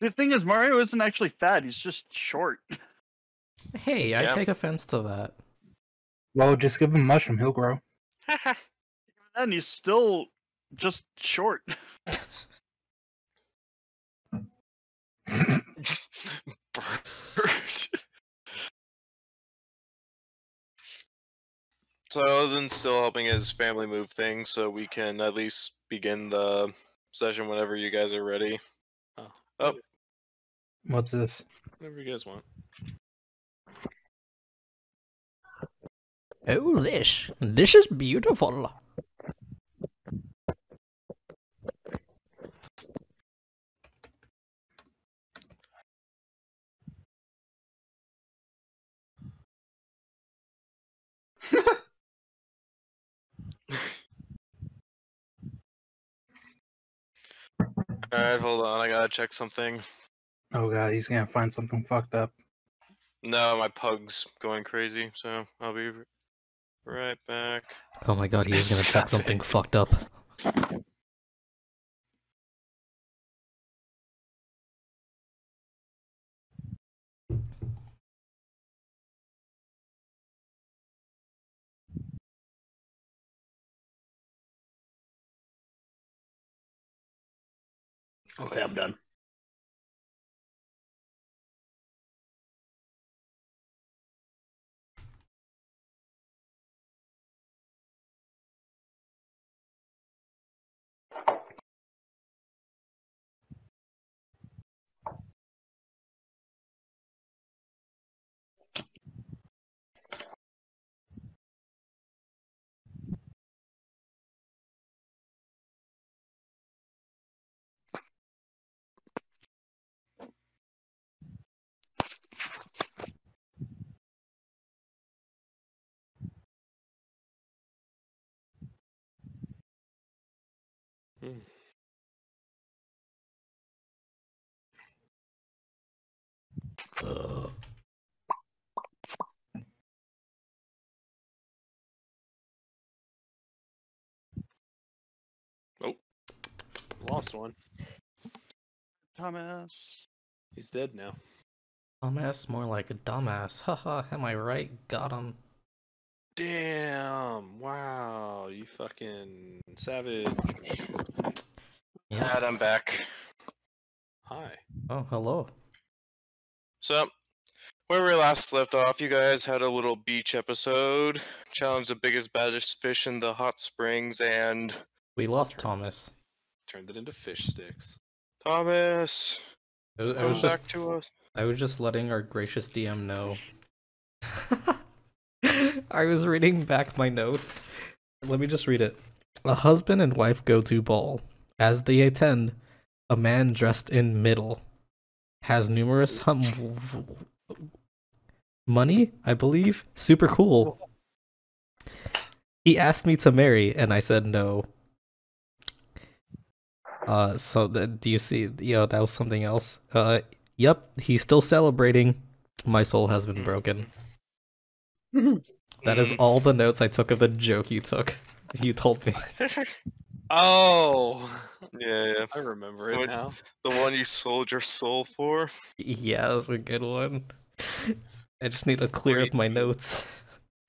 The thing is, Mario isn't actually fat. He's just short. Hey, I take offense to that. Well, just give him a mushroom, he'll grow. And he's still just short. So Odin's still helping his family move things, so we can at least begin the session whenever you guys are ready. Oh. What's this? Whatever you guys want. Oh, this is beautiful. Alright, hold on, I gotta check something. Oh god, he's gonna find something fucked up. No, my pug's going crazy, so I'll be right back. Oh my god, he is gonna check something fucked up. Okay, I'm done. Oh. Lost one. Thomas. He's dead now. Dumbass, more like a dumbass. Haha, am I right? Got him. Damn! Wow, you fucking savage. Yeah, I'm back. Hi. Oh, hello. So, where we last left off, you guys had a little beach episode, challenged the biggest, baddest fish in the hot springs, and We lost Thomas. Turned it into fish sticks. Thomas, I come was back just, to us. I was just letting our gracious DM know. I was reading back my notes. Let me just read it. A husband and wife go to ball. As they attend, a man dressed in middle has numerous money, I believe. Super cool. He asked me to marry, and I said no. So do you see? That was something else. Yep, he's still celebrating. My soul has been broken. That is all the notes I took of the joke you took. You told me. Oh! Yeah. I remember it now. The one you sold your soul for? Yeah, that was a good one. I just need to clear up my notes.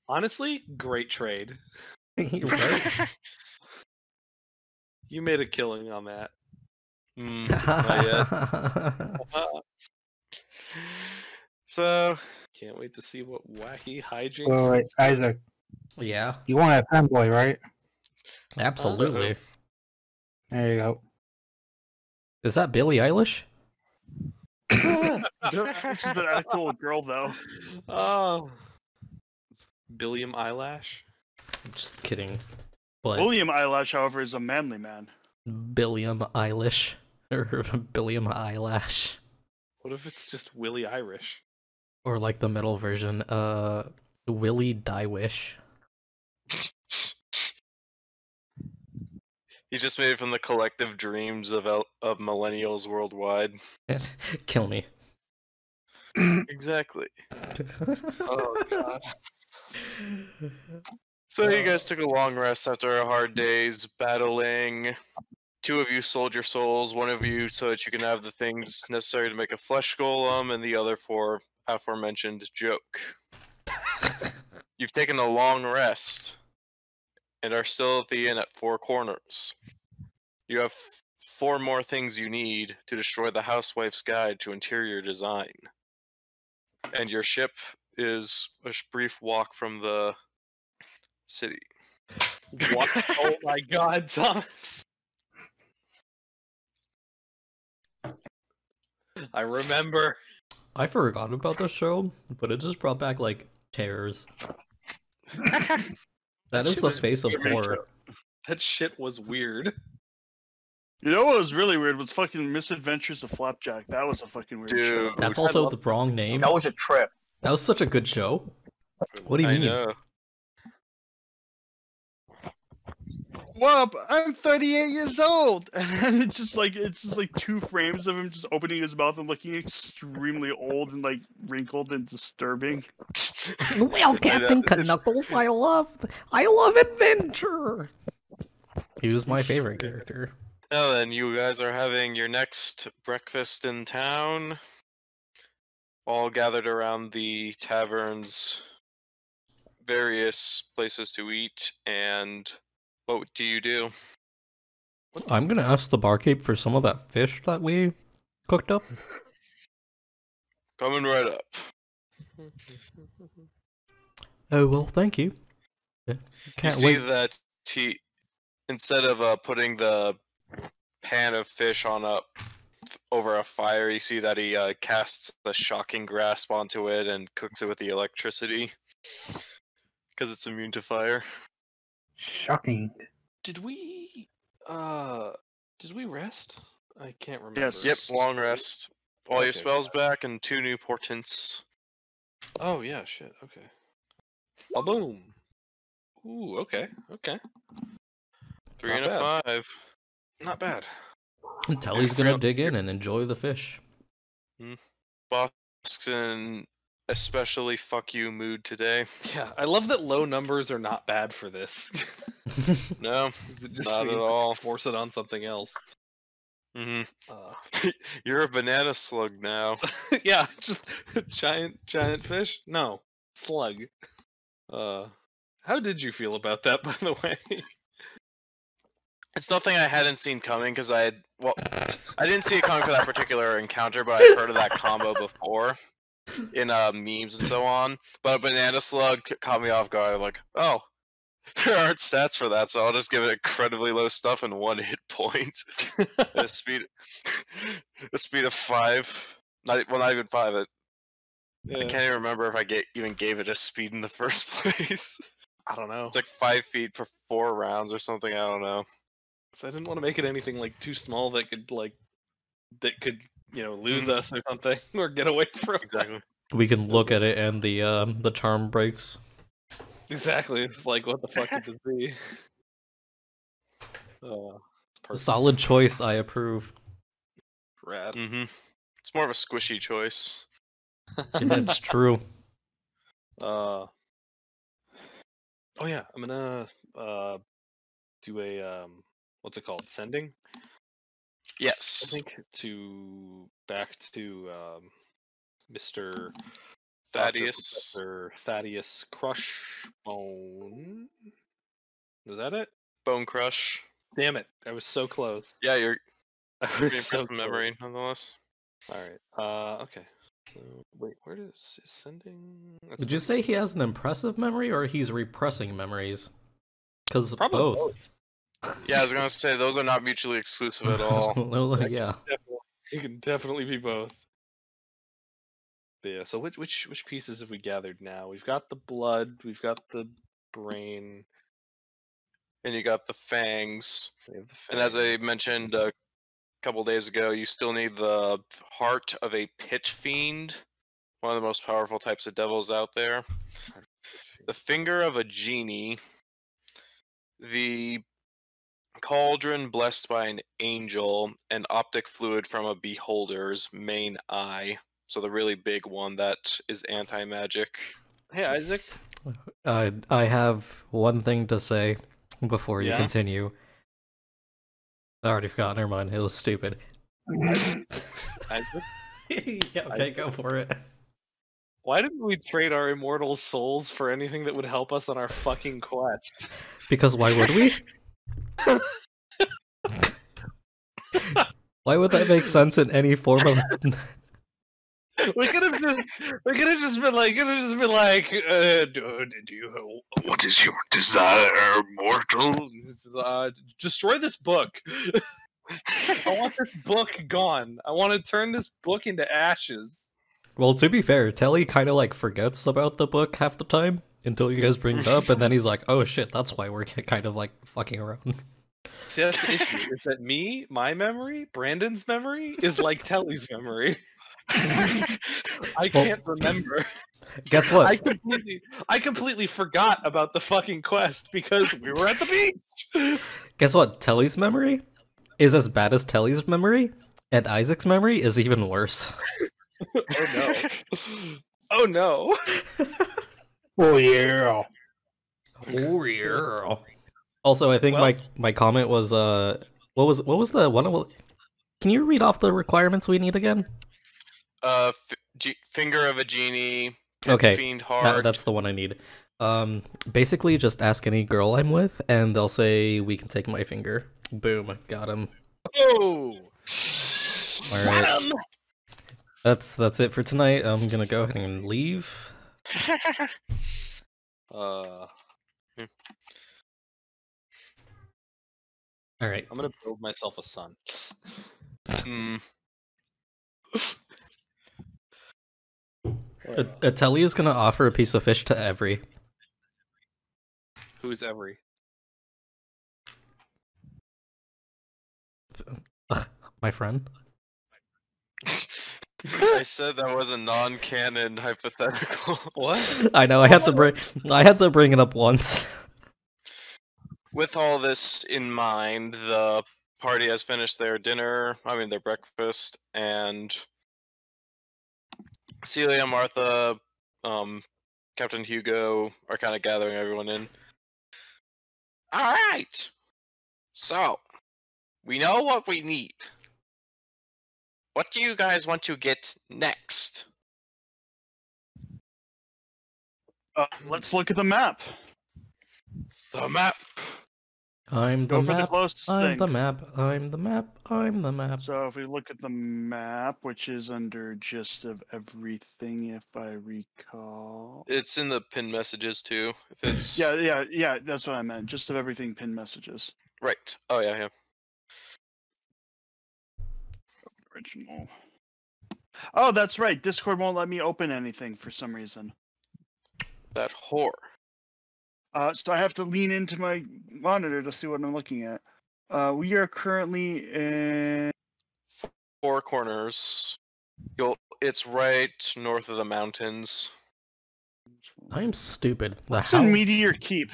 Honestly, great trade. Right? You made a killing on that. Not yet. So, can't wait to see what wacky hijinks. Well, wait, Isaac. Yeah. You want a fanboy, right? Absolutely. There you go. Is that Billie Eilish? She's an actual girl, though. Oh. Billiam Eyelash? Just kidding. But William Eyelash, however, is a manly man. Billiam Eilish. Or Billiam Eyelash. What if it's just Willie Irish? Or like the middle version, Willie Diewish. He's just made from the collective dreams of millennials worldwide. Kill me. Exactly. Oh god. So you guys took a long rest after a hard day's battling 2 of you sold your souls, 1 of you so that you can have the things necessary to make a flesh golem, and the other for aforementioned joke. You've taken a long rest and are still at the inn at 4 Corners. You have 4 more things you need to destroy the Housewife's Guide to Interior Design. And your ship is a brief walk from the city. What? Oh my god, Thomas. I remember. I forgot about the show, but it just brought back like tears. That is shit the was face of great horror. That shit was weird. You know what was really weird was fucking Misadventures of Flapjack. That was a fucking weird show. Dude, That's I also love the wrong name. That was a trip. That was such a good show. What do you I mean? know. Whoop! I'm 38 years old, and it's just like 2 frames of him just opening his mouth and looking extremely old and like wrinkled and disturbing. Well, Captain Knuckles, I love adventure. He was my favorite character. Now then, you guys are having your next breakfast in town, all gathered around the tavern's various places to eat, and what do you do? I'm gonna ask the barkeep for some of that fish that we cooked up. Coming right up. Oh well, thank you. You Can't see wait. that he, instead of putting the pan of fish on over a fire, you see that he casts a shocking grasp onto it and cooks it with the electricity, because it's immune to fire. Shocking. Did we rest? I can't remember. Yes. Yep, long rest. All your Okay. spells back and 2 new portents. Oh yeah, shit. Okay. Ba boom. Ooh, okay, okay. 3 Not and a bad. 5. Not bad. Telly's gonna dig in and enjoy the fish. Bosk's in especially fuck you mood today. Yeah, I love that low numbers are not bad for this. No, 'Cause it just not means at we all. can force it on something else. hmm Uh, You're a banana slug now. yeah, just giant fish. No, slug. How did you feel about that, by the way? It's nothing I hadn't seen coming because I didn't see it coming for that particular encounter, but I've heard of that combo before in memes and so on. But a banana slug caught me off guard. Like, oh, there aren't stats for that, so I'll just give it incredibly low stuff and 1 hit point. At a speed of 5. Not even 5. I Yeah, can't even remember if I even gave it a speed in the first place. I don't know. It's like 5 feet per 4 rounds or something. I don't know. 'Cause I didn't want to make it anything like too small that could lose us or something or get away from us. Exactly. We can look at it and the charm breaks. Exactly. It's like, what the fuck could this be? Perfect. Solid choice, I approve. Rad. It's more of a squishy choice. It's true. Oh yeah, I'm gonna do a what's it called? Sending? I Yes. think back to Mr. Thaddeus. Professor Thaddeus Crushbone. Was that it? Bone Crush. Damn it! I was so close. Yeah, you're I pretty was so impressive close. memory, nonetheless. All right. Okay. So, wait, where is sending? That's Would you say he has an impressive memory or he's repressing memories? Because probably both. Yeah, I was gonna say those are not mutually exclusive at all. Well, yeah. It can definitely be both. But yeah, so which pieces have we gathered now? We've got the blood, we've got the brain, And you got the fangs. we have the And as I fang. mentioned a couple days ago, you still need the heart of a pit fiend, one of the most powerful types of devils out there. The finger of a genie, the cauldron blessed by an angel, and optic fluid from a beholder's main eye. So the really big one that is anti-magic. Hey Isaac, I have one thing to say before you Yeah? continue. I already forgot. Never mind. It was stupid. Isaac? Yeah, okay, go for it. Why didn't we trade our immortal souls for anything that would help us on our fucking quest? Because why would we? Why would that make sense in any form of? We could have just been like, do you, what is your desire, mortal? Destroy this book. I want this book gone. I want to turn this book into ashes. Well, to be fair, Telly kind of like forgets about the book half the time until you guys bring it up, and then he's like, "Oh shit, that's why we're kind of like fucking around." See, that's the issue. Is that my memory, Brandon's memory, is like Telly's memory. I can't remember. Guess what? I completely forgot about the fucking quest because we were at the beach. Guess what? Telly's memory is as bad as Telly's memory, and Isaac's memory is even worse. Oh no! Oh no! Oh yeah. Oh yeah. Also, I think my comment was what was the one? Can you read off the requirements we need again? Finger of a genie. Okay, Fiend heart. that's the one I need. Basically, just ask any girl I'm with, and they'll say we can take my finger. Boom, got him. Oh! All right. That's it for tonight. I'm gonna go ahead and leave. All right. I'm gonna build myself a son. Telly is gonna offer a piece of fish to every. Who's every? My friend. I said that was a non-canon hypothetical. What? I know. I had to bring it up once. With all this in mind, the party has finished their their breakfast, and Celia, Martha, Captain Hugo are kind of gathering everyone in. All right, so we know what we need. What do you guys want to get next? Let's look at the map. The map. I'm the Go for the map. closest I'm thing. the map. I'm the map. I'm the map. So if we look at the map, which is under gist of everything, if I recall. It's in the pinned messages too. If it's Yeah. That's what I meant. Gist of everything, pinned messages. right. Oh yeah. Original. Oh, that's right. Discord won't let me open anything for some reason. That whore. So I have to lean into my monitor to see what I'm looking at. We are currently in 4 corners. It's right north of the mountains. I'm stupid. What's in Meteor Keep?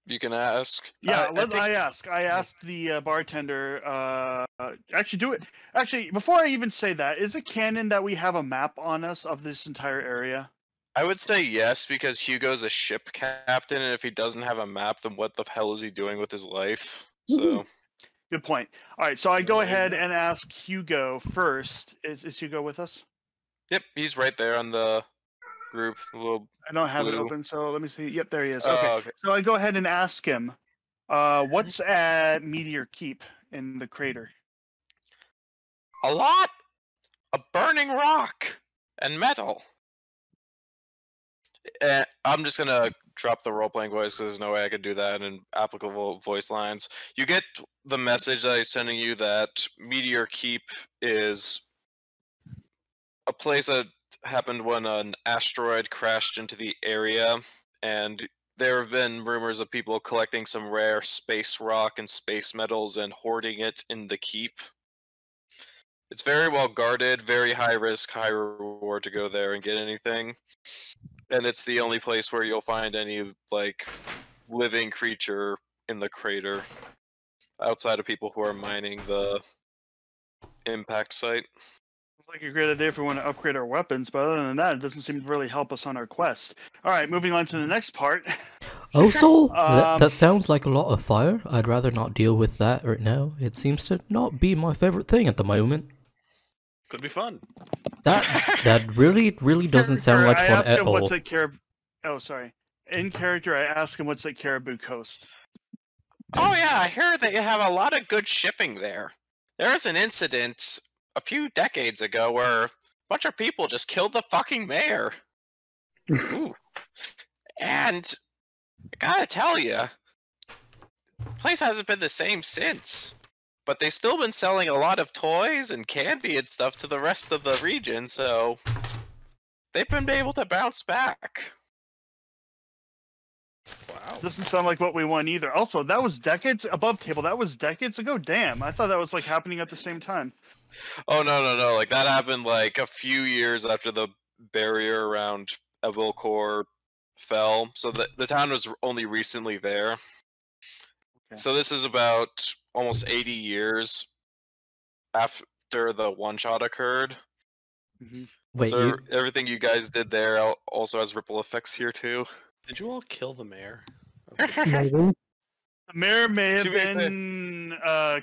You can ask. Yeah, I I asked the bartender. Actually, do it. Actually, before I even say that, is it canon that we have a map on us of this entire area? I would say yes, because Hugo's a ship captain, and if he doesn't have a map, then what the hell is he doing with his life? So. Good point. All right, so I go ahead and ask Hugo first. Is Hugo with us? Yep, he's right there on the group. I don't have it blue. open, so let me see. Yep, there he is. Oh, Okay. okay. So I go ahead and ask him, what's at Meteor Keep in the crater? A lot of burning rock and metal. I'm just gonna drop the role-playing voice because there's no way I could do that in applicable voice lines. You get the message that I'm sending you that Meteor Keep is a place that happened when an asteroid crashed into the area, and there have been rumors of people collecting some rare space rock and space metals and hoarding it in the keep. It's very well guarded, very high risk, high reward to go there and get anything. And it's the only place where you'll find any, like, living creature in the crater, outside of people who are mining the impact site. like a great idea if we want to upgrade our weapons, but other than that, it doesn't seem to really help us on our quest. All right, moving on to the next part. Oh, Soul, Um, that sounds like a lot of fire. I'd rather not deal with that right now. It seems to not be my favorite thing at the moment. Could be fun. That really doesn't sound like I fun asked at him all. what's at Caribou. Oh, sorry. In character, I asked him what's at Caribou Coast. Oh yeah, I hear that you have a lot of good shipping there. There was an incident a few decades ago where a bunch of people just killed the fucking mayor. Ooh. And I gotta tell you, the place hasn't been the same since. But they've still been selling a lot of toys and candy and stuff to the rest of the region, so they've been able to bounce back. Wow. Doesn't sound like what we want either. Also, that was decades above table. That was decades ago. Damn, I thought that was like happening at the same time. Oh no! Like that happened like a few years after the barrier around Evilcore fell. So the town was only recently there. Okay. So this is about almost 80 years after the one shot occurred. Mm-hmm. Wait, So everything you guys did there also has ripple effects here too. Did you all kill the mayor? Maybe. The mayor may have To be fair- been a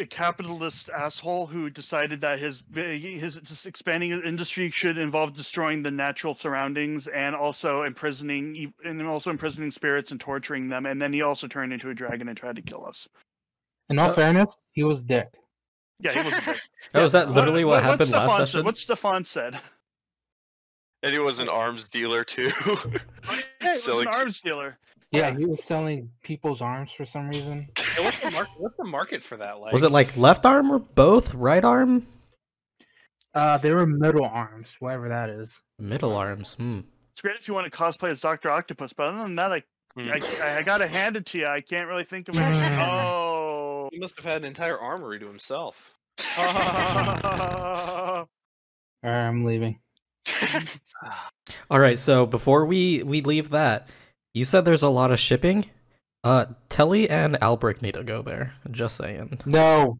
capitalist asshole who decided that his just expanding his industry should involve destroying the natural surroundings and also imprisoning spirits and torturing them. And then he also turned into a dragon and tried to kill us. In all fairness, he was a dick. Yeah, he was a dick. Oh, is that literally what happened last Stefan session? What Stefan said. And he was an arms dealer too. Yeah, he was Silly an arms dealer. Yeah, he was selling people's arms for some reason. Hey, what's the market for that like? Was it like left arm or both? Right arm? They were middle arms, whatever that is. Middle arms. It's great if you want to cosplay as Dr. Octopus, but other than that, I gotta hand it to you. I can't really think of anything. Oh. He must have had an entire armory to himself. Alright, I'm leaving. All right, so before we leave that, you said there's a lot of shipping. Telly and Albrecht need to go there. Just saying. No.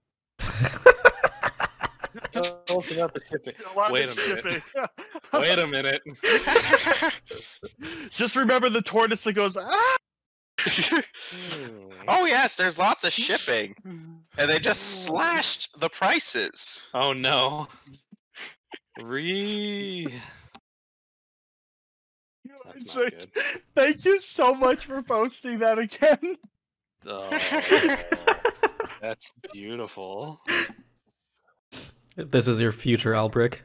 Tell us about the shipping. A lot Wait of a minute. shipping. Wait a minute. Just remember the tortoise that goes, ah! Oh yes, there's lots of shipping. And they just slashed the prices. Oh no. That's not good. Thank you so much for posting that again. Oh, that's beautiful. This is your future Albrecht.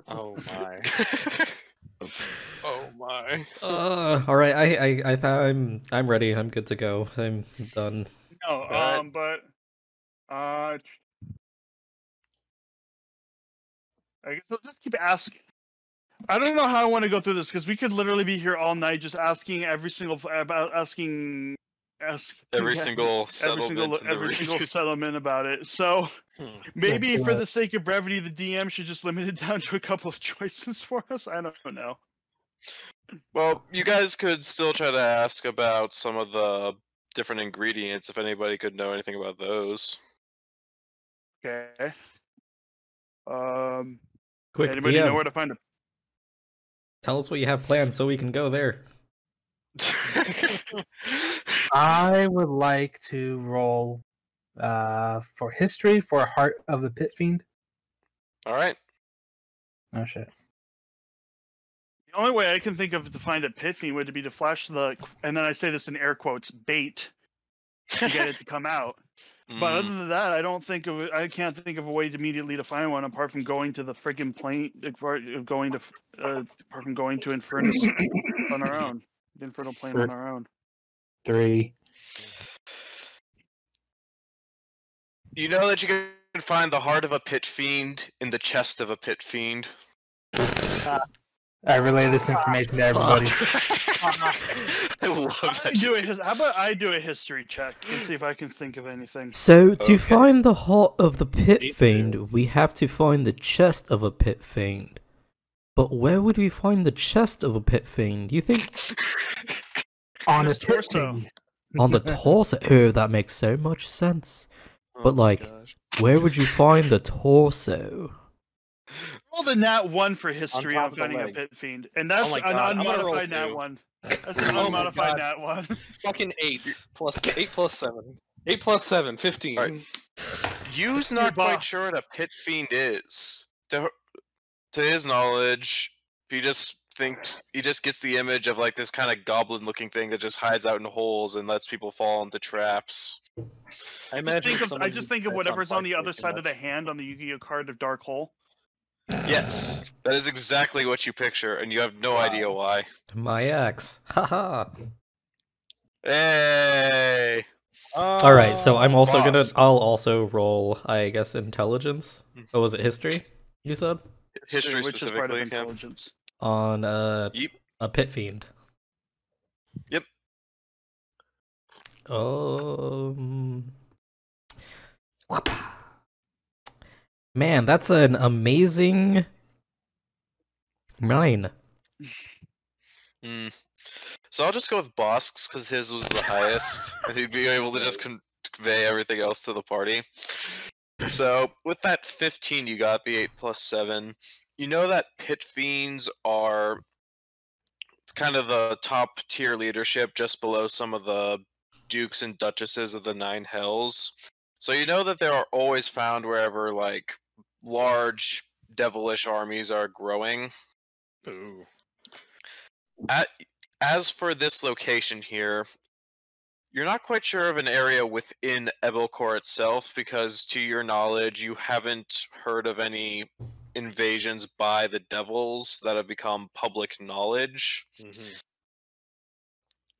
Oh my. Oh my. All right, I'm ready. I'm good to go. I'm done. No, but I guess we'll just keep asking. I don't know how I want to go through this because we could literally be here all night just asking every single settlement Every single settlement about it. So maybe for the sake of brevity, the DM should just limit it down to a couple of choices for us. I don't know. Well, you guys could still try to ask about some of the different ingredients if anybody could know anything about those. Okay. Quick, Anybody DM, know where to find a? tell us what you have planned so we can go there. I would like to roll for history for Heart of the Pit Fiend. All right. Oh shit. The only way I can think of to find a pit fiend would be to flash the, and then I say this in air quotes, bait to get it to come out. But other than that, I can't think of a way to immediately to find one apart from going to the friggin' plane, apart from going to Infernus on our own, the Infernal Plane on our own. 3. You know that you can find the heart of a pit fiend in the chest of a pit fiend. I relay this information to everybody. I love that. How about I do a history check and see if I can think of anything? So, to find the heart of the pit fiend, we have to find the chest of a pit fiend. But where would we find the chest of a pit fiend? You think On a His pit torso. fiend. on the torso? Oh, that makes so much sense. But like, Where would you find the torso? Roll the nat 1 for history top on of the finding a leg. pit fiend, and that's my an God, I'm gonna roll unmodified nat 2. 1. That's an Oh my unmodified God. nat 1. Fucking 8 plus 7. 8 plus 7, 15. Alright. You's Your not quite boss. sure what a pit fiend is. To his knowledge, he just gets the image of like this kind of goblin-looking thing that just hides out in holes and lets people fall into traps. I I imagine just think of whatever's on the other side of the hand on the Yu-Gi-Oh card of Dark Hole. Yes, that is exactly what you picture, and you have no Wow. idea why. My ex. Haha. Hey! All right, so I'm also boss. I'll also roll, I guess, intelligence. Oh, was it history? You said History which is part of specifically. Yeah. intelligence. on Yep. a pit fiend. Yep. Man, that's an amazing 9. So I'll just go with Bosk's because his was the highest, and he'd be able to just convey everything else to the party. So with that 15, you got the 8 plus 7. You know that pit fiends are kind of the top tier leadership, just below some of the dukes and duchesses of the 9 hells. So you know that they are always found wherever like large devilish armies are growing. Ooh. As for this location here, you're not quite sure of an area within Ebelcor itself because, to your knowledge, you haven't heard of any invasions by the devils that have become public knowledge. Mm-hmm.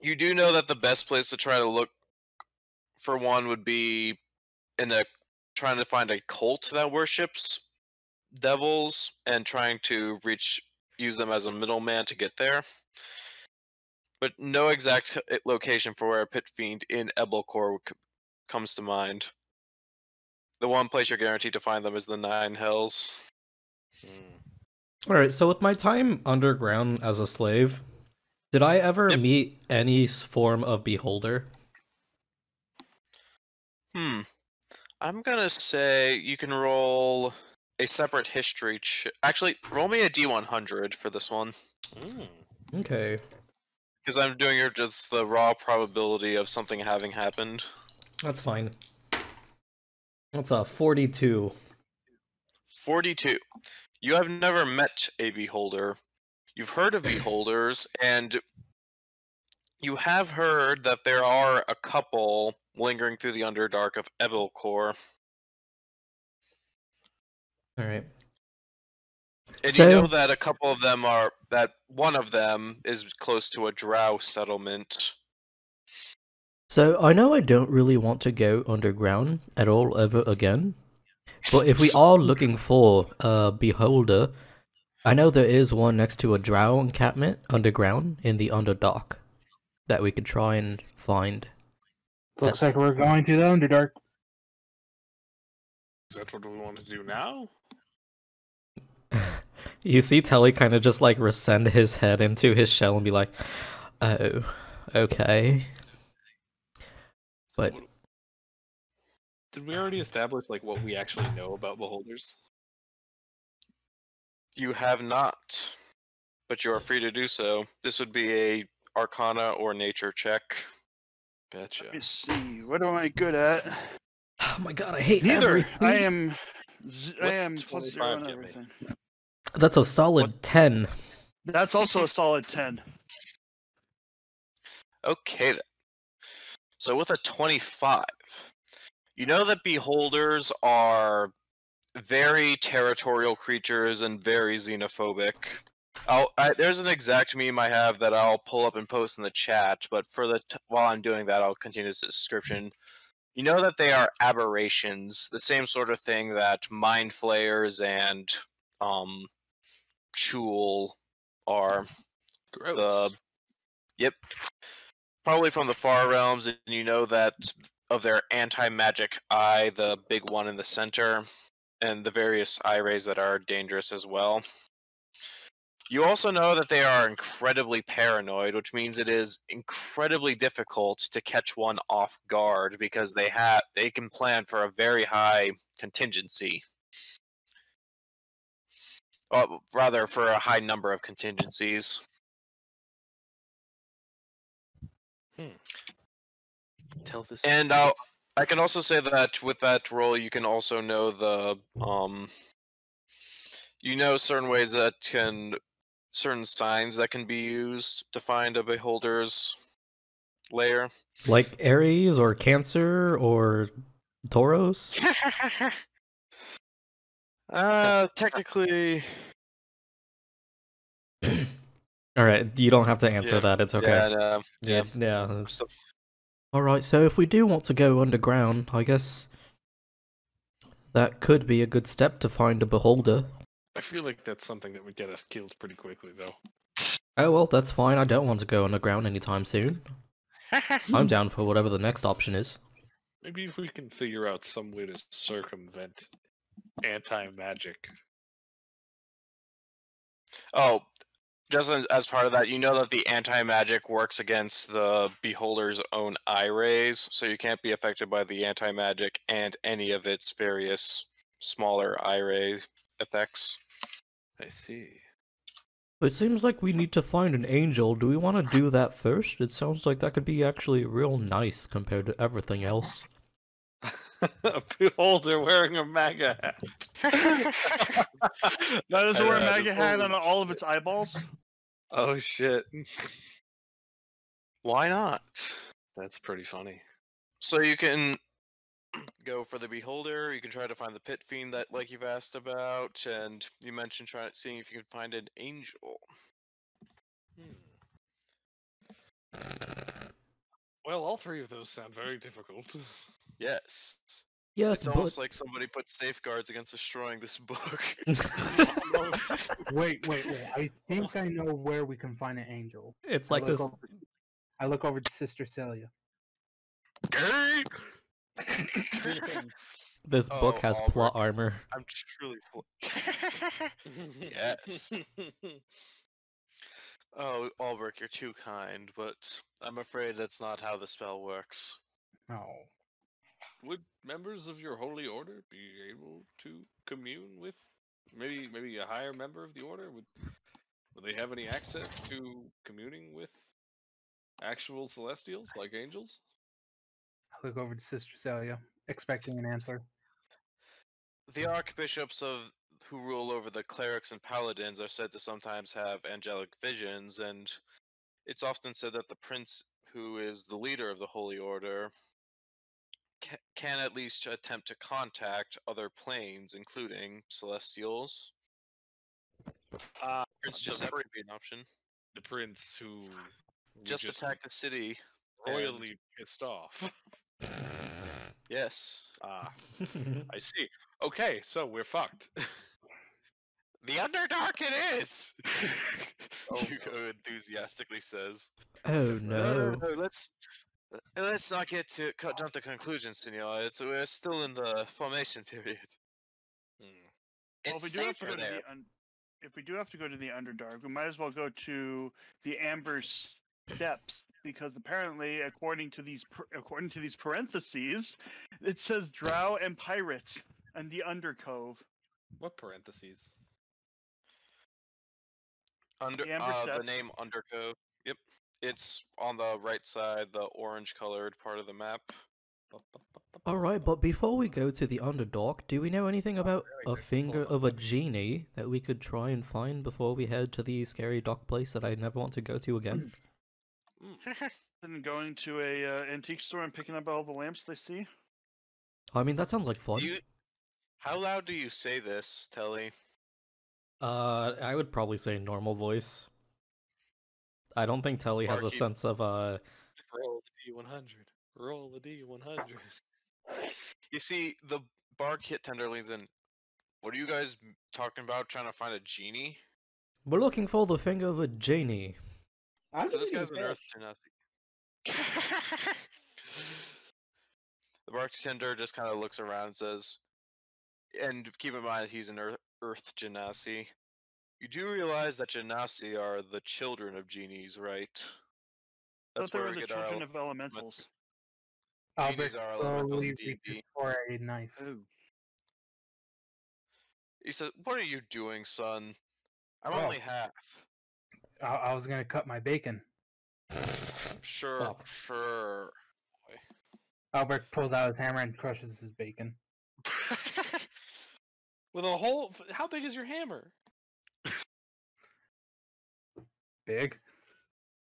You do know that the best place to try to look for one would be trying to find a cult that worships devils and trying to use them as a middleman to get there. But no exact location for where a pit fiend in Ebelcor comes to mind. The one place you're guaranteed to find them is the 9 hells. All right, so with my time underground as a slave, did I ever meet any form of beholder? I'm gonna say you can roll a separate history actually, roll me a D100 for this one. Okay. Because I'm doing just the raw probability of something having happened. That's fine. That's a 42. 42. You have never met a beholder. You've heard of beholders, and you have heard that there are a couple lingering through the Underdark of Ebelcor. Alright. And So- you know that a couple of them that one of them is close to a drow settlement. So, I know I don't really want to go underground at all ever again, but if we are looking for a beholder, I know there is one next to a drow encampment underground in the Underdark that we could try and find. Looks like we're going to the Underdark. Is that what we want to do now? You see Telly kind of just like rescind his head into his shell and be like, oh, okay. But Did we already establish like what we actually know about beholders? You have not, but you are free to do so. This would be a Arcana or Nature check. Gotcha. Let me see. What am I good at? oh my god, I hate Neither. everything. I am What's plus 0 25 on get me? everything. That's a solid 10. That's also a solid 10. Okay then. So with a 25, you know that beholders are very territorial creatures and very xenophobic. There's an exact meme I have that I'll pull up and post in the chat, but while I'm doing that, I'll continue this description. You know that they are aberrations, the same sort of thing that mind flayers and Chul are. Gross. Yep. Probably from the far realms, and you know that of their anti-magic eye, the big one in the center, and the various eye rays that are dangerous as well. You also know that they are incredibly paranoid, which means it is incredibly difficult to catch one off guard because they can plan for a very high contingency. Rather, for a high number of contingencies. Tell this. And I can also say that with that roll, you can also know the certain ways that certain signs that can be used to find a beholder's lair. Like Aries or Cancer or Tauros? Technically. Alright, you don't have to answer Yeah. that, it's okay. Yeah, no, yeah. Yeah. So- Alright, so if we do want to go underground, I guess that could be a good step to find a beholder. I feel like that's something that would get us killed pretty quickly, though. Oh well, that's fine, I don't want to go underground anytime soon. I'm down for whatever the next option is. Maybe if we can figure out some way to circumvent anti-magic. Oh, just as part of that, you know that the anti-magic works against the beholder's own eye rays, so you can't be affected by the anti-magic and any of its various smaller eye ray effects. I see. It seems like we need to find an angel. Do we want to do that first? It sounds like that could be actually real nice compared to everything else. A beholder wearing a MAGA hat. That is wear a Yeah, MAGA this hat whole- on all of its eyeballs. Oh shit. Why not? That's pretty funny. So you can go for the beholder. You can try to find the pit fiend that, like you've asked about, and you mentioned seeing if you can find an angel. Well, all three of those sound very difficult. Yes. Yes, It's almost but like somebody put safeguards against destroying this book. Wait. I think I know where we can find an angel. it's I like look this. over- I look over to Sister Celia. This book has Albert, plot armor. I'm truly. Yes. Oh, Albrecht, you're too kind, but I'm afraid that's not how the spell works. Oh. Would members of your holy order be able to commune with maybe a higher member of the order? Would they have any access to communing with actual celestials like angels? I look over to Sister Celia, expecting an answer. The archbishops who rule over the clerics and paladins are said to sometimes have angelic visions, and it's often said that the prince, who is the leader of the holy order, can at least attempt to contact other planes, including celestials. Prince The Giuseppe would be an option. The prince who we Just attack the city. royally pissed off. Yes. I see. Okay, so we're fucked. The Underdark it is! Oh, Hugo enthusiastically says. Oh no. Let's not jump to conclusions, senor. We're still in the formation period. Well, It's if we do have to safer go to there. if we do have to go to the Underdark, we might as well go to the Amber Steps, because apparently, according to these parentheses, it says Drow and pirates and the Undercove. What parentheses? The Amber Steps. name Undercove. Yep. It's on the right side, the orange-colored part of the map. Alright, but before we go to the Underdark, do we know anything about a finger of a genie that we could try and find before we head to the scary dark place that I never want to go to again? And going to a antique store and picking up all the lamps they see. I mean, that sounds like fun. How loud do you say this, Telly? I would probably say normal voice. I don't think Telly has a Barkeep. sense of, Roll a D100. Roll a D100. You see, the bar kit tender leans in. What are you guys talking about? Trying to find a genie? We're looking for the finger of a genie. So this guy's an earth genasi. The bartender just kind of looks around and says, and keep in mind he's an earth genasi. You do realize that Genasi are the children of genies, right? I That's thought they where were we the get our children of elementals. Albert genies are elementals in slowly reaches D&D. for a knife. Oh. He said, "What are you doing, son? I'm Oh. only half." I was gonna cut my bacon. Sure, Stop. sure. Albert pulls out his hammer and crushes his bacon. With a whole. How big is your hammer? Big.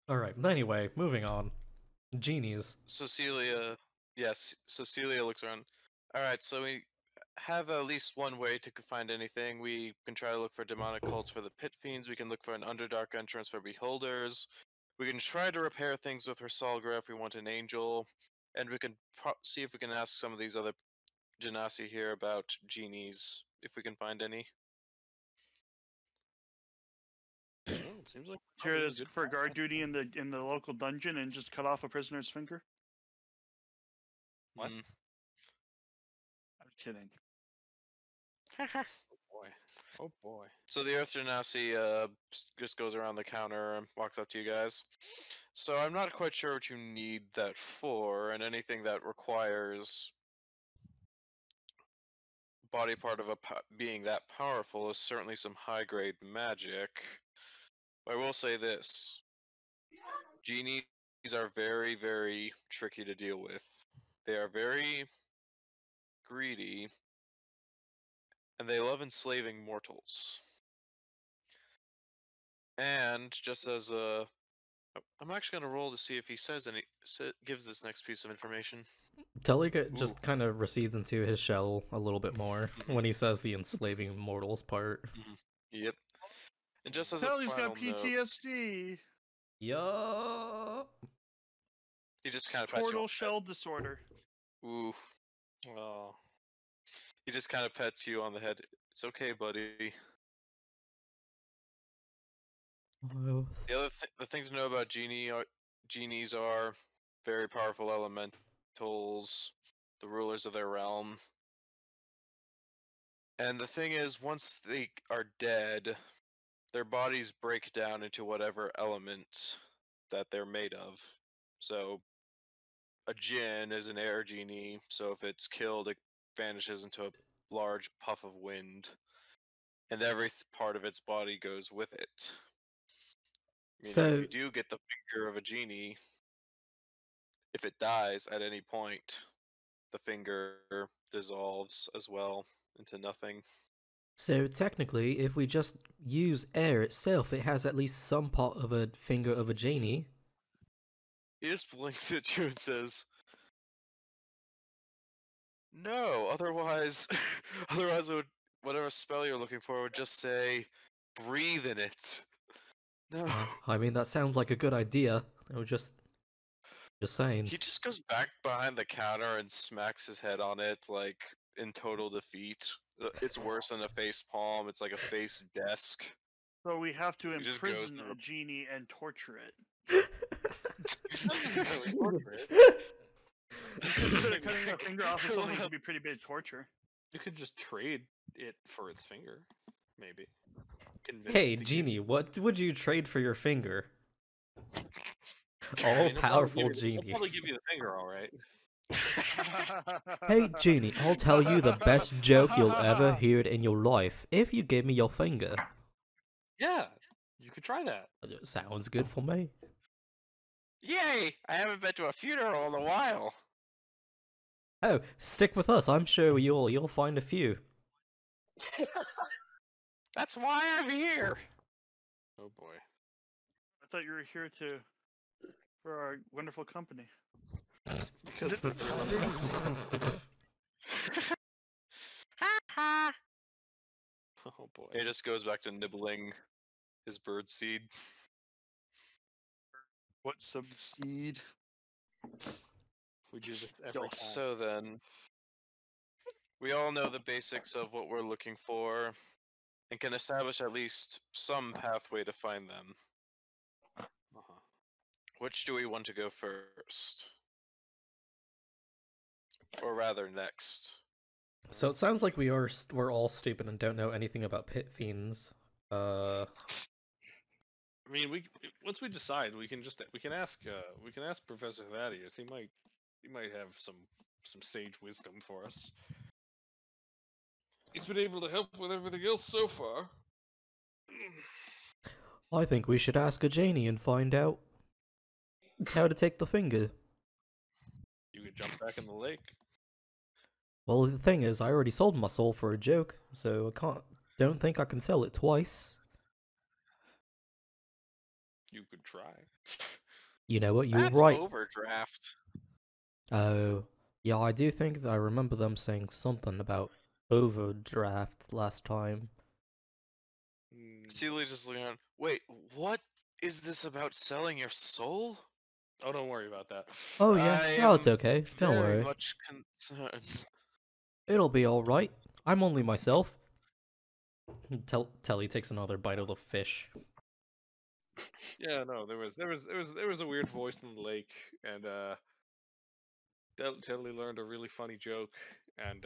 Alright, but anyway, moving on. Genies. Cecilia, yes, Cecilia looks around. All right, so we have at least one way to find anything. We can try to look for demonic cults for the pit fiends. We can look for an underdark entrance for beholders. We can try to repair things with Resalgra if we want an angel, and we can see if we can ask some of these other genasi here about genies, if we can find any. Well, it seems like Here probably it is good for plan. guard duty in the local dungeon and just cut off a prisoner's finger. What? Mm. I'm kidding. Oh boy. Oh boy. So the Earth Genasi just goes around the counter and walks up to you guys. So I'm not quite sure what you need that for, and anything that requires body part of a being that powerful is certainly some high-grade magic. I will say this. Genies are very, very tricky to deal with. They are very greedy, and they love enslaving mortals. And just as a... I'm actually going to roll to see if he says any... gives this next piece of information. Telly just kind of recedes into his shell a little bit more when he says the enslaving mortals part. Yep. And just as Telly's a got final note, PTSD. Yup. he just kind of pets you Tortle on shell disorder. Ooh. Oh. He just kind of pets you on the head. It's okay, buddy. Oh, The other the thing to know about genies are very powerful elementals, the rulers of their realm. And the thing is, once they are dead, their bodies break down into whatever element that they're made of. So, a djinn is an air genie, so if it's killed, it vanishes into a large puff of wind, and every part of its body goes with it. Meaning, So- if you do get the finger of a genie, if it dies at any point, the finger dissolves as well into nothing. So technically, if we just use air itself, it has at least some part of a finger of a genie. He just blinks at you and says, "No, otherwise, otherwise, it would, whatever spell you're looking for would just say, breathe in it." No. I mean, that sounds like a good idea. I was just saying. He just goes back behind the counter and smacks his head on it, like, in total defeat. It's worse than a face palm, it's like a face desk. So we have to He just goes imprison through a genie and torture it. Instead of cutting a finger off of something, it would be pretty big torture. You could just trade it for its finger, maybe. Convince Hey, it to give genie, you- what would you trade for your finger? I mean, All it'll probably powerful give you- it'll genie. probably give you the finger, all right. Hey, genie, I'll tell you the best joke you'll ever hear in your life if you give me your finger. Yeah, you could try that. Sounds good for me. Yay! I haven't been to a funeral in a while. Oh, stick with us. I'm sure you'll find a few. That's why I'm here. Oh boy. I thought you were here for our wonderful company. Because oh boy. He just goes back to nibbling his bird seed. What's some seed? We do this every time. So then, we all know the basics of what we're looking for, and can establish at least some pathway to find them. Uh-huh. Which do we want to go first? Or rather, next? So it sounds like we're all stupid and don't know anything about pit fiends. Uh, I mean, once we decide, we can ask Professor Thaddeus. He might have some sage wisdom for us. He's been able to help with everything else so far. I think we should ask a Janie and find out how to take the finger. You could jump back in the lake. Well, the thing is, I already sold my soul for a joke, so don't think I can sell it twice. You could try. You know what? You're That's right. overdraft. Oh, yeah, I do think that I remember them saying something about overdraft last time. Celia just looking around. Wait, what is this about selling your soul? Oh, don't worry about that. Oh yeah, I no, it's am okay. Don't very worry. much concerned. It'll be all right. I'm only myself. Telly takes another bite of the fish. Yeah, no, there was a weird voice in the lake, and Telly learned a really funny joke, and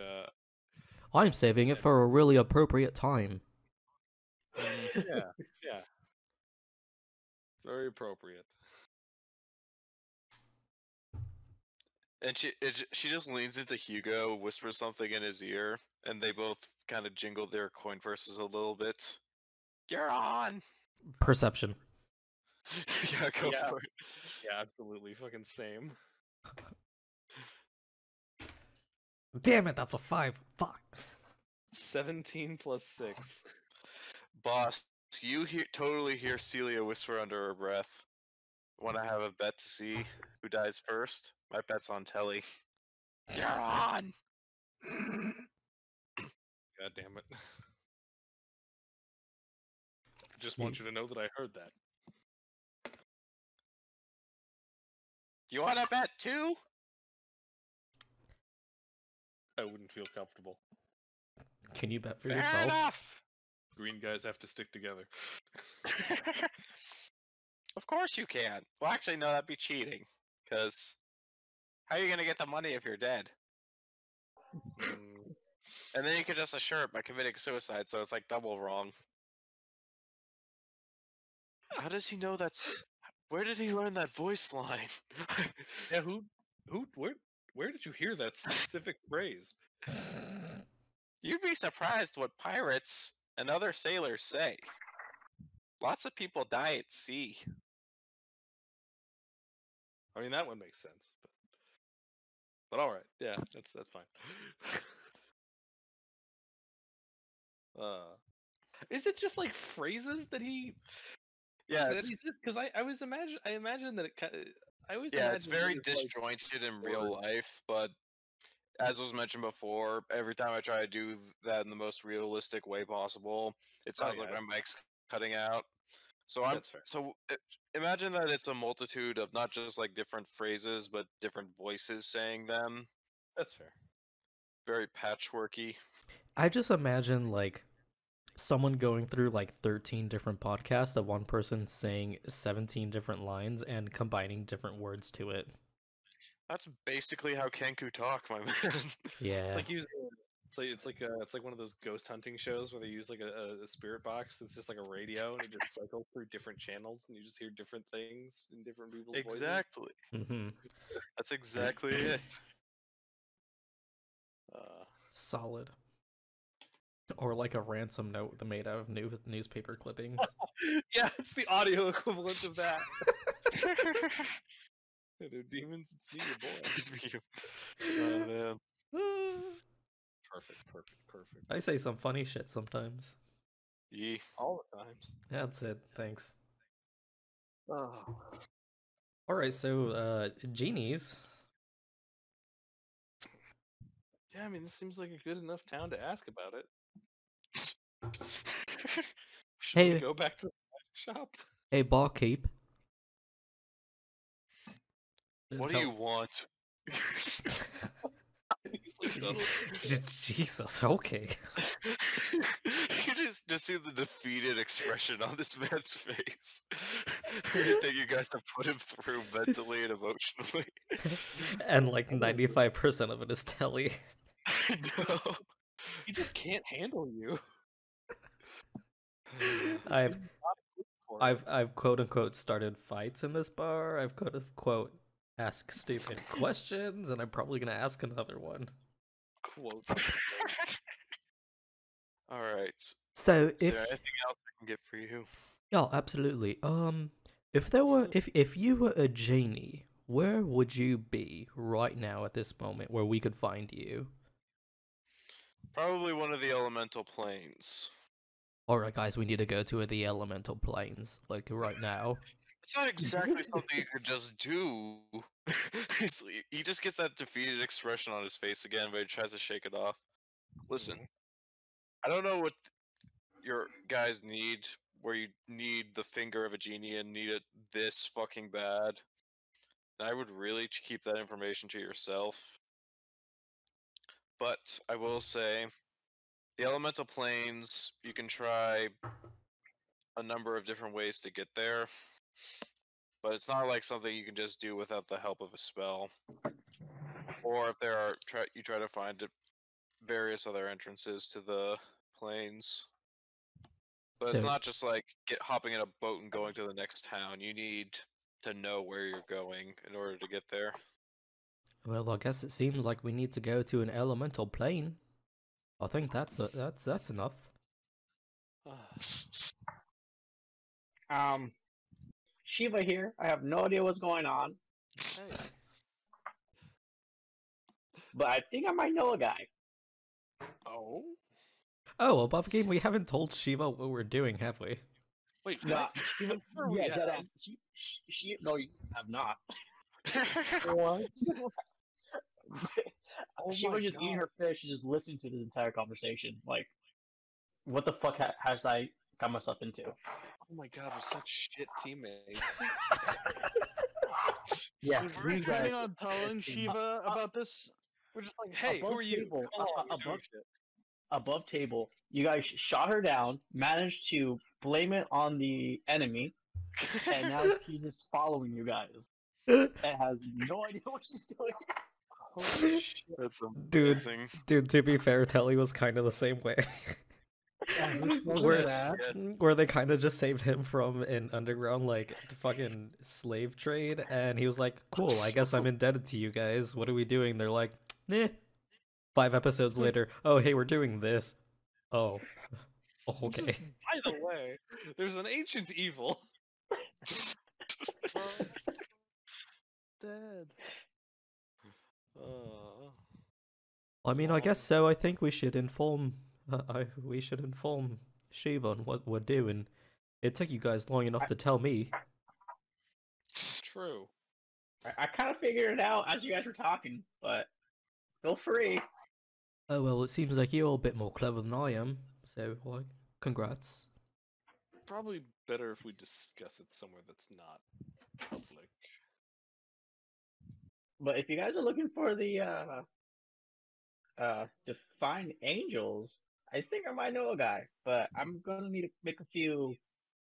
I'm saving it for a really appropriate time. yeah, very appropriate. And she just leans into Hugo, whispers something in his ear, and they both kind of jingle their coin purses a little bit. You're on. Perception. Yeah, go Yeah. for it. Yeah, absolutely, fucking same. Damn it, that's a 5. Fuck. 17 plus 6. Boss, you totally hear Celia whisper under her breath. Want to have a bet to see who dies first? My bet's on Telly. You're on. God damn it. Just want you to know that I heard that. You want to bet too? I wouldn't feel comfortable. Can you bet for Fair yourself? enough. Green guys have to stick together. Of course you can. Well, actually, no, that'd be cheating. Because how are you going to get the money if you're dead? And then you could just assure it by committing suicide, so it's like double wrong. How does he know that's... Where did he learn that voice line? Yeah, where did you hear that specific phrase? You'd be surprised what pirates and other sailors say. Lots of people die at sea. I mean, that one makes sense. But all right, yeah, that's fine. Is it just like phrases that he? Yeah, because I imagine that I always yeah, it's imagine very that it's like, disjointed in real life, but as was mentioned before, every time I try to do that in the most realistic way possible, it sounds like yeah. my mic's cutting out. So That's fair. Imagine that it's a multitude of not just like different phrases, but different voices saying them. That's fair. Very patchworky. I just imagine like someone going through like 13 different podcasts of one person saying 17 different lines and combining different words to it. That's basically how Kenku talk, my man. Yeah. Like it's like one of those ghost hunting shows where they use like a spirit box that's just like a radio and it just cycles through different channels and you just hear different things in different people's voices. Exactly. Mm-hmm. That's exactly it. Solid. Or like a ransom note made out of newspaper clippings. Yeah, it's the audio equivalent of that. Hello, demons, it's me, your boy. It's me. Oh man. Perfect. I say some funny shit sometimes. Yeah. All the times. That's it. Thanks. Oh. Alright, so, genies. Yeah, I mean, this seems like a good enough town to ask about it. Should we go back to the shop? Hey, barkeep. What do you want? Jesus, okay. You just see the defeated expression on this man's face. Everything you guys have put him through mentally and emotionally. And like 95% of it is Telly. No. He just can't handle you. I've quote unquote started fights in this bar. I've quote unquote asked stupid questions, and I'm probably gonna ask another one. Quote. All right. So Is if there anything else I can get for you? yeah, absolutely. If there were if you were a genie, where would you be right now at this moment where we could find you? Probably one of the elemental planes. Alright guys, we need to go to the elemental planes, like right now. It's not exactly something you could just do. He just gets that defeated expression on his face again, but he tries to shake it off. Listen, I don't know what your guys need, where you need the finger of a genie and need it this fucking bad. And I would really keep that information to yourself. But I will say, the elemental planes, you can try a number of different ways to get there. But it's not like something you can just do without the help of a spell. Or if there are, you try to find various other entrances to the planes. But it's So not just like hopping in a boat and going to the next town. You need to know where you're going in order to get there. well, I guess it seems like we need to go to an elemental plane. I think that's enough. Shiva here. I have no idea what's going on, Hey. but I think I might know a guy. Oh? Oh, above game, we haven't told Shiva what we're doing, have we? Wait, No, what? Shiva, Sure we yeah, have. deadass. No, you have not. What? Oh She my was just eating God. her fish and just listening to this entire conversation. Like, what the fuck has I got myself into? Oh my God, we're such shit teammates. Yeah, We're you planning guys. on telling Shiva about this. We're just like, hey, who Above are you? table, Come along, we're doing above shit. above table, you guys shot her down, managed to blame it on the enemy, and now she's just following you guys. And has no idea what she's doing. Holy shit. That's Dude, amazing. dude, to be fair, Telly was kind of the same way. Where- Where they kind of just saved him from an underground, like, fucking slave trade, and he was like, cool, I guess I'm indebted to you guys. What are we doing? They're like, eh. 5 episodes later, oh, hey, we're doing this. Oh, okay. By the way, there's an ancient evil. Dead. I mean, I guess so. I think we should inform, we should inform Shiva on what we're doing. It took you guys long enough to tell me. True. I kind of figured it out as you guys were talking, but feel free. Oh, well, it seems like you're a bit more clever than I am, so, like, congrats. Probably better if we discuss it somewhere that's not public. But if you guys are looking for the to find angels, I think I might know a guy. But I'm gonna need to make a few,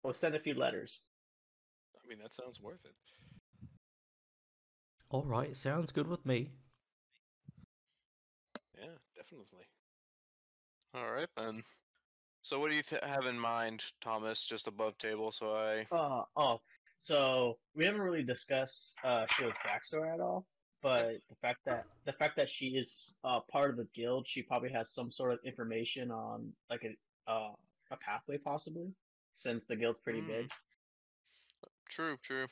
or send a few letters. I mean, that sounds worth it. Alright, sounds good with me. Yeah, definitely. All right then. So what do you have in mind, Thomas? Just above table, so I. So we haven't really discussed Sheila's backstory at all. But the fact that she is part of the guild, she probably has some sort of information on like a pathway possibly, since the guild's pretty big. True, true.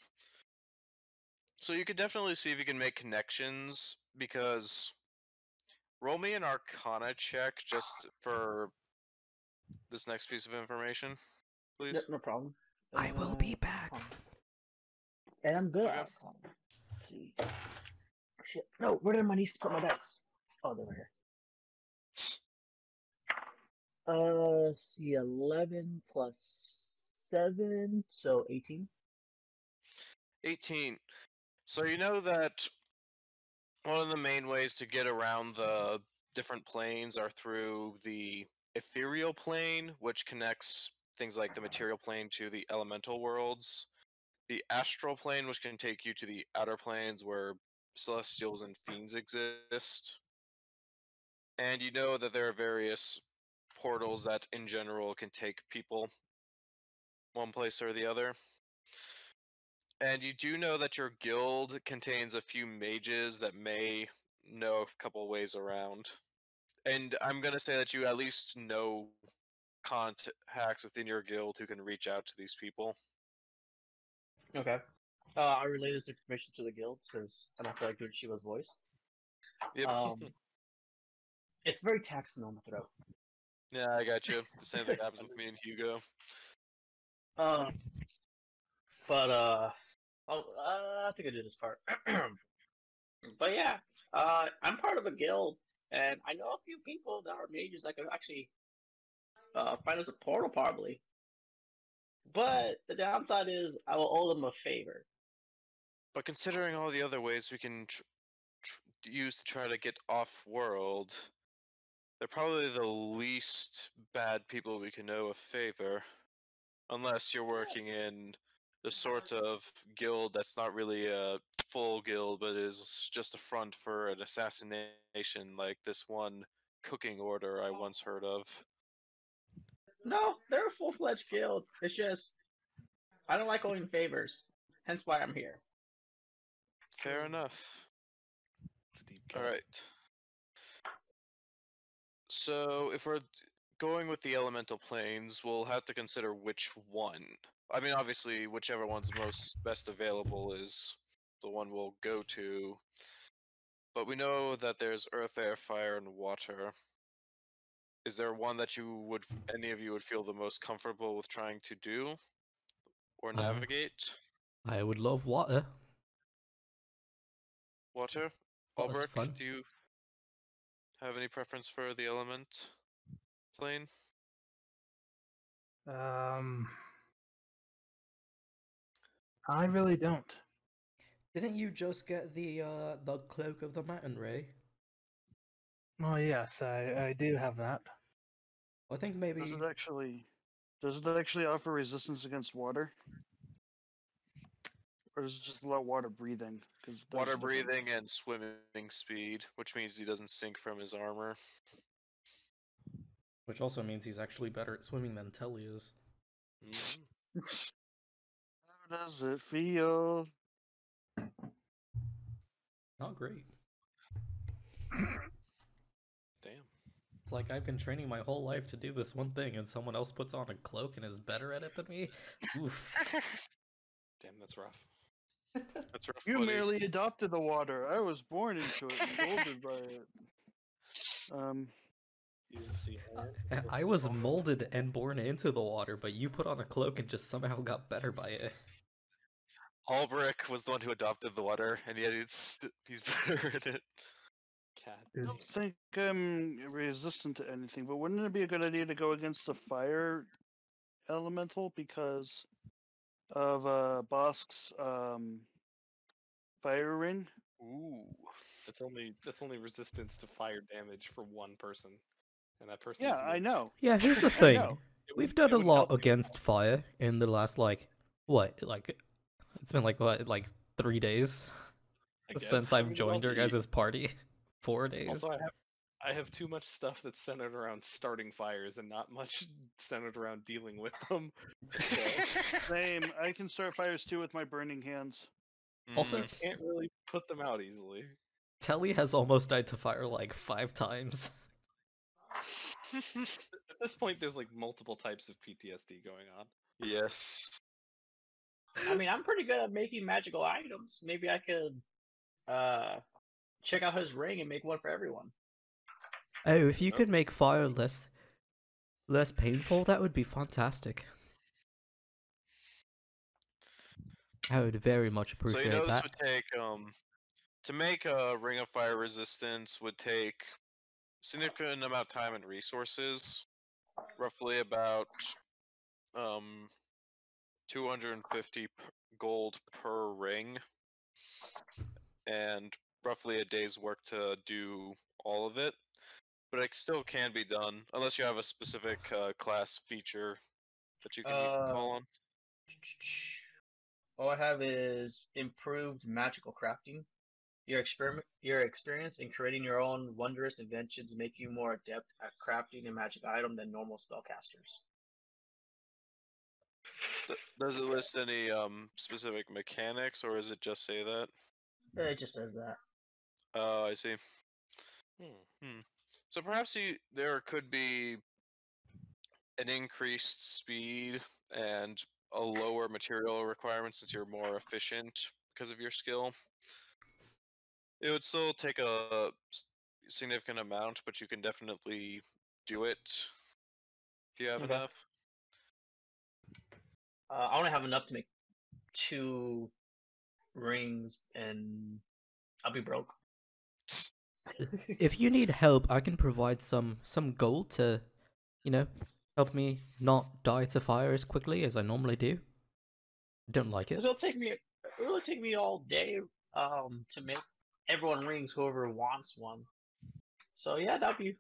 So you could definitely see if you can make connections, because roll me an Arcana check just for this next piece of information, please. Yep, no problem. I will be back. And I'm good. Okay. Let's see. Shit. No, where did my niece put my dice? Oh, they're here. Let's see, 11 plus 7, so 18. 18. So you know that one of the main ways to get around the different planes are through the ethereal plane, which connects things like the material plane to the elemental worlds. The astral plane, which can take you to the outer planes where celestials and fiends exist. And you know that there are various portals that, in general, can take people one place or the other. And you do know that your guild contains a few mages that may know a couple ways around. And I'm going to say that you at least know contacts within your guild who can reach out to these people. Okay. I relay this information to the guilds because I don't feel like doing Shiva's voice. Yep. It's very taxing on the throat. Yeah, I got you. The same thing happens with me and Hugo. I think I did this part. But yeah, I'm part of a guild, and I know a few people that are mages that could actually find us a portal, probably. But the downside is I will owe them a favor. But considering all the other ways we can use to try to get off-world, they're probably the least bad people we can owe a favor. Unless you're working in the sort of guild that's not really a full guild, but is just a front for an assassination, like this one cooking order I once heard of. No, they're a full-fledged guild. It's just I don't like owing favors. Hence why I'm here. Fair enough. Steep cut. Alright. So, if we're going with the elemental planes, we'll have to consider which one. I mean, obviously, whichever one's most best available is the one we'll go to. But we know that there's earth, air, fire, and water. Is there one that any of you would feel the most comfortable with trying to do or navigate? I would love water. Water? Water's Ulbrich, fun. do you have any preference for the element plane? I really don't. Didn't you just get the cloak of the mountain ray? Oh yes, I do have that. I think maybe Does it actually offer resistance against water? Or does it just allow water breathing? 'Cause there's Water a difference. breathing and swimming speed, which means he doesn't sink from his armor. which also means he's actually better at swimming than Telly is. Mhm. How does it feel? Not great. Damn. It's like I've been training my whole life to do this one thing, and someone else puts on a cloak and is better at it than me. Oof. Damn, that's rough. That's rough, You buddy. merely adopted the water. I was born into it and molded by it. You didn't see I was molded and born into the water, but you put on a cloak and just somehow got better by it. Ulbrich was the one who adopted the water, and yet he's better at it. cat. I don't think I'm resistant to anything, but wouldn't it be a good idea to go against the fire elemental because of Bosk's fire ring? Ooh. That's only resistance to fire damage for one person, and that person. Yeah, I know. Yeah, here's the I thing. know. We've done a wouldn't lot help you. against fire in the last, it's been 3 days I guess. since I I've mean, joined your also, guys' party. 4 days. Also, I have too much stuff that's centered around starting fires and not much centered around dealing with them. So, Same. I can start fires too with my burning hands. Also, Mm. can't really put them out easily. Telly has almost died to fire 5 times. At this point, there's multiple types of PTSD going on. Yes. I mean, I'm pretty good at making magical items. Maybe I could check out his ring and make one for everyone. Oh, if you could make fire less painful, that would be fantastic. I would very much So appreciate this that. would take to make a ring of fire resistance would take significant amount of time and resources, roughly about 250 gold per ring, and roughly a day's work to do all of it. But it still can be done, unless you have a specific class feature that you can call on. All I have is improved magical crafting. Your experience in creating your own wondrous inventions make you more adept at crafting a magic item than normal spellcasters. Does it list any specific mechanics, or is it just say that? It just says that. Oh, I see. Hmm. So perhaps there could be an increased speed and a lower material requirement since you're more efficient because of your skill. It would still take a significant amount, but you can definitely do it if you have Okay. enough. I only have enough to make 2 rings, and I'll be broke. If you need help, I can provide some gold to, help me not die to fire as quickly as I normally do. Don't like it. It'll really take me all day to make everyone rings, whoever wants one. So yeah, that'd be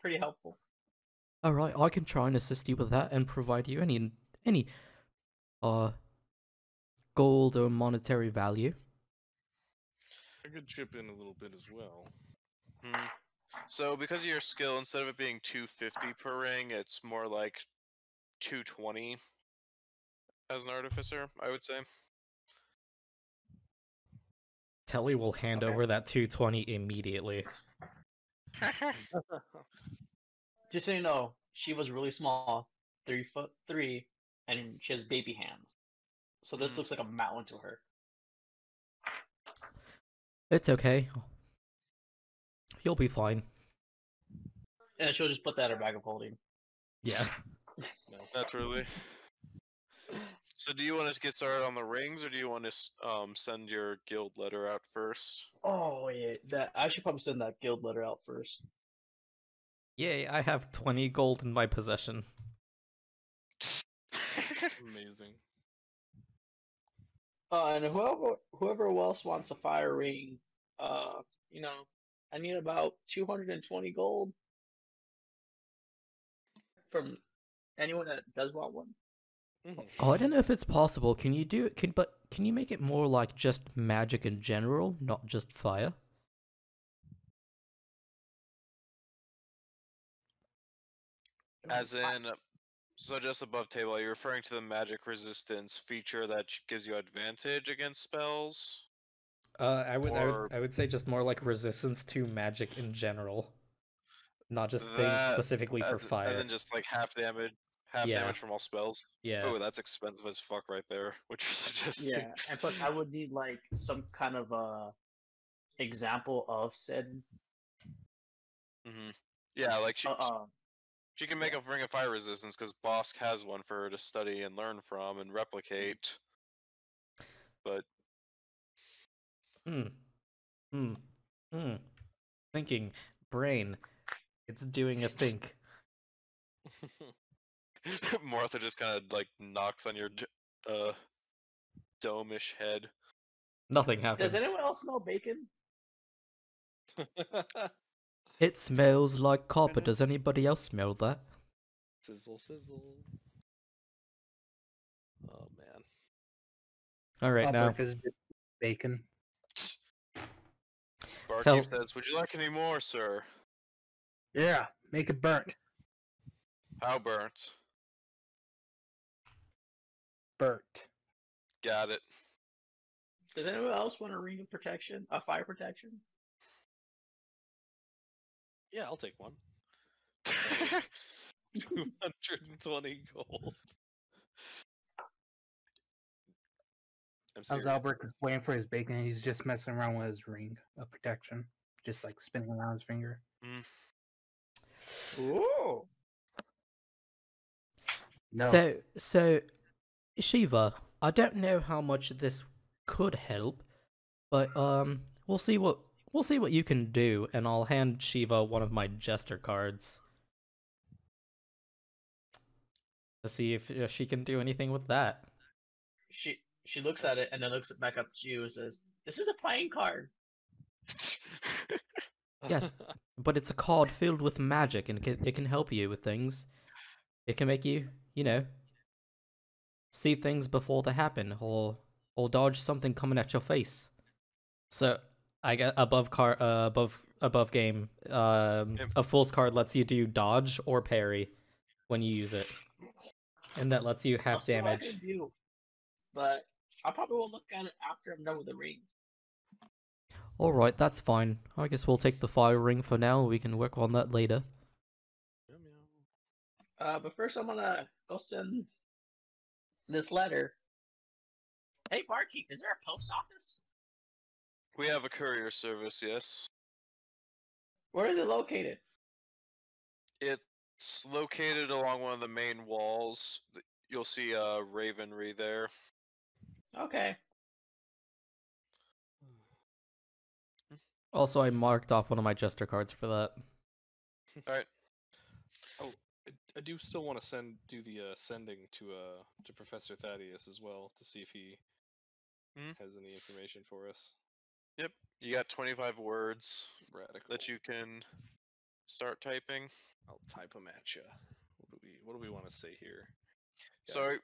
pretty helpful. All right, I can try and assist you with that and provide you any gold or monetary value. I could chip in a little bit as well. So because of your skill, instead of it being 250 per ring, it's more like 220 as an artificer, I would say. Telly will hand over that 220 immediately. Just so you know, she was really small, 3'3", and she has baby hands. So this looks like a mountain to her. It's okay. You'll be fine. And she'll just put that in her bag of holding. Yeah. Naturally. So do you want us to get started on the rings, or do you want to send your guild letter out first? Oh yeah, I should probably send that guild letter out first. Yay, I have 20 gold in my possession. Amazing. And whoever else wants a fire ring, I need about 220 gold from anyone that does want one. Oh, I don't know if it's possible. Can you do it? Can you make it more like just magic in general, not just fire? As in, so just above table, are you referring to the magic resistance feature that gives you advantage against spells? I would say just more like resistance to magic in general, not just things specifically for fire. As in just like half damage from all spells. Yeah. Oh, that's expensive as fuck right there. What you're suggesting? Yeah, and plus I would need like some kind of example of said. Yeah, like she can make a ring of fire resistance because Bosk has one for her to study and learn from and replicate. But Thinking brain, it's doing a think. Martha just kind of like knocks on your dome-ish head. Nothing happens. Does anyone else smell bacon? It smells like copper. Does anybody else smell that? Sizzle, sizzle. Oh man. All right, now. Is bacon. Barkeep says, "Would you like any more, sir?" Yeah, make it burnt. How burnt? Burnt. Got it. Does anyone else want a ring of protection? A fire protection? Yeah, I'll take one. 220 gold. As Albert is waiting for his bacon, he's just messing around with his ring of protection, just like spinning around his finger. Ooh. No. So, Shiva, I don't know how much this could help, but we'll see what you can do, and I'll hand Shiva one of my jester cards to see if she can do anything with that. She looks at it and then looks back up to you and says, "This is a playing card." Yes, but it's a card filled with magic, and it can help you with things. It can make you, see things before they happen, or dodge something coming at your face. So I get above game. A false card lets you do dodge or parry when you use it, And that lets you I'll half see what I damage. can do, but I probably will look at it after I'm done with the rings. Alright, that's fine. I guess we'll take the fire ring for now. We can work on that later. But first I'm gonna go send this letter. Hey, barkeep, is there a post office? We have a courier service, yes. Where is it located? It's located along one of the main walls. You'll see Ravenry there. Okay. Also, I marked off one of my jester cards for that. Alright. Oh, I do still want to do the sending to Professor Thaddeus as well to see if he has any information for us. Yep. You got 25 words Radical. that you can start typing. I'll type them at you. What do we want to say here? So, Guys?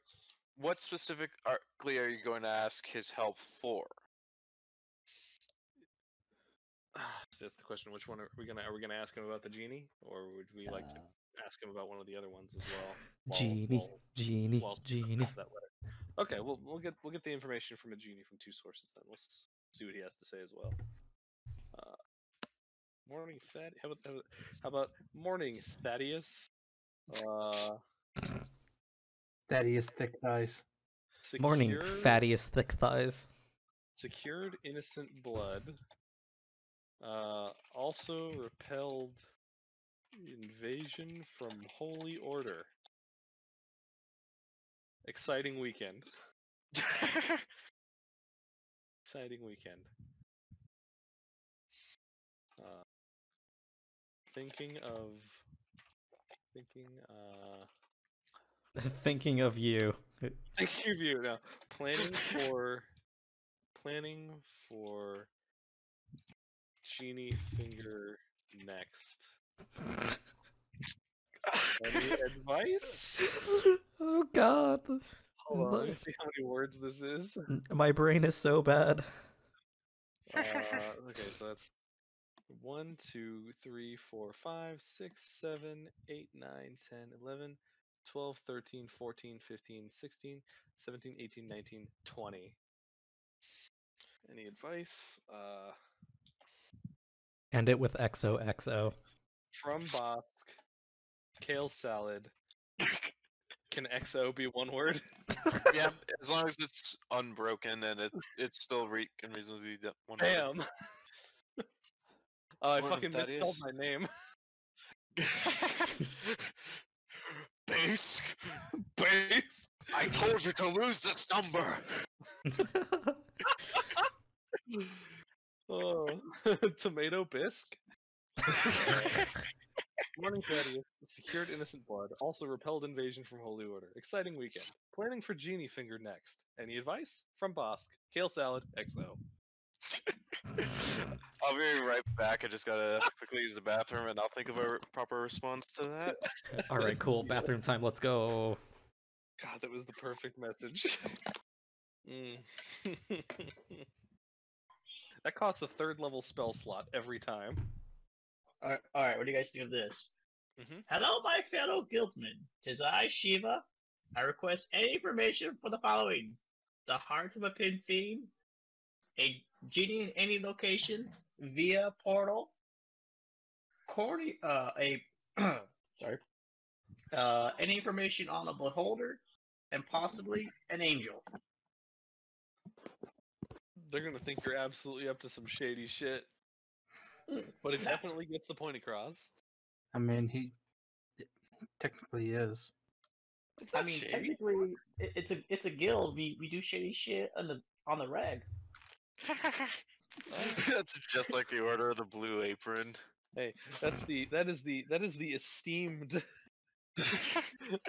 what specifically are you going to ask his help for? That's the question. Which one are we gonna ask him about the genie, or would we like to ask him about one of the other ones as well? Genie. That letter. Okay, we'll get the information from a genie from two sources then. We'll see what he has to say as well. Morning, How about morning, Thaddeus? Thaddeus thick thighs. Morning, Thaddeus thick thighs. Secured innocent blood. Also repelled invasion from Holy Order. Exciting weekend. Exciting weekend. Thinking Thinking of you. Thinking of you now. Planning for Genie Finger next. Any advice? Oh god. Hold on, let me see how many words this is. My brain is so bad. Okay, so that's 1, 2, 3, 4, 5, 6, 7, 8, 9, 10, 11, 12, 13, 14, 15, 16, 17, 18, 19, 20. Any advice? End it with XOXO. From Bosk, kale salad. Can XO be one word? Yeah, as long as it's unbroken and it's still can reasonably be one word. Damn. I Morning, fucking misspelled Thaddeus. my name. Base. Base. I told you to lose this number. Oh, tomato bisque. Morning, Thaddeus. Secured innocent blood. Also repelled invasion from Holy Order. Exciting weekend. Planning for Genie Finger next. Any advice? From Bosk. Kale salad. XO. I'll be right back. I just gotta quickly use the bathroom, and I'll think of a proper response to that. Alright, cool. Bathroom time, let's go. God, that was the perfect message. That costs a 3rd level spell slot every time. Alright, what do you guys think of this? Mhm. Hello, my fellow guildsmen. 'Tis I, Shiva. I request any information for the following: the heart of a pin fiend, a genie in any location via portal, any information on a beholder, and possibly an angel. They're gonna think you're absolutely up to some shady shit. But it definitely gets the point across. I mean, he technically is. It's I not mean, shady. technically, it's a guild. We do shady shit on the reg. That's just like the Order of the Blue Apron. Hey, that is the esteemed. I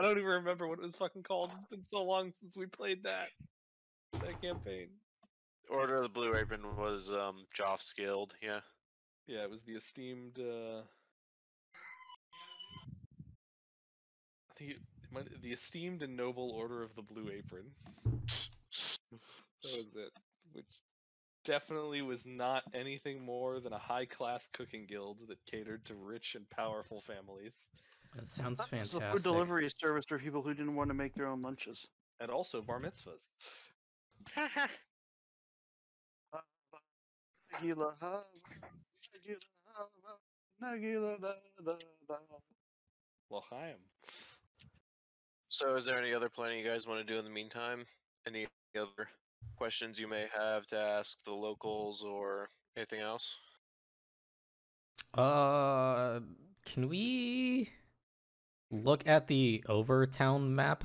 don't even remember what it was fucking called. It's been so long since we played that campaign. Order of the Blue Apron was Joff's Guild, yeah. Yeah, it was the esteemed. I think the esteemed and noble Order of the Blue Apron. That was it. Which definitely was not anything more than a high-class cooking guild that catered to rich and powerful families. That sounds It's a food fantastic. delivery service for people who didn't want to make their own lunches. And also bar mitzvahs. Nagila, ha, Nagila, ha, Nagila, da, da, da. L'chaim. So, is there any other planning you guys want to do in the meantime? Any other questions you may have to ask the locals or anything else? Can we look at the Overtown map?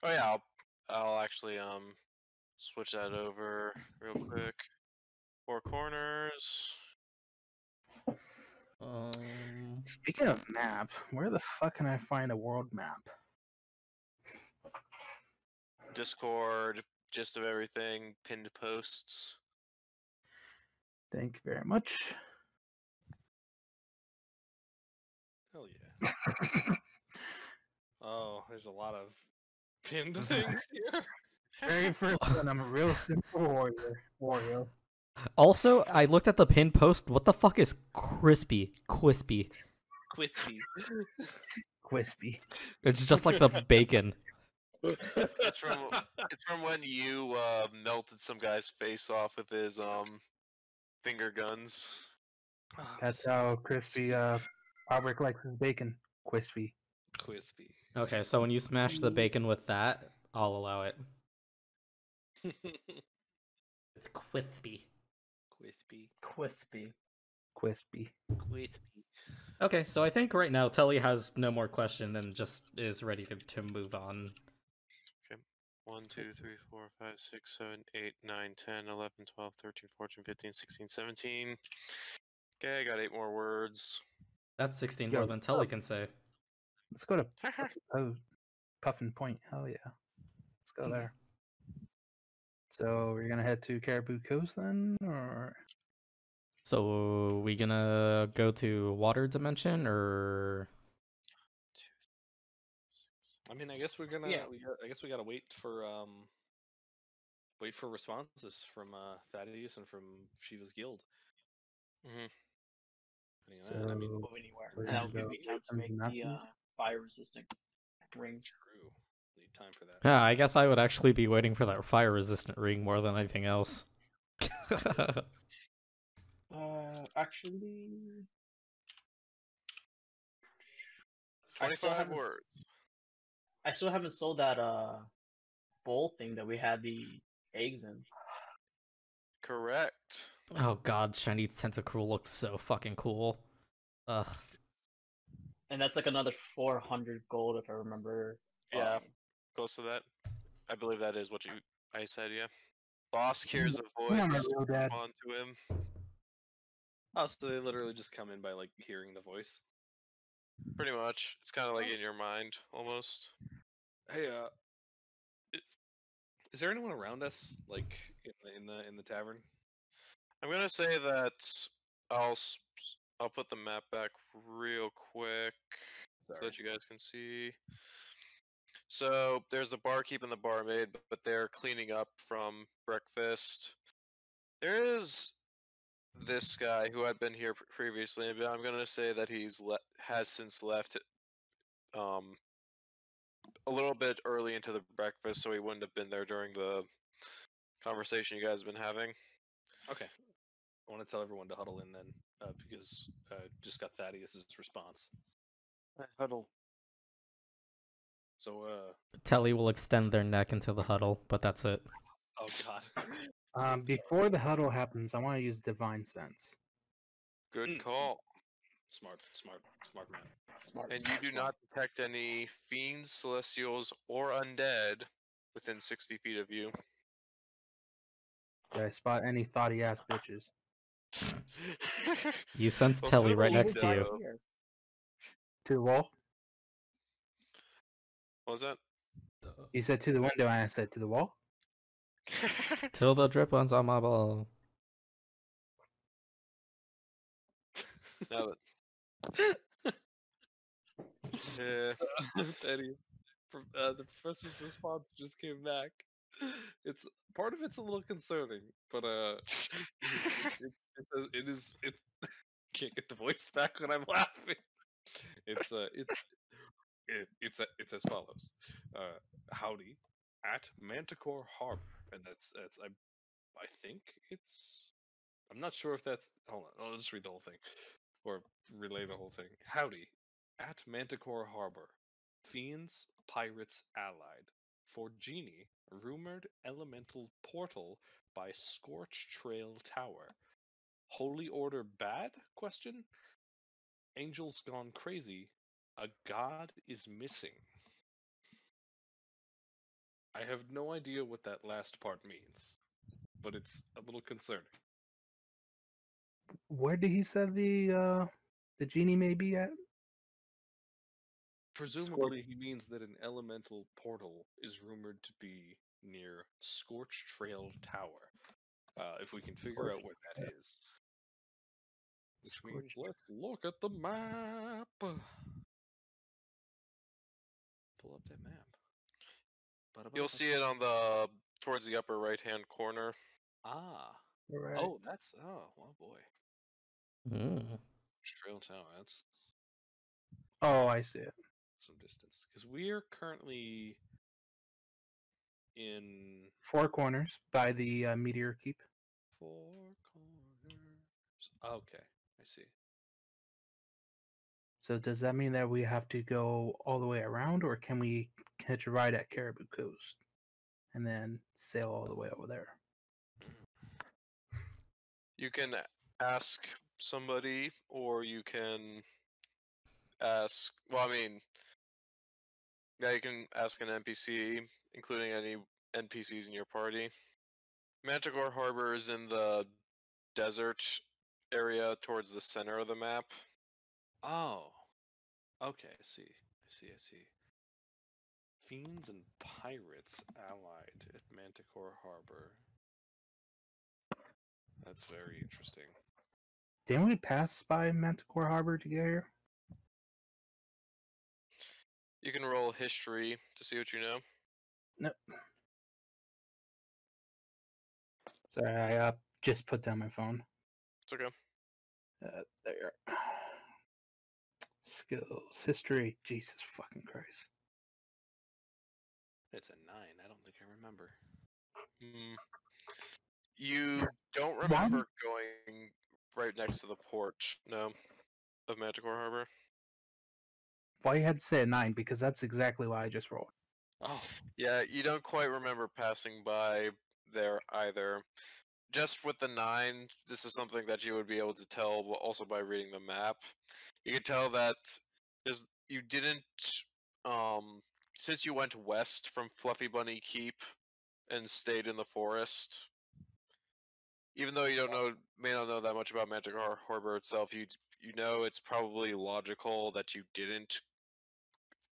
Oh yeah, I'll actually switch that over real quick. 4 corners. Speaking of map, where the fuck can I find a world map? Discord, gist of everything, pinned posts. Thank you very much. Hell yeah. Oh, there's a lot of pinned things here. Very first one, I'm a real simple warrior. Also, I looked at the pin post. What the fuck is crispy? Quispy. Quitzy. Crispy. It's just like the bacon. It's from when you melted some guy's face off with his finger guns. That's how crispy Albrecht likes his bacon. Crispy. Crispy. Okay, so when you smash the bacon with that, I'll allow it. With crispy. Crispy. Quispy. Crispy. Crispy. Okay, so I think right now Telly has no more question and just is ready to move on. 1, 2, 3, 4, 5, 6, 7, 8, 9, 10, 11, 12, 13, 14, 15, 16, 17. Okay, I got 8 more words. That's 16 Yo, more than Telly can say. Let's go to Puffin Point. Hell yeah. Let's go there. So we're gonna head to Caribou Coast then, or So we gonna go to Water Dimension or? I mean, I guess we're gonna. Yeah. I guess we gotta wait for responses from Thaddeus and from Shiva's guild. Mhm. I mean, Move anywhere. we're And that'll gonna give me go time to from make the nothing? fire resistant rings. true. Need time for that. Yeah, I guess I would actually be waiting for that fire resistant ring more than anything else. Actually, I still 25 haven't. words. I still haven't sold that bowl thing that we had the eggs in. Correct. Oh god, shiny tentacruel looks so fucking cool. Ugh. And that's like another 400 gold if I remember. Yeah, close to that. I believe that is what I said, yeah. Boss hears a Come on, voice. real dad. On to him. Oh, so they literally just come in by like hearing the voice. Pretty much. It's kind of like in your mind, almost. Hey, is there anyone around us, like in the tavern? I'm gonna say that I'll put the map back real quick so that you guys can see. So there's the barkeep and the barmaid, but they're cleaning up from breakfast. There is this guy who had been here previously, but I'm gonna say that has since left. A little bit early into the breakfast, so he wouldn't have been there during the conversation you guys have been having. Okay. I want to tell everyone to huddle in then, because just got Thaddeus's response. I huddle. So, Telly will extend their neck into the huddle, but that's it. oh god. Before the huddle happens, I want to use Divine Sense. Good call. Smart man. Smart. And you smart, do smart. not detect any fiends, celestials, or undead within 60 feet of you. Did I spot any thoughty ass bitches? You sense Well, Telly through right the next to window- you. Here. To the wall? What was that? You said to the window, and I said to the wall. Till the drip ones on my ball. Now that... Yeah. Thaddeus, the professor's response just came back. It's part of it's a little concerning, but it is can't get the voice back when I'm laughing. It's as follows. Howdy at Manticore Harbor, and that's I think it's. I'm not sure if that's. Hold on, I'll just read the whole thing, or relay the whole thing. Howdy at Manticore Harbor, fiends, pirates allied. For Genie, rumored elemental portal by Scorch Trail Tower. Holy Order bad? Question. Angels gone crazy. A god is missing. I have no idea what that last part means, but it's a little concerning. Where did he say the genie may be at? Presumably, he means that an elemental portal is rumored to be near Scorch Trail Tower. If we can figure out where that is. Which means let's look at the map. Pull up that map. You'll see it on the towards the upper right-hand corner. Ah. Right. Oh, that's oh boy. Mm. Trail Tower. That's Oh, I see it. some distance because we're currently in Four Corners by the Meteor Keep. Four Corners. Okay, I see. So does that mean that we have to go all the way around, or can we catch a ride at Caribou Coast and then sail all the way over there? You can ask somebody, or you can ask. Well, I mean, yeah, you can ask an NPC, including any NPCs in your party. Manticore Harbor is in the desert area towards the center of the map. Oh, okay. I see. I see. Fiends and pirates allied at Manticore Harbor. That's very interesting. Didn't we pass by Manticore Harbor to get here? You can roll history to see what you know. Nope. Sorry, I just put down my phone. It's okay. There. Skills, history. Jesus fucking Christ. It's a 9. I don't think I remember. You don't remember going right next to the port, no, of Manticore Harbor? Why you had to say a 9? Because that's exactly what I just rolled. Oh. Yeah, you don't quite remember passing by there either. Just with the 9, this is something that you would be able to tell also by reading the map. You could tell that you didn't, since you went west from Fluffy Bunny Keep and stayed in the forest, even though you may not know that much about Manticore Harbor itself, you know it's probably logical that you didn't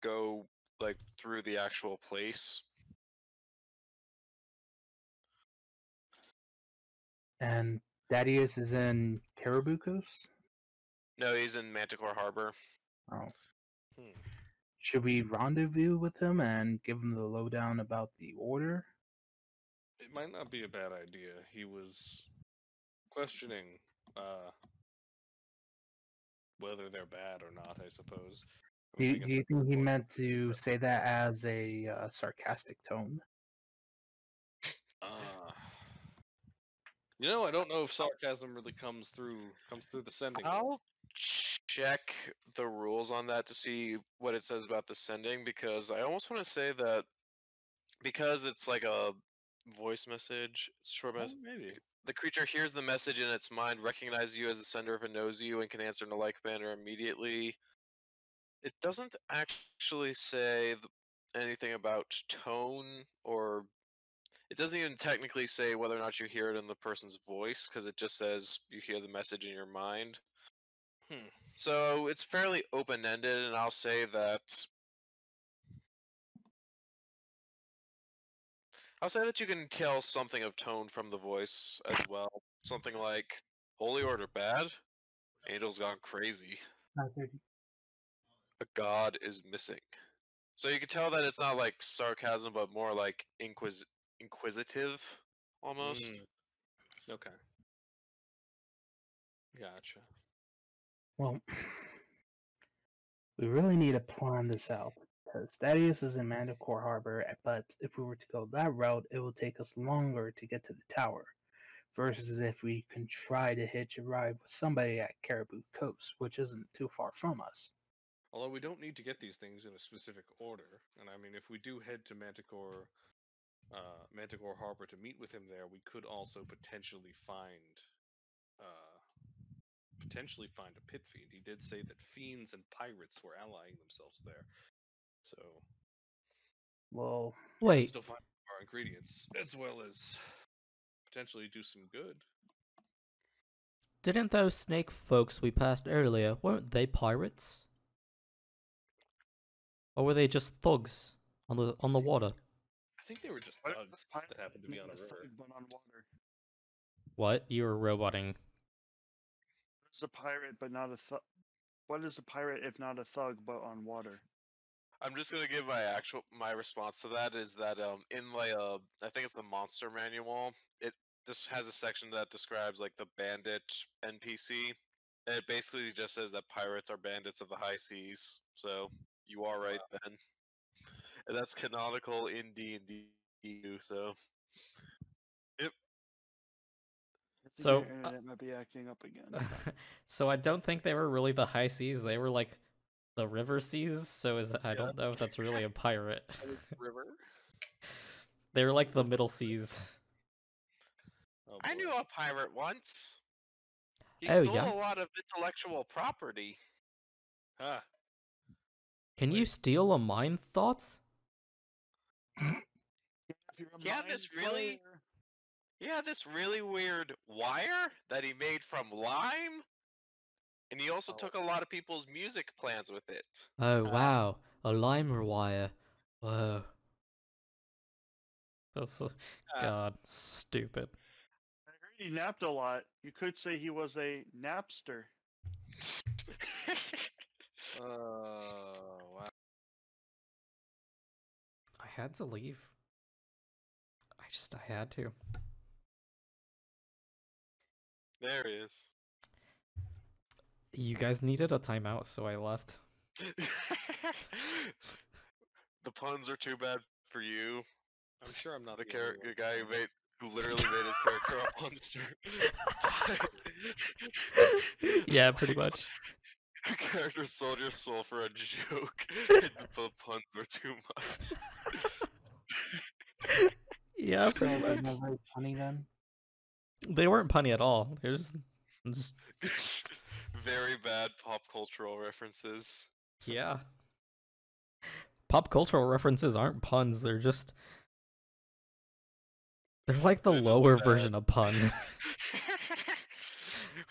go like through the actual place. And Thaddeus is in Caribou Coast? No, he's in Manticore Harbor. Oh. Should we rendezvous with him and give him the lowdown about the order? It might not be a bad idea. He was questioning whether they're bad or not, I suppose. Do you think he meant to say that as a sarcastic tone? I don't know if sarcasm really comes through the sending. I'll check the rules on that to see what it says about the sending, because I almost want to say that because it's like a voice message, it's a short message. Maybe. The creature hears the message in its mind, recognizes you as the sender if it knows you, and can answer in a like manner immediately. It doesn't actually say anything about tone, or it doesn't even technically say whether or not you hear it in the person's voice, because it just says you hear the message in your mind. So it's fairly open-ended, and I'll say that you can tell something of tone from the voice as well. Something like, Holy Order bad? Angel's gone crazy. A god is missing. So you can tell that it's not like sarcasm, but more like inquisitive, almost. Okay. Gotcha. Well, We really need to plan this out, because Thaddeus is in Manticore Harbor, but if we were to go that route, it will take us longer to get to the tower, versus if we can try to hitch a ride with somebody at Caribou Coast, which isn't too far from us. Although we don't need to get these things in a specific order, and I mean, if we do head to Manticore Harbor to meet with him there, we could also potentially find a pit fiend. He did say that fiends and pirates were allying themselves there, so Well, Wait, still find our ingredients as well as potentially do some good. didn't those snake folks we passed earlier, weren't they pirates? Or were they just thugs on the water? I think they were just What thugs pirate that happened to be on a not river. thug, but on water? What? You were roboting. It's a pirate, but not a thug. What is a pirate if not a thug, but on water? I'm just gonna give my response to that is that in my I think it's the monster manual. It just has a section that describes like the bandit NPC. And it basically just says that pirates are bandits of the high seas. So you are right, Ben. And that's canonical in D&D. So yep. I think So, your internet might be acting up again. so I don't think they were really the high seas. They were like the river seas. So I don't know if that's really a pirate. River. They were like the middle seas. Oh, I boy. knew a pirate once. He Oh, stole yeah? a lot of intellectual property. Ah, Can you Wait. steal a mind thought? If you're a He had mind this really- flayer- He had this really weird wire that he made from lime. And he also took a lot of people's music plans with it. Oh, wow. A lime wire. Whoa. That's God, stupid. I heard he napped a lot. You could say he was a napster. wow. I had to leave. I had to. There he is. You guys needed a timeout, so I left. The puns are too bad for you. I'm sure I'm not The the only one. guy who literally made his character a monster. Yeah, pretty much. Character sold your soul for a joke. And the puns were too much. Yeah, so pretty they're much. not very funny then. They weren't punny at all. They're just Very bad pop cultural references. yeah. Pop cultural references aren't puns. They're like the They're just lower bad. version of pun.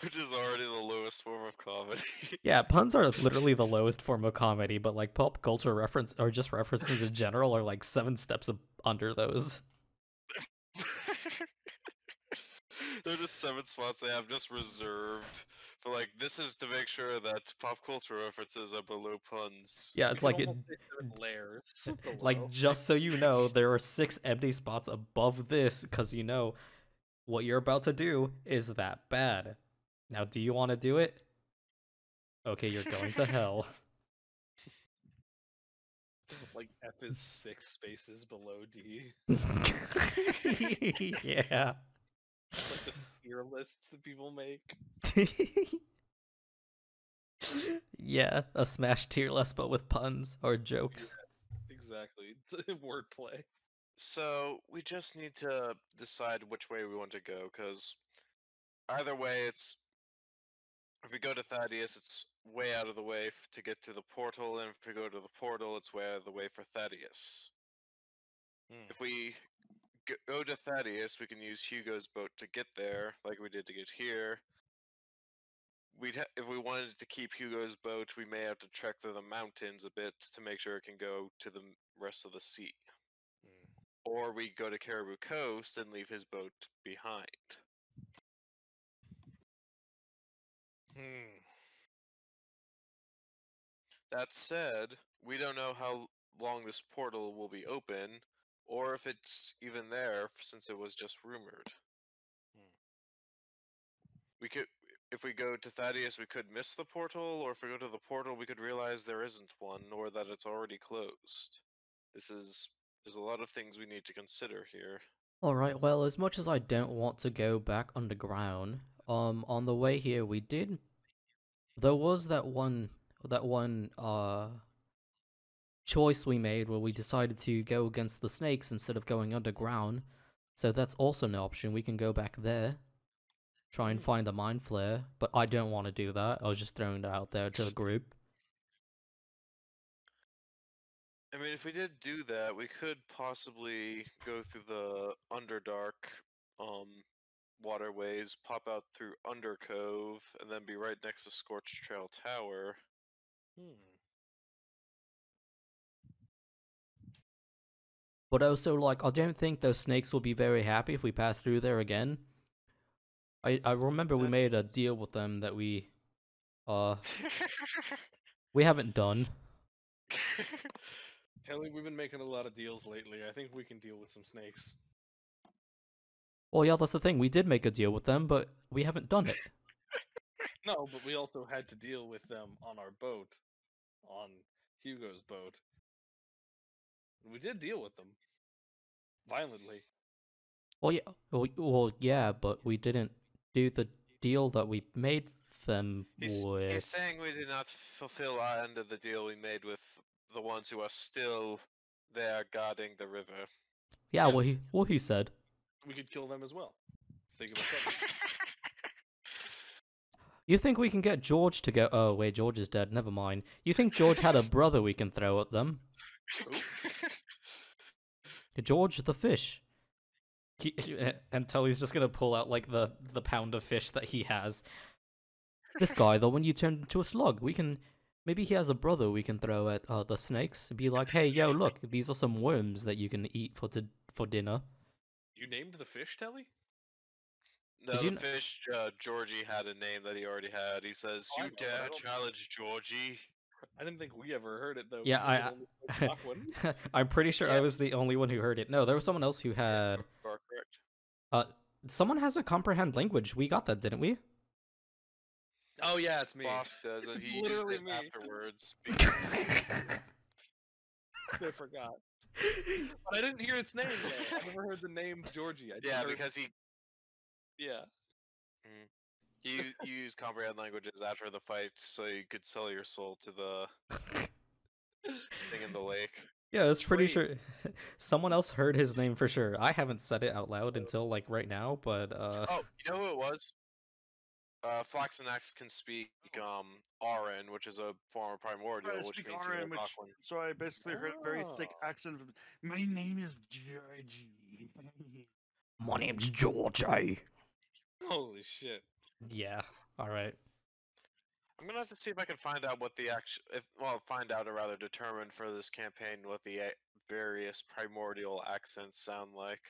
Which is already the lowest form of comedy. Yeah, puns are literally the lowest form of comedy, but like pop culture reference or just references in general are like 7 steps under those. They're just 7 spots they have just reserved for like this is to make sure that pop culture references are below puns. Yeah, You it's can like almost say certain layers. like below. just so you know, there are 6 empty spots above this because you know what you're about to do is that bad. Now, do you want to do it? Okay, you're going to hell. Like F is 6 spaces below D. Yeah. Like the tier lists that people make. Yeah, a Smash tier list but with puns or jokes. Exactly. Wordplay. So we just need to decide which way we want to go, because either way, it's if we go to Thaddeus, it's way out of the way to get to the portal, and if we go to the portal, it's way out of the way for Thaddeus. If we go to Thaddeus, we can use Hugo's boat to get there, like we did to get here. If we wanted to keep Hugo's boat, we may have to trek through the mountains a bit to make sure it can go to the rest of the sea. Or we go to Caribou Coast and leave his boat behind. That said, we don't know how long this portal will be open, or if it's even there since it was just rumored. if we go to Thaddeus, we could miss the portal, or if we go to the portal, we could realize there isn't one, or that it's already closed. There's a lot of things we need to consider here. Alright, well, as much as I don't want to go back underground, on the way here there was that one choice we made where we decided to go against the snakes instead of going underground. So that's also an option. We can go back there, try and find the mind flare, but I don't want to do that. I was just throwing that out there to the group. I mean, if we did do that, we could possibly go through the Underdark waterways, pop out through Undercove, and then be right next to Scorched Trail Tower. But also, like, I don't think those snakes will be very happy if we pass through there again. I remember we made a deal with them that we haven't done. Telly, we've been making a lot of deals lately. I think we can deal with some snakes. Well, yeah, that's the thing. We did make a deal with them, but we haven't done it. No, but we also had to deal with them on our boat, on Hugo's boat. We did deal with them violently. Well, yeah, but we didn't do the deal that we made them with. He's saying we did not fulfill our end of the deal we made with the ones who are still there guarding the river. Yeah, Yes. what he said. We could kill them as well. Think of it. You think we can get George to go? Oh wait, George is dead. Never mind. You think George had a brother we can throw at them? George the fish. And Tully's just gonna pull out like the pound of fish that he has. This guy, though, when you turn into a slug, maybe he has a brother we can throw at the snakes. Be like, hey, yo, look, these are some worms that you can eat for dinner. You named the fish, Telly? No, the fish, Georgie had a name that he already had. He says, Oh, you dare challenge Georgie? I didn't think we ever heard it, though. Yeah, I'm pretty sure I was the only one who heard it. No, there was someone else who had... You are correct. Someone has a comprehend language. We got that, didn't we? Oh, yeah, it's me. Boss does, and he literally used it me. afterwards. I forgot. But I didn't hear its name, though. I never heard the name Georgie. Because he... Yeah. You use comprehend languages after the fight, so you could sell your soul to the thing in the lake. Yeah, I was pretty sure someone else heard his name for sure. I haven't said it out loud until like right now, but Oh, you know who it was? Flaxanax can speak Auran, which is a form of primordial, which means he knows Aquan. So I basically heard a very thick accent. My name is Georgie. My name's Georgie. Holy shit. Yeah, alright. I'm gonna have to see if I can find out what the find out or rather determine for this campaign what the various primordial accents sound like.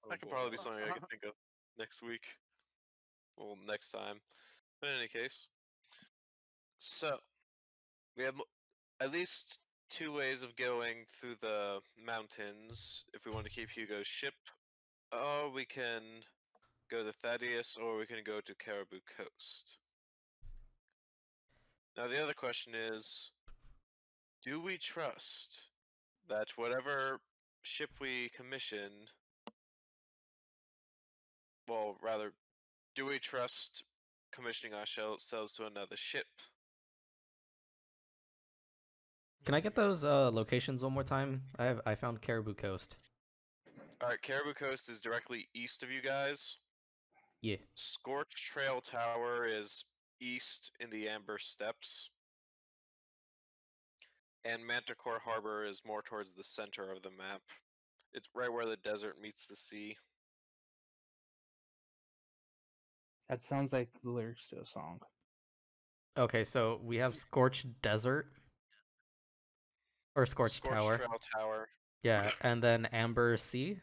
That could probably be something I can think of next week. Well, next time. But in any case. So, we have at least 2 ways of going through the mountains if we want to keep Hugo's ship. Or we can go to Thaddeus, or we can go to Caribou Coast. Now the other question is, do we trust that whatever ship we commission, well, rather, do we trust commissioning ourselves to another ship? Can I get those locations one more time? I found Caribou Coast. Alright, Caribou Coast is directly east of you guys. Yeah. Scorched Trail Tower is east in the Amber Steppes. And Manticore Harbor is more towards the center of the map. It's right where the desert meets the sea. That sounds like the lyrics to a song. Okay, so we have Scorched Desert. Or Scorched Tower. Trail Tower. Yeah, and then Amber Sea?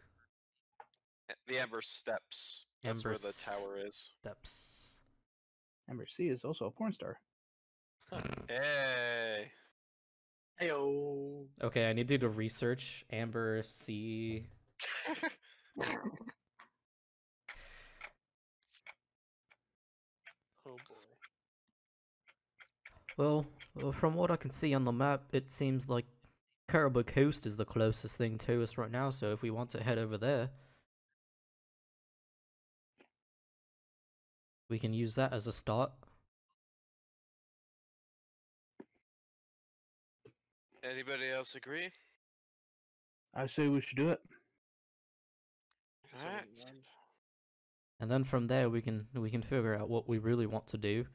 The Amber Steppes. That's Amber where the tower is. Steppes. Amber C is also a porn star. Hey! Heyo. Okay, I need you to research Amber Sea. Oh boy. Well, from what I can see on the map, it seems like Caribou Coast is the closest thing to us right now, so if we want to head over there, we can use that as a start. Anybody else agree? I say we should do it. So, Alright. And then from there we can figure out what we really want to do.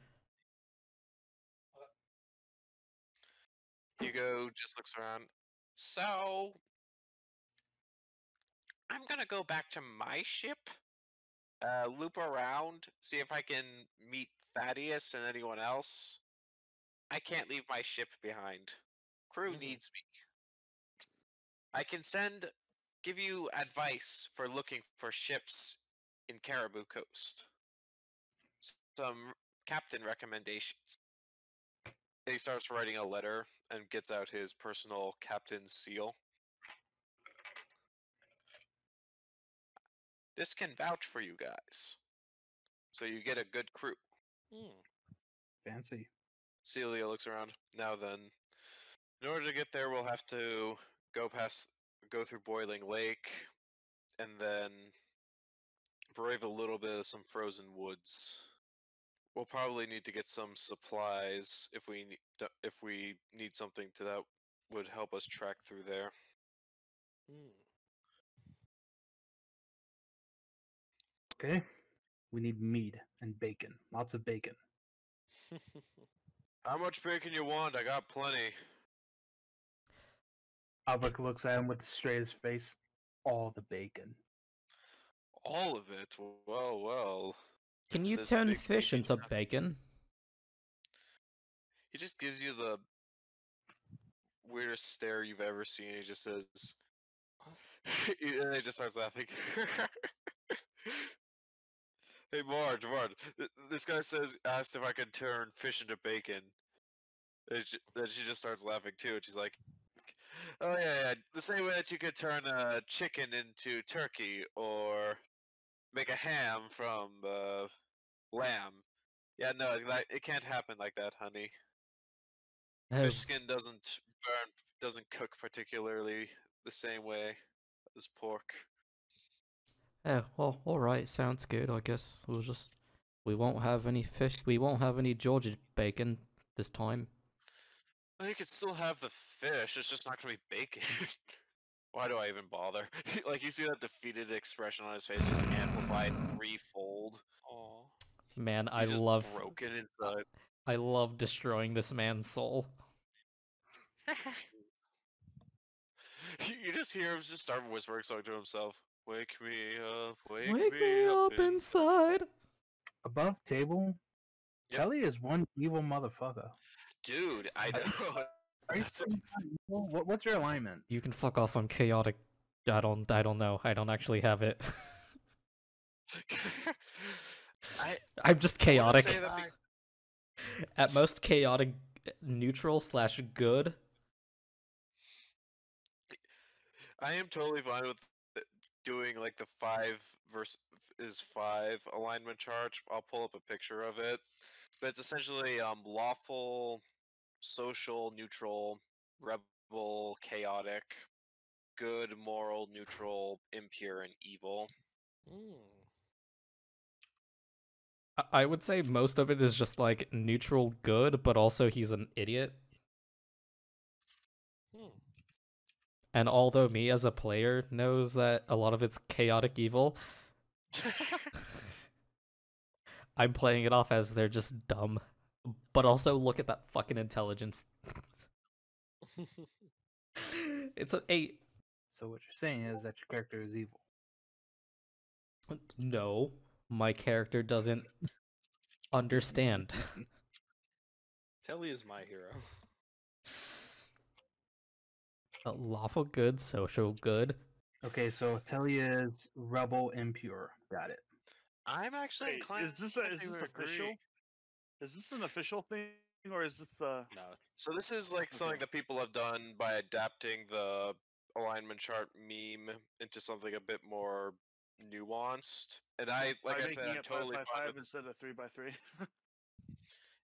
Hugo just looks around. So, I'm gonna go back to my ship, loop around, see if I can meet Thaddeus and anyone else. I can't leave my ship behind. Crew needs me. I can give you advice for looking for ships in Caribou Coast. Some captain recommendations. He starts writing a letter and gets out his personal captain's seal. This can vouch for you guys. So you get a good crew. Fancy. Celia looks around. Now then, in order to get there, we'll have to go through Boiling Lake, and then brave a little bit of some frozen woods. We'll probably need to get some supplies if we need something that would help us track through there. Okay. We need meat and bacon. Lots of bacon. How much bacon you want? I got plenty. Albert looks at him with the straightest face. All the bacon. All of it? Well. Can you This turn big fish bacon into guy. bacon? He just gives you the weirdest stare you've ever seen. He just says, and he just starts laughing. Hey, Marge, this guy asked if I could turn fish into bacon. Then she just starts laughing too, and she's like, oh yeah, the same way that you could turn a chicken into turkey, or make a ham from lamb. Yeah, no, it can't happen like that, honey. Oh, Fish skin doesn't cook particularly the same way as pork. oh, well, alright, sounds good, I guess. We won't have any fish, we won't have any Georgia bacon this time. Well, you could still have the fish, it's just not gonna be bacon. Why do I even bother? Like, you see that defeated expression on his face just amplified threefold. Aw. Man, He's just broken inside. I love destroying this man's soul. You just hear him just start whispering something to himself. Wake me up, Wake me up inside. Above table, Yep. Telly is one evil motherfucker. Dude, I know. Are you sure he's not evil? What's your alignment? You can fuck off on chaotic. I don't know. I don't actually have it. I'm just chaotic. At most chaotic neutral / good. I am totally fine with doing like the 5 versus 5 alignment chart. I'll pull up a picture of it. But it's essentially lawful, social, neutral, rebel, chaotic, good, moral, neutral, impure, and evil. I would say most of it is just like neutral good, but also he's an idiot. And although me as a player knows that a lot of it's chaotic evil, I'm playing it off as they're just dumb. But also look at that fucking intelligence. It's an 8. So what you're saying is that your character is evil. No, my character doesn't understand. Telly is my hero. Lawful good, social good. Okay, so Telly is rebel impure. Got it. I'm actually Wait, inclined is this to official? agree. Is this an official thing, or is this No. So this is like something that people have done by adapting the alignment chart meme into something a bit more nuanced. And I by said, making I'm it totally 5 by fine 5 with. instead of 3 by 3?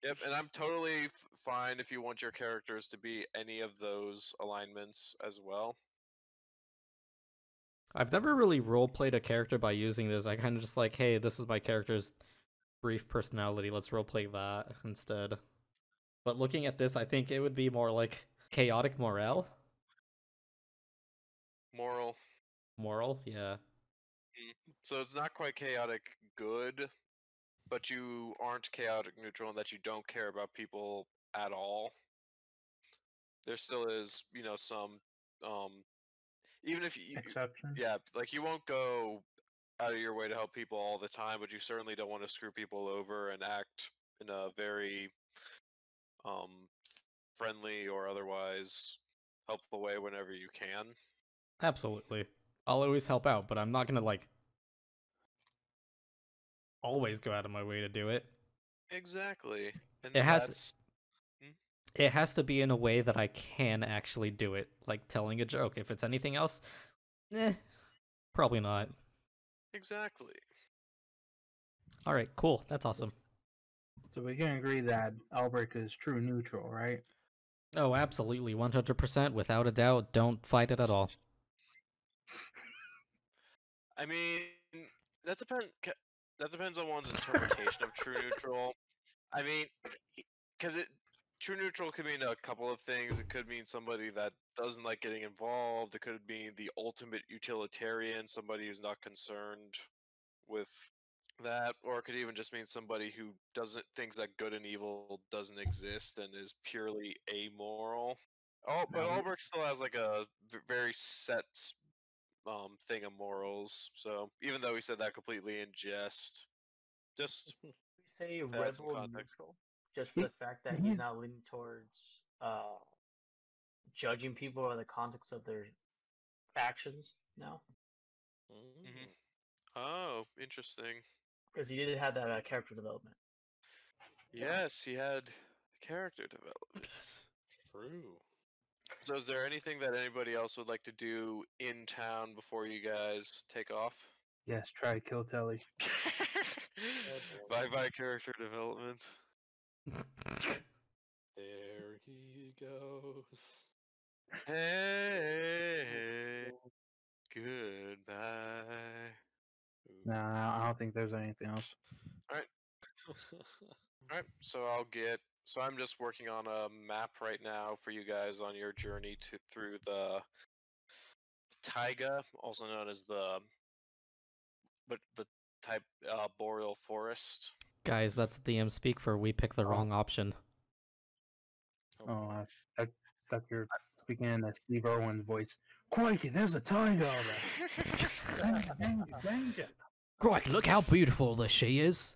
Yep, and I'm totally fine if you want your characters to be any of those alignments as well. I've never really roleplayed a character by using this. I kind of just like, hey, this is my character's brief personality. Let's roleplay that instead. But looking at this, I think it would be more like chaotic morale. Moral. Moral, yeah. So it's not quite chaotic good, but you aren't chaotic neutral in that you don't care about people at all. There still is, some, even if you, Exception. yeah, like you won't go out of your way to help people all the time, but you certainly don't want to screw people over and act in a very, friendly or otherwise helpful way whenever you can. Absolutely. I'll always help out, but I'm not gonna, like, always go out of my way to do it. Exactly. And It has that's... It has to be in a way that I can actually do it, like telling a joke. If it's anything else, probably not. Exactly. Alright, cool. That's awesome. So we can agree that Albrecht is true neutral, right? Oh, absolutely. 100%, without a doubt. Don't fight it at all. I mean, that depends on one's interpretation of true neutral. I mean, because true neutral could mean a couple of things. It could mean somebody that doesn't like getting involved. It could mean the ultimate utilitarian, somebody who's not concerned with that, or it could even just mean somebody who doesn't thinks that good and evil doesn't exist and is purely amoral. Oh, but Albrecht still has like a very set thing of morals. So even though he said that completely in jest, just We say add some rebel context. neutral, just for the fact that he's not leaning towards judging people in the context of their actions now. Mm-hmm. Oh, interesting. Because he did have that character development. Yes, he had character development. True. So is there anything that anybody else would like to do in town before you guys take off? Yes, try to kill Telly. Bye-bye character development. There he goes. Hey, goodbye. No, I don't think there's anything else. Alright, so I'm just working on a map right now for you guys on your journey through the taiga, also known as the type boreal forest. Guys, that's DM speak for we picked the wrong option. Oh, I thought you're speaking in that Steve Irwin voice. Crikey, there's a tiger over there. Danger, danger. Right, look how beautiful this she is.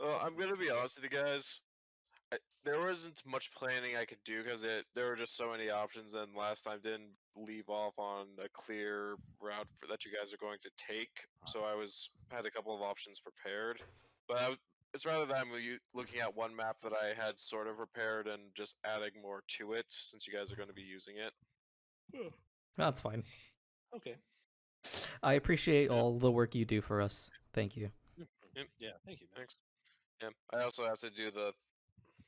I'm gonna be honest with you guys. There wasn't much planning I could do because there were just so many options, and last time didn't leave off on a clear route that you guys are going to take. So I had a couple of options prepared, but it's rather than looking at one map that I had sort of prepared and just adding more to it since you guys are going to be using it. That's fine. Okay. I appreciate all the work you do for us. Thank you. Yeah, thank you. Thanks. Yeah, I also have to do the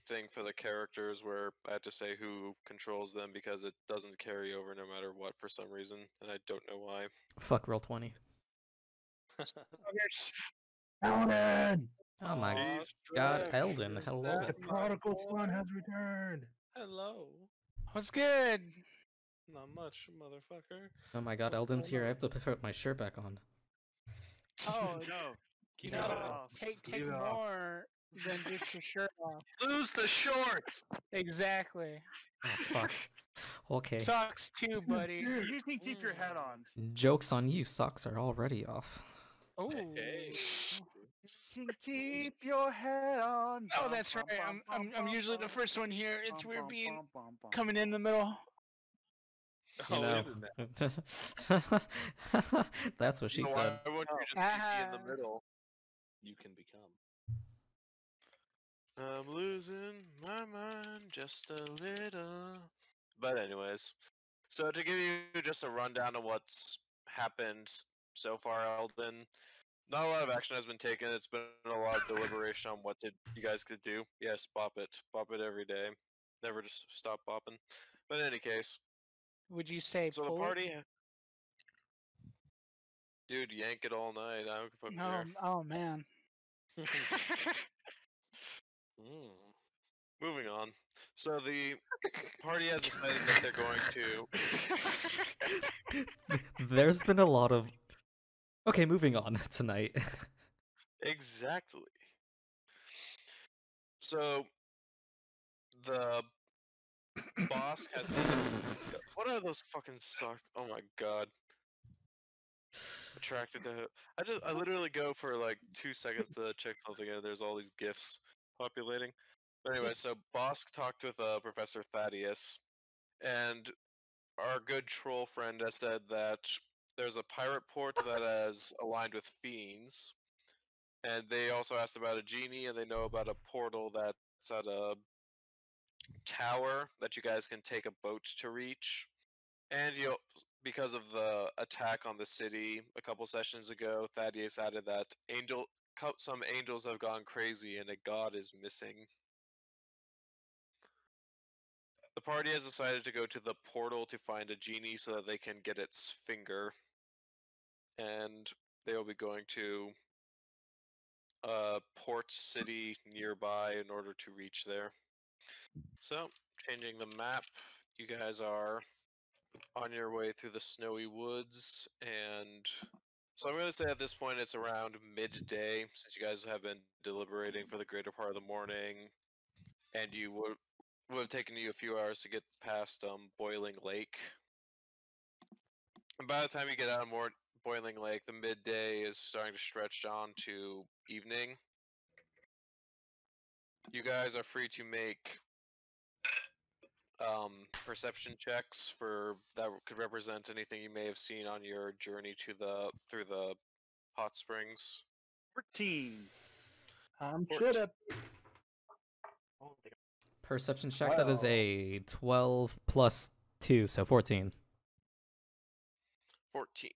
thing for the characters where I have to say who controls them because it doesn't carry over no matter what for some reason, and I don't know why. Fuck Roll20. Elden! Oh my god, Elden, hello. The prodigal son has returned. Hello. What's good? Not much, motherfucker. Oh my god, What's Elden's going here. I on? have to put my shirt back on. Oh, No. you Keep it know, off. take Keep it off. more than just your shirt off. Lose the shorts. Exactly. Oh, fuck. Okay. Socks too, buddy. You can keep your hat on. Joke's on you, socks are already off. Oh. Hey. You can keep your hat on. Oh, that's right. I'm usually the first one here. It's weird being coming in the middle. You Oh, know. isn't that? That's what she No, said. I want you to just be in the middle. You can become. I'm losing my mind just a little. But anyways, so to give you just a rundown of what's happened so far, Elden, Not a lot of action has been taken. It's been a lot of deliberation on what you guys could do. Yes, bop it every day. Never just stop bopping. But in any case, Would you say so the pull it? party, dude, yank it all night. I don't fucking No. care. Oh man. Moving on. So the party has decided that they're going to. There's been a lot of. Okay, moving on tonight. Exactly. So the boss has. What are those fucking socks? Oh my god. Attracted to. I literally go for like 2 seconds to check something, and there's all these gifs populating. But anyway, so Bosk talked with Professor Thaddeus, and our good troll friend has said that there's a pirate port that has aligned with fiends, and they also asked about a genie, and they know about a portal that's at a tower that you guys can take a boat to reach. And because of the attack on the city a couple sessions ago, Thaddeus added that some angels have gone crazy and a god is missing. The party has decided to go to the portal to find a genie so that they can get its finger. And they will be going to a port city nearby in order to reach there. So, changing the map, you guys are on your way through the snowy woods, and so I'm going to say at this point it's around midday, since you guys have been deliberating for the greater part of the morning, and you would have taken you a few hours to get past Boiling Lake. And by the time you get out of Boiling Lake, the midday is starting to stretch on to evening. You guys are free to make perception checks for that could represent anything you may have seen on your journey to through the hot springs. 14. Shut up. Perception check, that is a 12 plus 2, so 14. 14.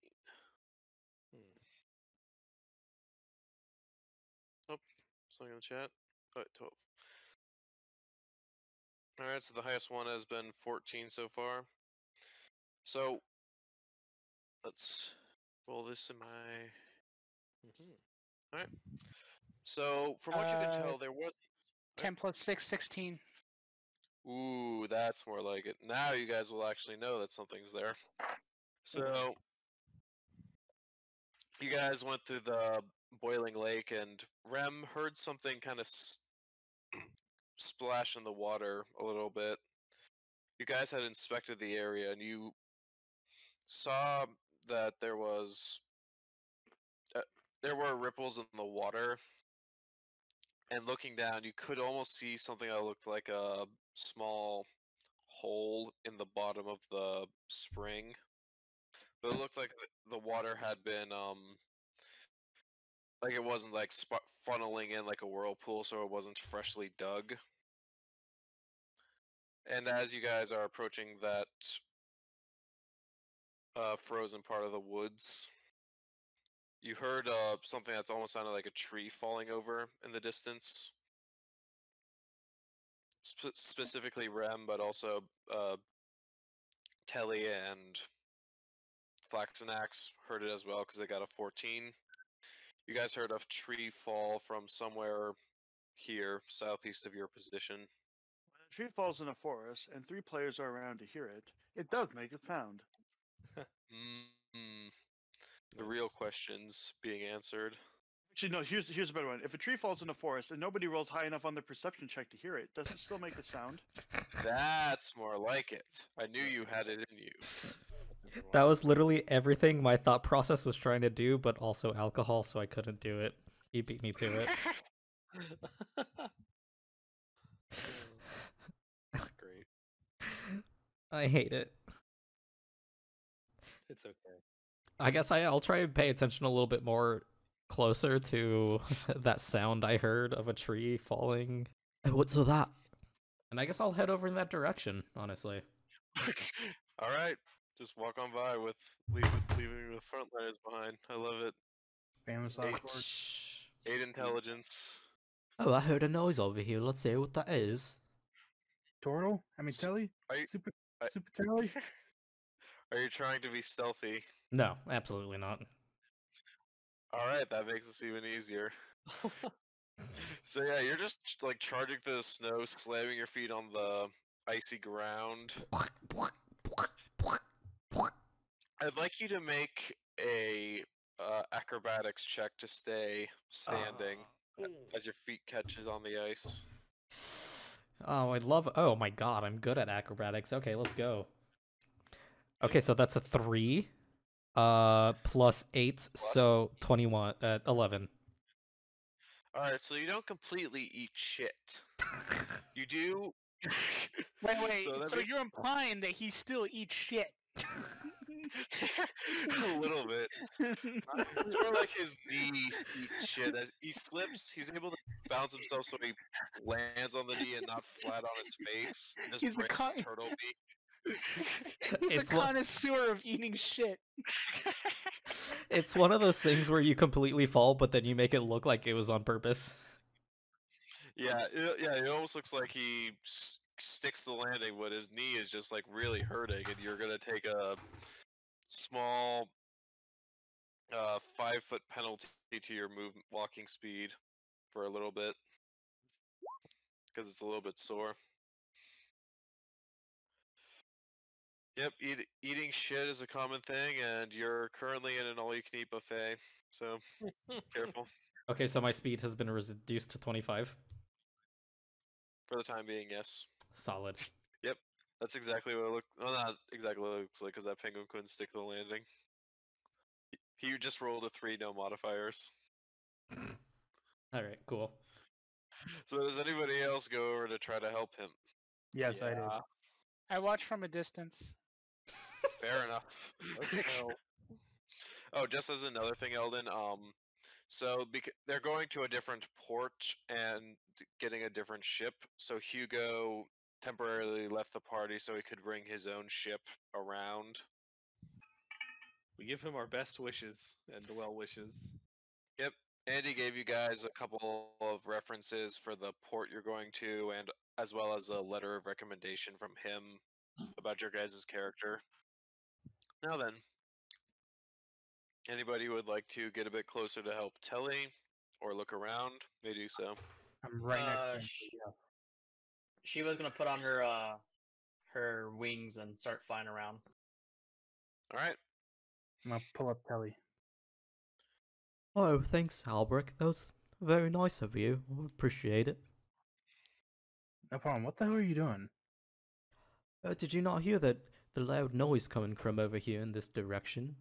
Oh, something in the chat. Oh, 12. Alright, so the highest one has been 14 so far. So, let's roll this in my... Alright. So, from what you can tell, there was... 10 plus 6, 16. Ooh, that's more like it. Now you guys will actually know that something's there. So, you guys went through the Boiling Lake, and Rem heard something kind of splash in the water a little bit. You guys had inspected the area, and you saw that there were ripples in the water. And looking down, you could almost see something that looked like a small hole in the bottom of the spring. But it looked like the water had been, like it wasn't like funneling in like a whirlpool, so it wasn't freshly dug. And as you guys are approaching that frozen part of the woods, you heard something that's almost sounded like a tree falling over in the distance. Specifically Rem, but also Telly and Flaxanax heard it as well because they got a 14. You guys heard a tree fall from somewhere here, southeast of your position. When a tree falls in a forest and 3 players are around to hear it, it does make a sound. The real questions being answered. Actually, no, here's a better one. If a tree falls in a forest and nobody rolls high enough on the perception check to hear it, does it still make a sound? That's more like it. I knew you had it in you. That was literally everything my thought process was trying to do, but also alcohol, so I couldn't do it. He beat me to it. That's great. I hate it. It's okay. I guess I'll try and pay attention a little bit more closer to that sound I heard of a tree falling. Oh, what's with that? And I guess I'll head over in that direction, honestly. Alright. Just walk on by with leaving the frontliners behind. I love it. Famous last word. Shh. 8 intelligence. Oh, I heard a noise over here. Let's see what that is. Tortle? I mean, Telly? Are you, Super I- Telly? are you trying to be stealthy? No, absolutely not. Alright, that makes this even easier. So yeah, you're just like charging through the snow, slamming your feet on the icy ground. I'd like you to make a acrobatics check to stay standing as your feet catches on the ice. Oh, I'd love. Oh my god, I'm good at acrobatics. Okay, let's go. Okay, so that's a 3. Plus 8, so 21. 11. Alright, so you don't completely eat shit. You do. Wait. So So, that means- you're implying that he still eats shit? a little bit. It's more like his knee eats shit. As he slips, he's able to bounce himself so he lands on the knee and not flat on his face. And just He's a breaks con- his turtle beak. He's It's a what- connoisseur of eating shit. It's one of those things where you completely fall, but then you make it look like it was on purpose. Yeah, it almost looks like he sticks the landing, but his knee is just like really hurting, and you're gonna take a small 5-foot penalty to your walking speed for a little bit because it's a little bit sore. Yep, eating shit is a common thing, and you're currently in an all-you-can-eat buffet, so careful Okay, so my speed has been reduced to 25. for the time being. Yes, Solid. yep, that's exactly what it looks. Well, not exactly what it looks like, because that penguin couldn't stick to the landing. He just rolled a 3, no modifiers. Alright, cool. So does anybody else go over to try to help him? Yes, I did. I watch from a distance. Fair enough. Oh, just as another thing, Eldon. So they're going to a different port and getting a different ship. So Hugo temporarily left the party so he could bring his own ship around. We give him our best wishes and well wishes. Yep. Andy gave you guys a couple of references for the port you're going to, and as well as a letter of recommendation from him about your guys' character. Now then, anybody who would like to get a bit closer to help Telly or look around, may do so. I'm right next to him. She was gonna put on her her wings and start flying around. All right. I'm gonna pull up Telly. Oh, thanks, Albrecht. That was very nice of you. I appreciate it. No problem. What the hell are you doing? Did you not hear that the loud noise coming from over here in this direction?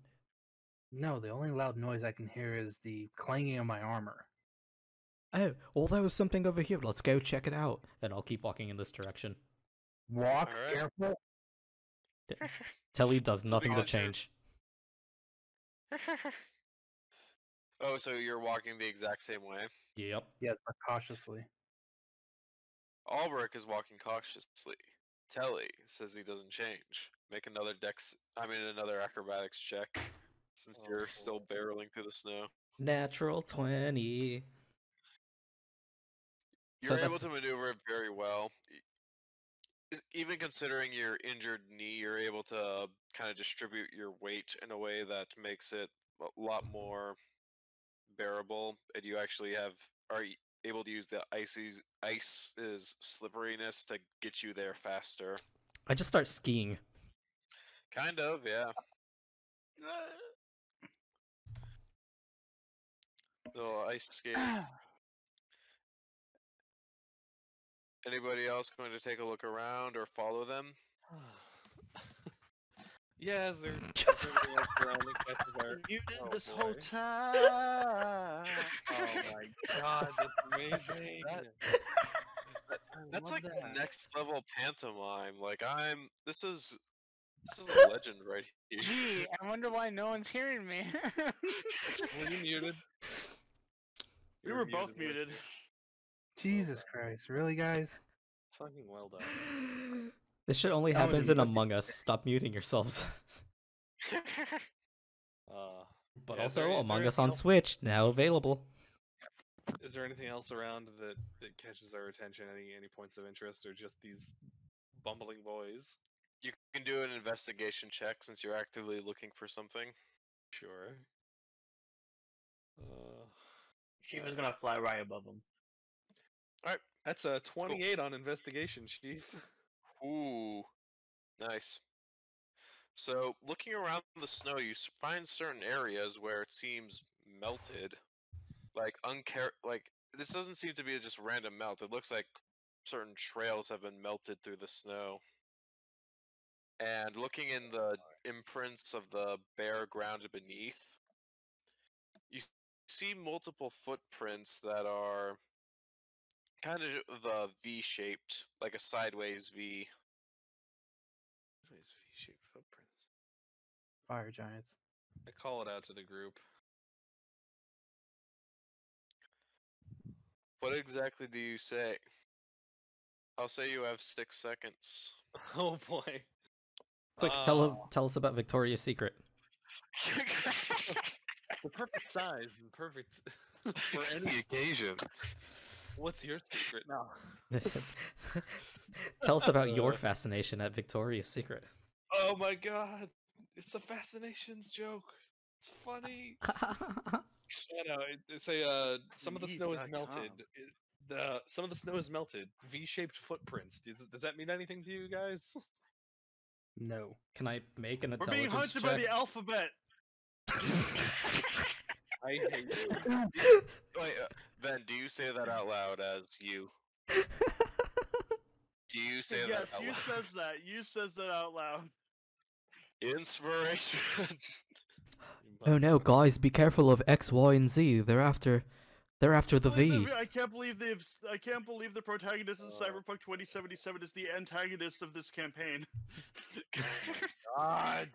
No, the only loud noise I can hear is the clanging of my armor. Oh, well, there was something over here. Let's go check it out. And I'll keep walking in this direction. Walk Alright. careful. Telly does So nothing to because you're- change. Oh, so you're walking the exact same way? Yep. Yes, but cautiously. Albrecht is walking cautiously. Telly says he doesn't change. Make another another acrobatics check, since you're still barreling through the snow. Natural 20. You're able that's- to maneuver it very well. Even considering your injured knee, you're able to kind of distribute your weight in a way that makes it a lot more bearable, and you actually are able to use the ice's slipperiness to get you there faster. I just start skiing. Kind of, yeah. So ice skate. Anybody else going to take a look around or follow them? Yeah, is there something else around that catches our... Muted Oh, this boy. whole time. Oh my god, that's amazing! That's love like that. next level pantomime. Like this is a legend right here. Gee, I wonder why no one's hearing me. Were you muted? We You were both weren't muted. you? Jesus Christ. Really, guys? Fucking well done. This shit only I'm gonna happens do in nothing Among Us. Stop muting yourselves. Uh, But Yeah, also, is there Among Us anything on else- Switch, now available. Is there anything else around that catches our attention? Any points of interest, or just these bumbling boys? You can do an investigation check since you're actively looking for something. Sure. She was gonna fly right above him. That's a 28 on investigation, Chief. Ooh, nice. So, looking around the snow, you find certain areas where it seems melted. Like, this doesn't seem to be just random melt. It looks like certain trails have been melted through the snow. And looking in the imprints of the bare ground beneath, you see multiple footprints that are kind of V-shaped, like a sideways V. Nice V-shaped footprints. Fire giants. I call it out to the group. What exactly do you say? I'll say you have 6 seconds. Oh boy. Quick, tell us about Victoria's Secret. The perfect size and perfect for any occasion. What's your secret now? Tell us about your fascination at Victoria's Secret. Oh my god. It's a fascinations joke. It's funny. Say some of the snow is melted. Some of the snow is melted. V-shaped footprints. Does that mean anything to you guys? No. Can I make an We're being intelligence hunted check? by the alphabet. I hate you. Wait, Ben, do you say that out loud as you? Do you say Yes, that out you loud? says that. You says that out loud. Inspiration. Oh no, guys, be careful of X, Y, and Z. They're after the V. I can't believe the protagonist in Cyberpunk 2077 is the antagonist of this campaign. God.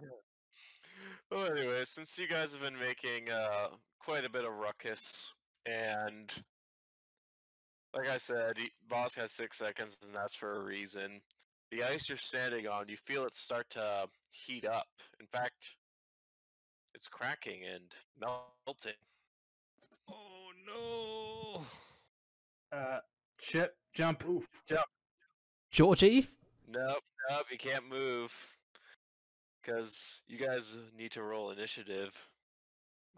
Well, anyway, since you guys have been making quite a bit of ruckus, and like I said, boss has 6 seconds, and that's for a reason. The ice you're standing on, you feel it start to heat up. In fact, it's cracking and melting. Oh no. Chip, jump. Jump. Georgie? Nope, you can't move. Because you guys need to roll initiative.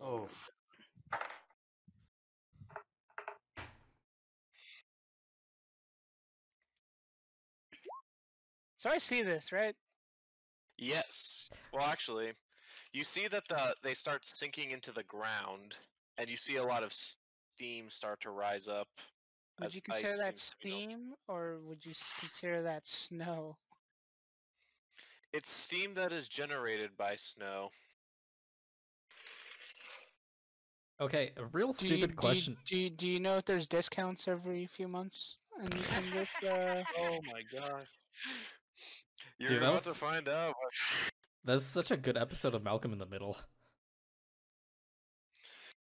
Oh. So I see this, right? Yes. Well, actually, you see that they start sinking into the ground, and you see a lot of steam start to rise up. Would as you ice consider that seems to be melting. steam, or would you consider that snow? It's steam that is generated by snow. Okay, a real Do stupid question. Do you know if there's discounts every few months in this? Oh my gosh. You're Dude, that about to was- find out. That's such a good episode of Malcolm in the Middle.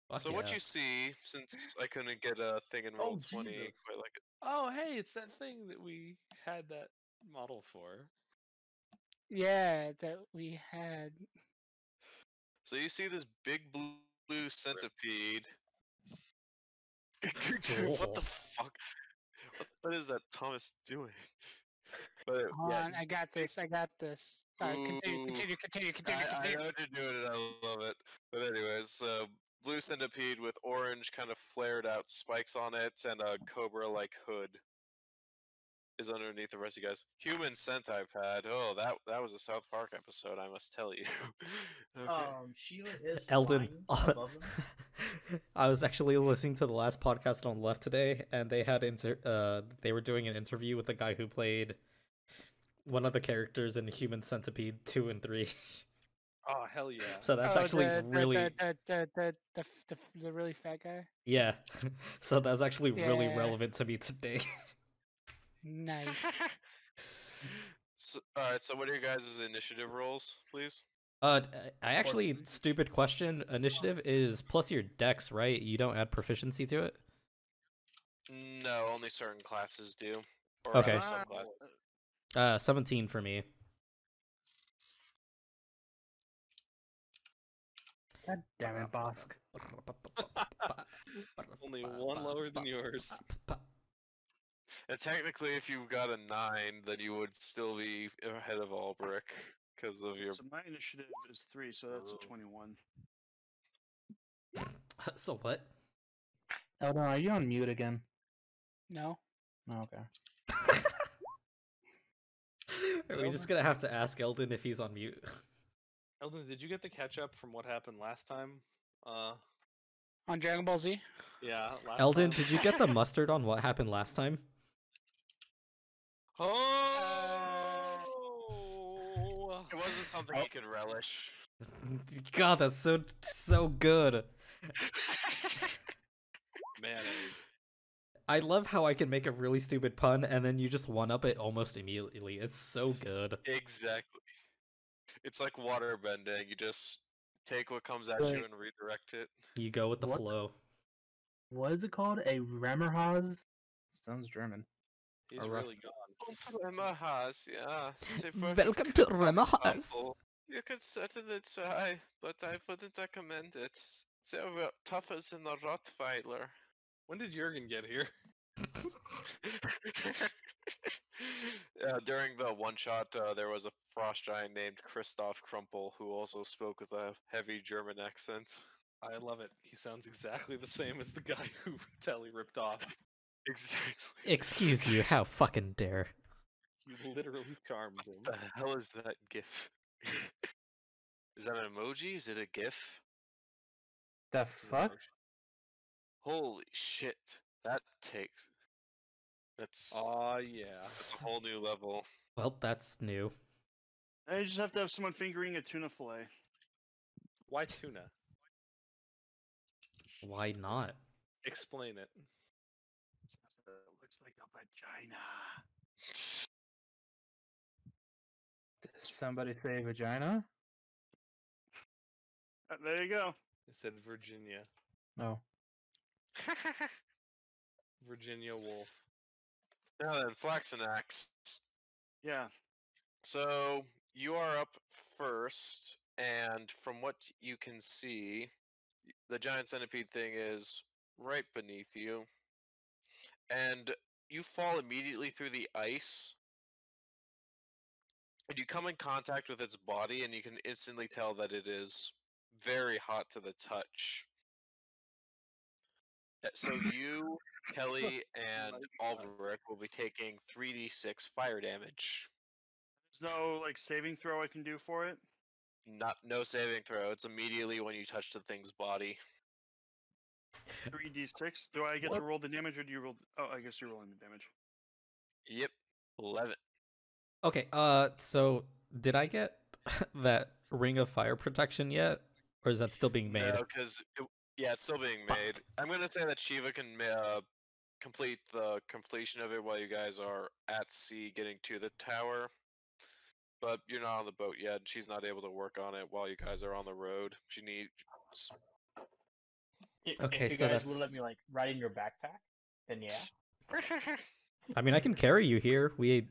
Fuck So what yeah. you see, since I couldn't get a thing in roll 20 Jesus. quite like it. Oh hey, it's that thing that we had that model for. Yeah, that we had. So you see this big blue centipede. What the fuck? What is that Thomas doing? But Hold yeah, on, I got this. Continue. I know what you're doing and I love it. But anyways, blue centipede with orange kind of flared out spikes on it and a cobra-like hood is underneath the rest of you guys. Human centipede. Oh, that was a South Park episode, I must tell you. Okay. Sheila is Eldon, flying above him. I was actually listening to the last podcast on Left today, and they had they were doing an interview with the guy who played one of the characters in Human Centipede 2 and 3. Oh hell yeah. So that's actually really the really fat guy. yeah. So that's actually really Yeah. relevant to me today. Nice. So, alright, so what are your guys' initiative rolls, please? I actually stupid question. Initiative is plus your dex, right? You don't add proficiency to it. No, only certain classes do. Or Okay. rather, subclasses. 17 for me. God damn it, Bosk. Only one lower than yours. And technically, if you got a 9, then you would still be ahead of Albrecht because of your. So my initiative is 3, so that's a 21. So what? Eldon, are you on mute again? No. Oh, okay. Are we just gonna have to ask Eldon if he's on mute? Eldon, did you get the catch up from what happened last time? On Dragon Ball Z? Yeah, last Eldon, time. did you get the mustard on what happened last time? Oh! It wasn't something you could relish. God, that's so good. Man, I love how I can make a really stupid pun and then you just one-up it almost immediately. It's so good. Exactly. It's like water bending. You just take what comes at you and redirect it. You go with the What? flow. What is it called? A Remmerhaus? Sounds German. he's Alright. really gone. Remahas, yeah. Welcome to Remahas. You could certainly try, but I wouldn't recommend it. They're tougher than a Rottweiler. When did Jurgen get here? During the one shot, there was a frost giant named Christoph Crumple who also spoke with a heavy German accent. I love it. He sounds exactly the same as the guy who Telly ripped off. Exactly. Excuse you, how fucking dare. You literally charmed him. The hell is that GIF? Is that an emoji? Is it a GIF? The fuck? Holy shit! That's Yeah. that's a whole new level. Well, that's new. Now you just have to have someone fingering a tuna fillet. Why tuna? Why not? Explain it. It looks like a vagina. Did somebody say vagina? There you go. It said Virginia. No. Virginia Wolf. Now then, Flaxanax. Yeah. So you are up first, and from what you can see, the giant centipede thing is right beneath you, and you fall immediately through the ice, and you come in contact with its body, and you can instantly tell that it is very hot to the touch. So you, Kelly, and Albrecht will be taking 3d6 fire damage. There's no like saving throw I can do for it. No saving throw. It's immediately when you touch the thing's body. 3d6. Do I get to roll the damage, or do you roll? Oh, I guess you're rolling the damage. Yep, 11. Okay, so did I get that ring of fire protection yet? Or is that still being made? No, because it's still being made. I'm gonna say that Shiva can complete the completion of it while you guys are at sea getting to the tower. But you're not on the boat yet. She's not able to work on it while you guys are on the road. She needs. Okay, if you so guys that's- would let me like ride in your backpack, then yeah. I mean, I can carry you here. We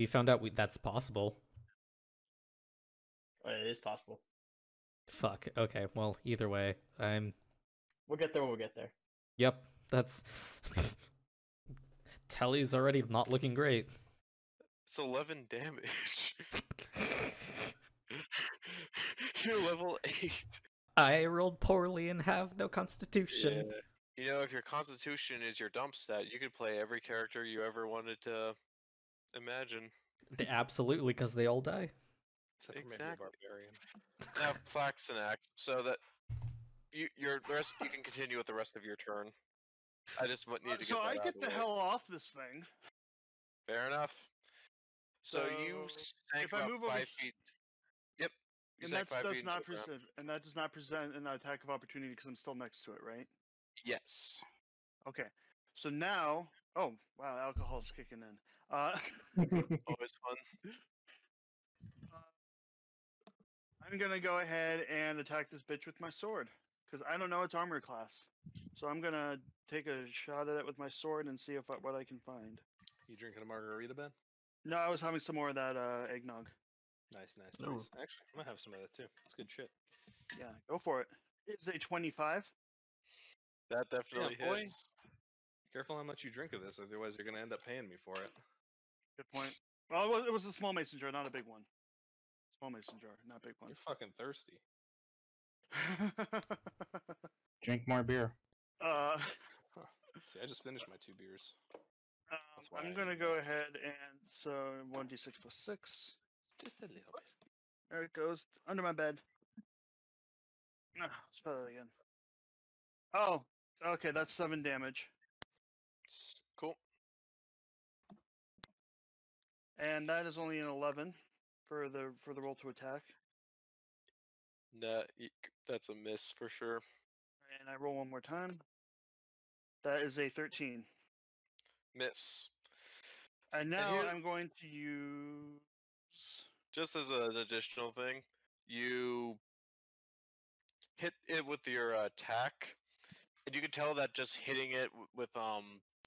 found out that's possible. It is possible. Fuck. Okay. Well, either way, We'll get there when we get there. Yep. That's. Telly's already not looking great. It's 11 damage. You're level 8. I rolled poorly and have no constitution. Yeah. You know, if your constitution is your dump stat, you could play every character you ever wanted to imagine. Absolutely, because they all die. Except for maybe a Exactly. barbarian. Now, Flaxanax, so that you can continue with the rest of your turn. I just need to get So that I out get of the way. hell off this thing. Fair enough. So you So, sank if I about move over 5 feet. Yep. You And sank that 5 does feet not into the ground. present, and that does not present an attack of opportunity because I'm still next to it, right? Yes. Okay. So now, oh wow, alcohol's kicking in. Always fun. I'm gonna go ahead and attack this bitch with my sword because I don't know its armor class. So I'm gonna take a shot at it with my sword and see what I can find. You drinking a margarita, Ben? No, I was having some more of that eggnog. Nice, nice, Ooh. nice. Actually, I'm gonna have some of that too. It's good shit. Yeah, go for it. It's a 25. That definitely boy. hits. Careful how much you drink of this, otherwise you're gonna end up paying me for it. Good point. Well, it was a small mason jar, not a big one. Small mason jar, not big one. You're fucking thirsty. Drink more beer. Huh. See, I just finished my 2 beers. That's why I I'm need gonna more. go ahead and so 1d6 plus 6. Just a little bit. There it goes under my bed. Let's try that again. Oh, okay, that's 7 damage, Cool. and that is only an 11 for the roll to attack. Nah, that's a miss for sure. And I roll one more time. That is a 13. Miss. And now here- I'm going to use. Just as an additional thing, you hit it with your attack, and you can tell that just hitting it with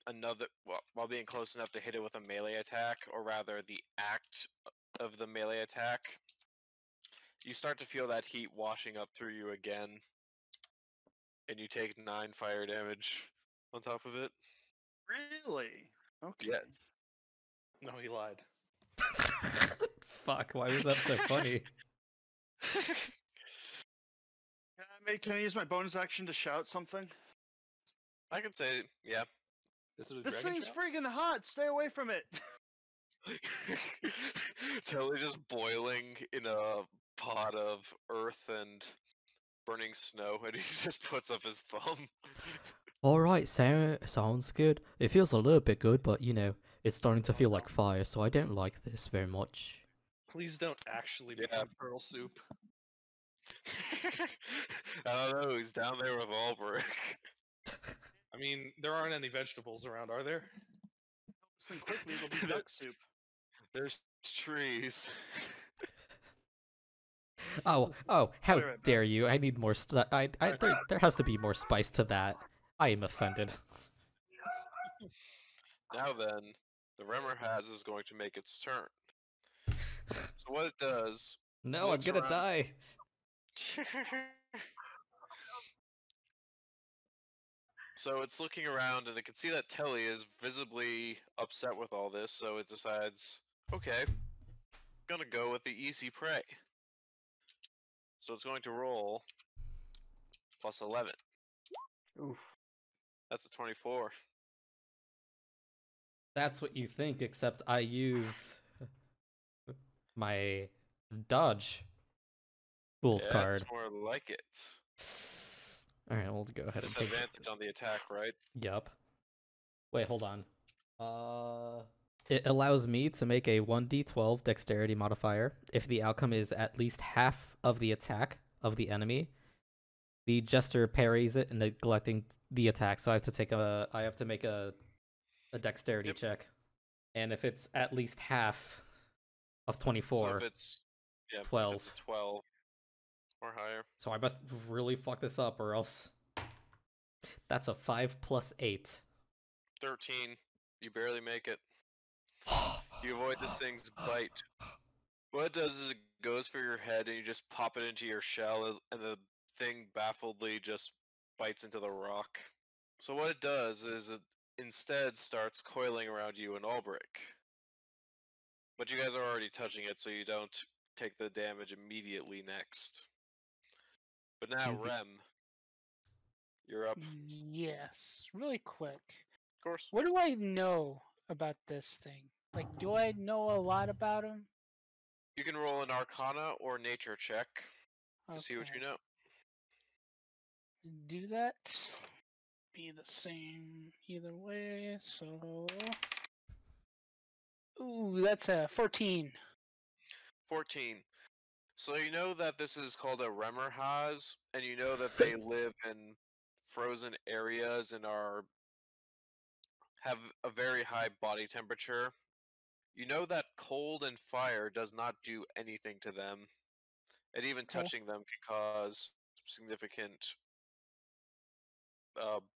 another while being close enough to hit it with a melee attack, or rather the act of the melee attack, you start to feel that heat washing up through you again, and you take 9 fire damage on top of it. Really? Okay. Yes. No, he lied. Fuck, why was that so funny? Can I use my bonus action to shout something? I can say, yeah. Is it a This dragon thing's shout? freaking hot. Stay away from it. Telly just boiling in a pot of earth and burning snow, and he just puts up his thumb. Alright, sounds good. It feels a little bit good, but you know, it's starting to feel like fire, so I don't like this very much. Please don't actually Yeah. become turtle soup. I don't know, he's down there with Ulbrich. I mean, there aren't any vegetables around, are there? Listen quickly, it'll be duck soup. There's trees. Oh, I'll be how right dare you? I need more there has to be more spice to that. I am offended. Now then, the Remmer has is going to make its turn. So what it does... No, I'm looks gonna around- die. So it's looking around, and it can see that Telly is visibly upset with all this, so it decides, okay, gonna go with the easy prey. So it's going to roll plus 11. Oof. That's a 24. That's what you think, except I use my dodge fool's Yeah, card. it's more like it. Alright, we'll go ahead and take Disadvantage on the attack, right? Yup. Wait, hold on. It allows me to make a 1d12 dexterity modifier if the outcome is at least half of the attack of the enemy. The jester parries it, neglecting the attack, so I have to make a dexterity check. And if it's at least half of 24, So if it's 12. If it's a 12 or higher. So I must really fuck this up, or else that's a 5 plus 8. 13. You barely make it. You avoid this thing's bite. What it does is it goes for your head, and you just pop it into your shell, and the thing baffledly just bites into the rock. So what it does is it instead starts coiling around you and Ulbrich. But you guys are already touching it, so you don't take the damage immediately next. But now, Rem, you're up. Yes, really quick. Of course. What do I know about this thing? Like, do I know a lot about him? You can roll an Arcana or Nature check to see what you Okay. know. Do that. Be the same either way. So, ooh, that's a 14. 14. So you know that this is called a Remmerhaz, and you know that they live in frozen areas and have a very high body temperature. You know that cold and fire does not do anything to them, and even Okay. touching them can cause significant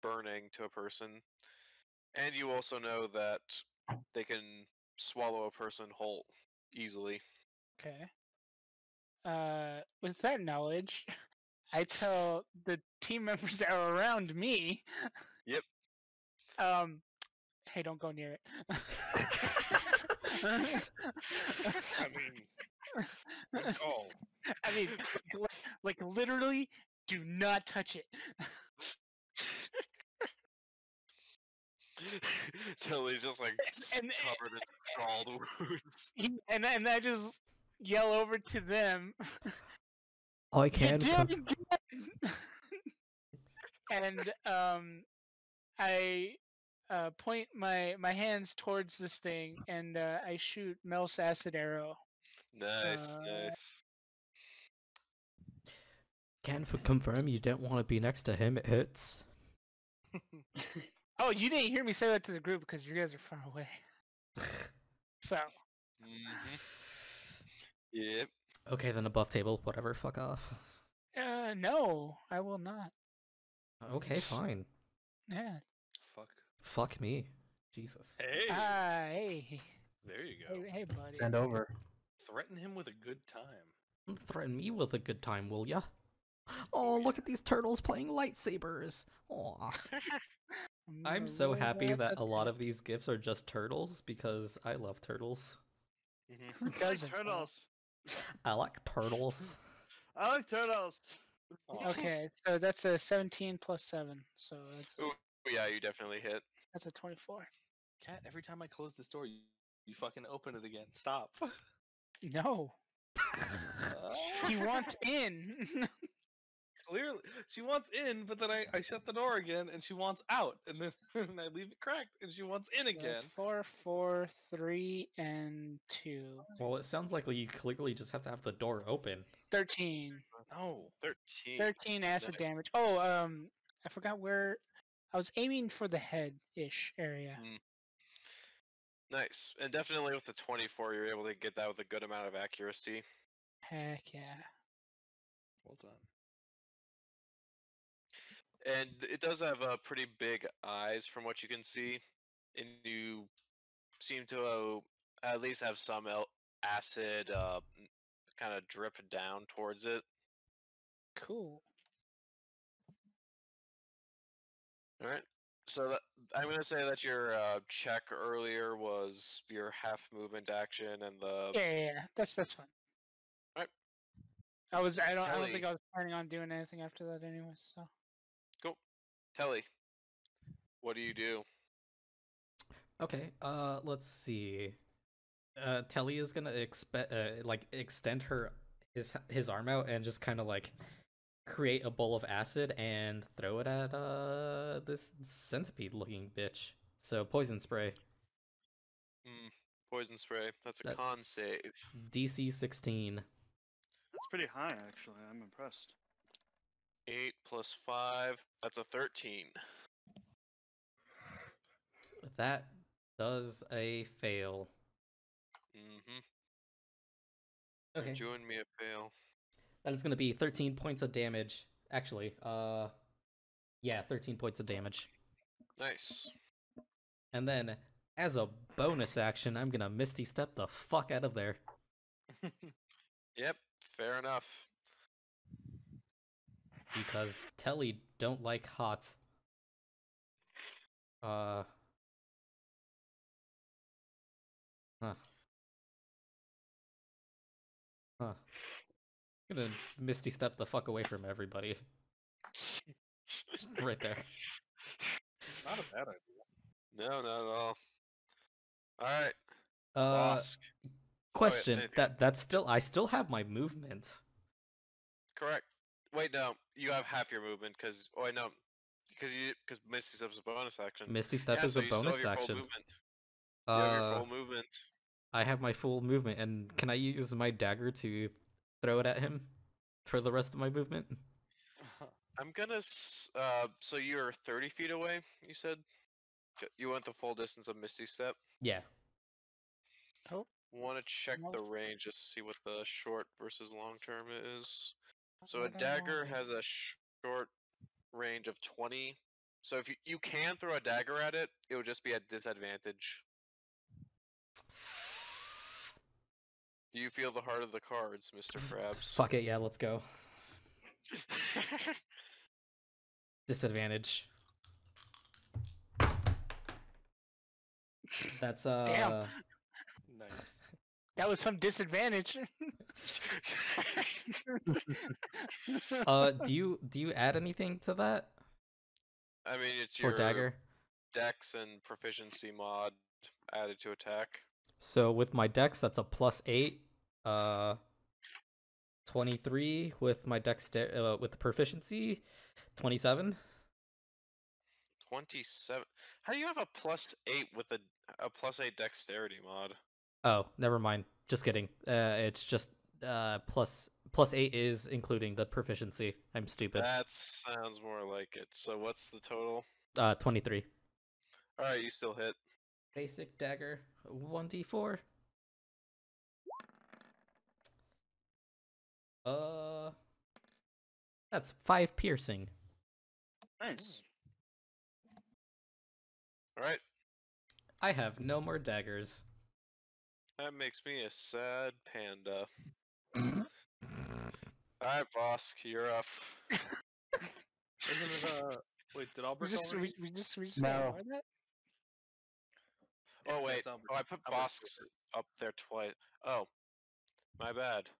burning to a person. And you also know that they can swallow a person whole easily. Okay. with that knowledge, I tell the team members that are around me, Yep. hey, don't go near it. I mean, good call. I mean, like literally, do not touch it. Telly's just like And- covered in scald wounds. And I just yell over to them. I can. "You did it again!" And I point my hands towards this thing, and I shoot Mel's acid arrow. Nice, nice. Can confirm you don't want to be next to him. It hurts. Oh, you didn't hear me say that to the group because you guys are far away. So. Yep. Okay, then above table, whatever. Fuck off. No, I will not. Okay, fine. Yeah. Fuck. Fuck me. Jesus. Hey. Hey. There you go. Hey, buddy. Bend over. Threaten him with a good time. Threaten me with a good time, will ya? Oh, look at these turtles playing lightsabers. Aw. I'm so happy that a lot of these gifts are just turtles because I love turtles. I like turtles. I like turtles. I like turtles. Okay, so that's a 17 plus 7, so Ooh, yeah, you definitely hit. that's a 24. Cat, every time I close this door, you fucking open it again. Stop. No, he wants in. Clearly, she wants in, but then I shut the door again, and she wants out, and then and I leave it cracked, and she wants in again. That's 4, 4, 3, and 2. Well, it sounds like you clearly just have to have the door open. 13. No. 13. 13 acid Nice. damage. Oh, I forgot where. I was aiming for the head-ish area. Nice. And definitely with the 24, you're able to get that with a good amount of accuracy. Heck yeah. Well done. And it does have pretty big eyes from what you can see. And you seem to at least have some acid kind of drip down towards it. Cool. All right. So I'm going to say that your check earlier was your half movement action and the... Yeah. That's fine. Alright. I don't Telly. think I was planning on doing anything after that anyway, so. Cool. Telly, what do you do? Okay, let's see. Telly is gonna extend his arm out and just kind of like create a bowl of acid and throw it at this centipede-looking bitch. So poison spray. Poison spray. That's a con save. DC 16. That's pretty high, actually. I'm impressed. 8 plus 5. That's a 13. That does a fail. Okay. Join me a fail. That is gonna be 13 points of damage. Actually, yeah, 13 points of damage. Nice. And then, as a bonus action, I'm gonna Misty Step the fuck out of there. Yep, fair enough. Because Telly don't like hot. Huh. I'm gonna Misty Step the fuck away from everybody. Just right there. Not a bad idea. No, not at all. Alright. Question. anything. That's still I still have my movement. Correct. Wait, no. You have half your movement because because Misty Step's a bonus action. Misty Step Yeah, is so a you still have bonus your full action. movement. You have your full movement. I have my full movement, and can I use my dagger to throw it at him for the rest of my movement? I'm gonna. So you're 30 feet away. You said you went the full distance of Misty Step. Yeah. Oh. Want to check the range just to see what the short versus long term is. So a dagger has a short range of 20. So if you can throw a dagger at it, it would just be at disadvantage. Do you feel the heart of the cards, Mr. Krabs? Fuck it, yeah, let's go. Disadvantage. That's Damn. Nice. That was some disadvantage. do you add anything to that I mean, it's for your dagger? dex and proficiency mod added to attack. So with my dex, that's a +8. 23 with my with the proficiency, 27. 27. How do you have a +8 with a +8 dexterity mod? Oh, never mind. Just kidding. It's just +8 is including the proficiency. I'm stupid. That sounds more like it. So what's the total? 23. All right, you still hit. Basic dagger, 1d4. That's 5 piercing. Nice. All right, I have no more daggers. that makes me a sad panda. All right, boss, you're up. Isn't it wait, did we Albert just already? we just No. gotta buy that? Oh Yeah, wait, that's Albert. I put Albert's Bosk's up there twice. Oh, my bad.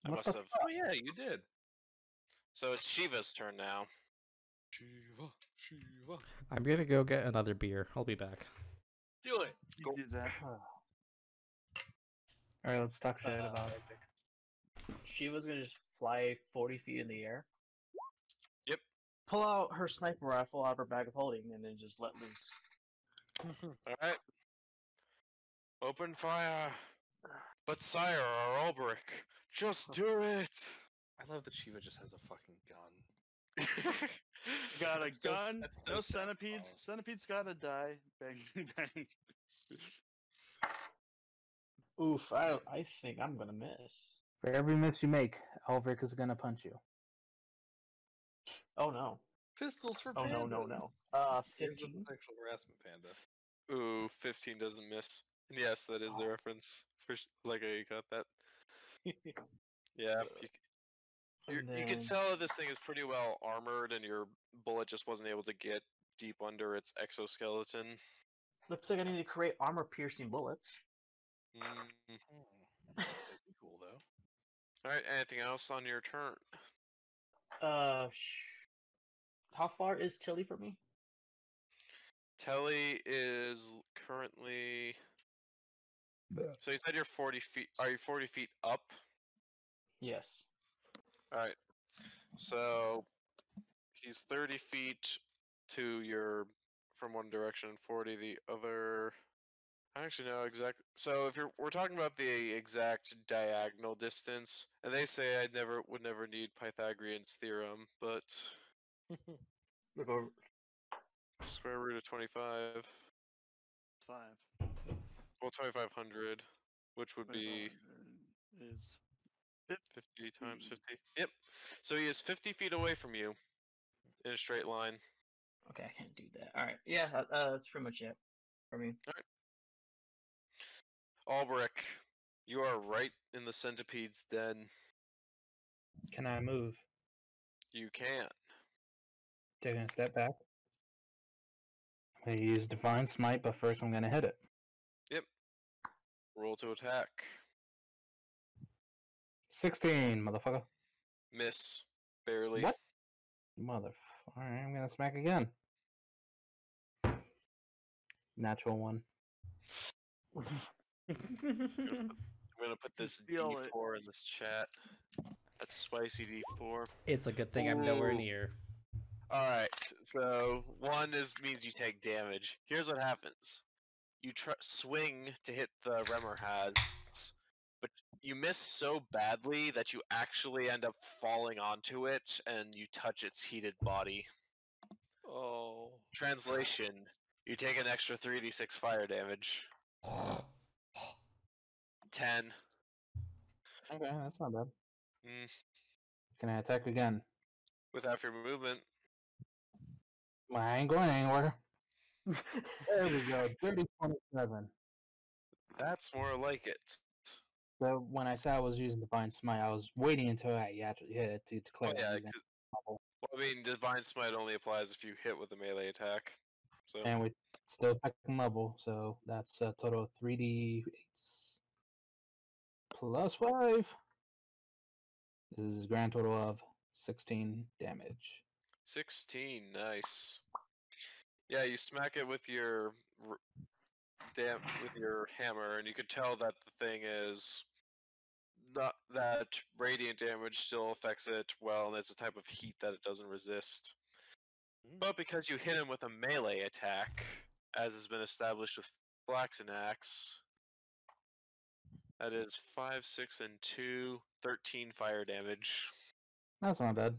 I What must the have. Oh yeah, you did. So it's Shiva's turn now. Shiva, Shiva. I'm gonna go get another beer. I'll be back. Do it. You Go. did that. Alright, let's talk shit about it. Shiva's gonna just fly 40 feet in the air. Yep. Pull out her sniper rifle out of her bag of holding and then just let loose. All right. Open fire. But sire, our Ulbrich, just do it. I love that Shiva just has a fucking gun. Got a That's still- gun. that's still No sad, centipedes. Paul. Centipedes gotta die. Bang, bang. Oof, I think I'm gonna miss. For every miss you make, Elric is gonna punch you. Oh no. Pistols for Oh pandas. no no no. Here's the 15. sexual harassment panda. Ooh, 15 doesn't miss. Yes, that is the reference. Like you got that. Yeah, you And can then- tell this thing is pretty well armored, and your bullet just wasn't able to get deep under its exoskeleton. Looks like I need to create armor-piercing bullets. Mm. That'd be cool though. All right. Anything else on your turn? How far is Tilly from me? Telly is currently. So you said you're 40 feet. Are you 40 feet up? Yes. All right. So he's 30 feet to your from one direction, 40 the other. I actually know exact. So if we're talking about the exact diagonal distance, and they say I would never need Pythagorean's theorem, but Look over. square root of 25. 5. Well, 2500, which would be Is 50 times 50. Yep. So he is 50 feet away from you in a straight line. Okay, I can't do that. All right. Yeah, that's pretty much it for me. Ulbrich, you are right in the centipede's den. Can I move? You can. Taking a step back. I'm gonna use Divine Smite, but first I'm gonna hit it. Yep. Roll to attack. 16, motherfucker. Miss. Barely. What? Alright, I'm gonna smack again. Natural 1. I'm gonna put this feel D4 in this chat. That's spicy D4. It's a good thing I'm nowhere Ooh. near. Alright, so one means you take damage. Here's what happens. You swing to hit the Remmerhaz, but you miss so badly that you actually end up falling onto it and you touch its heated body. Oh. Translation, you take an extra 3d6 fire damage. 10. Okay, that's not bad. Mm, Can I attack again? without your movement. Well, I ain't going anywhere. There we go. 30, 27. That's more like it. So when I said I was using Divine Smite, I was waiting until I actually hit it to declare Oh, yeah, I'm using 'cause- level. Well, I mean, Divine Smite only applies if you hit with a melee attack. So And we're still second level, so that's a total of 3d8s plus 5. This is a grand total of 16 damage. 16, nice. Yeah, you smack it with your hammer, and you could tell that the thing is not that radiant damage still affects it well, and it's a type of heat that it doesn't resist. But because you hit him with a melee attack, as has been established with Flaxen Axe, that is 5, 6, and 2, 13 fire damage. That's not bad.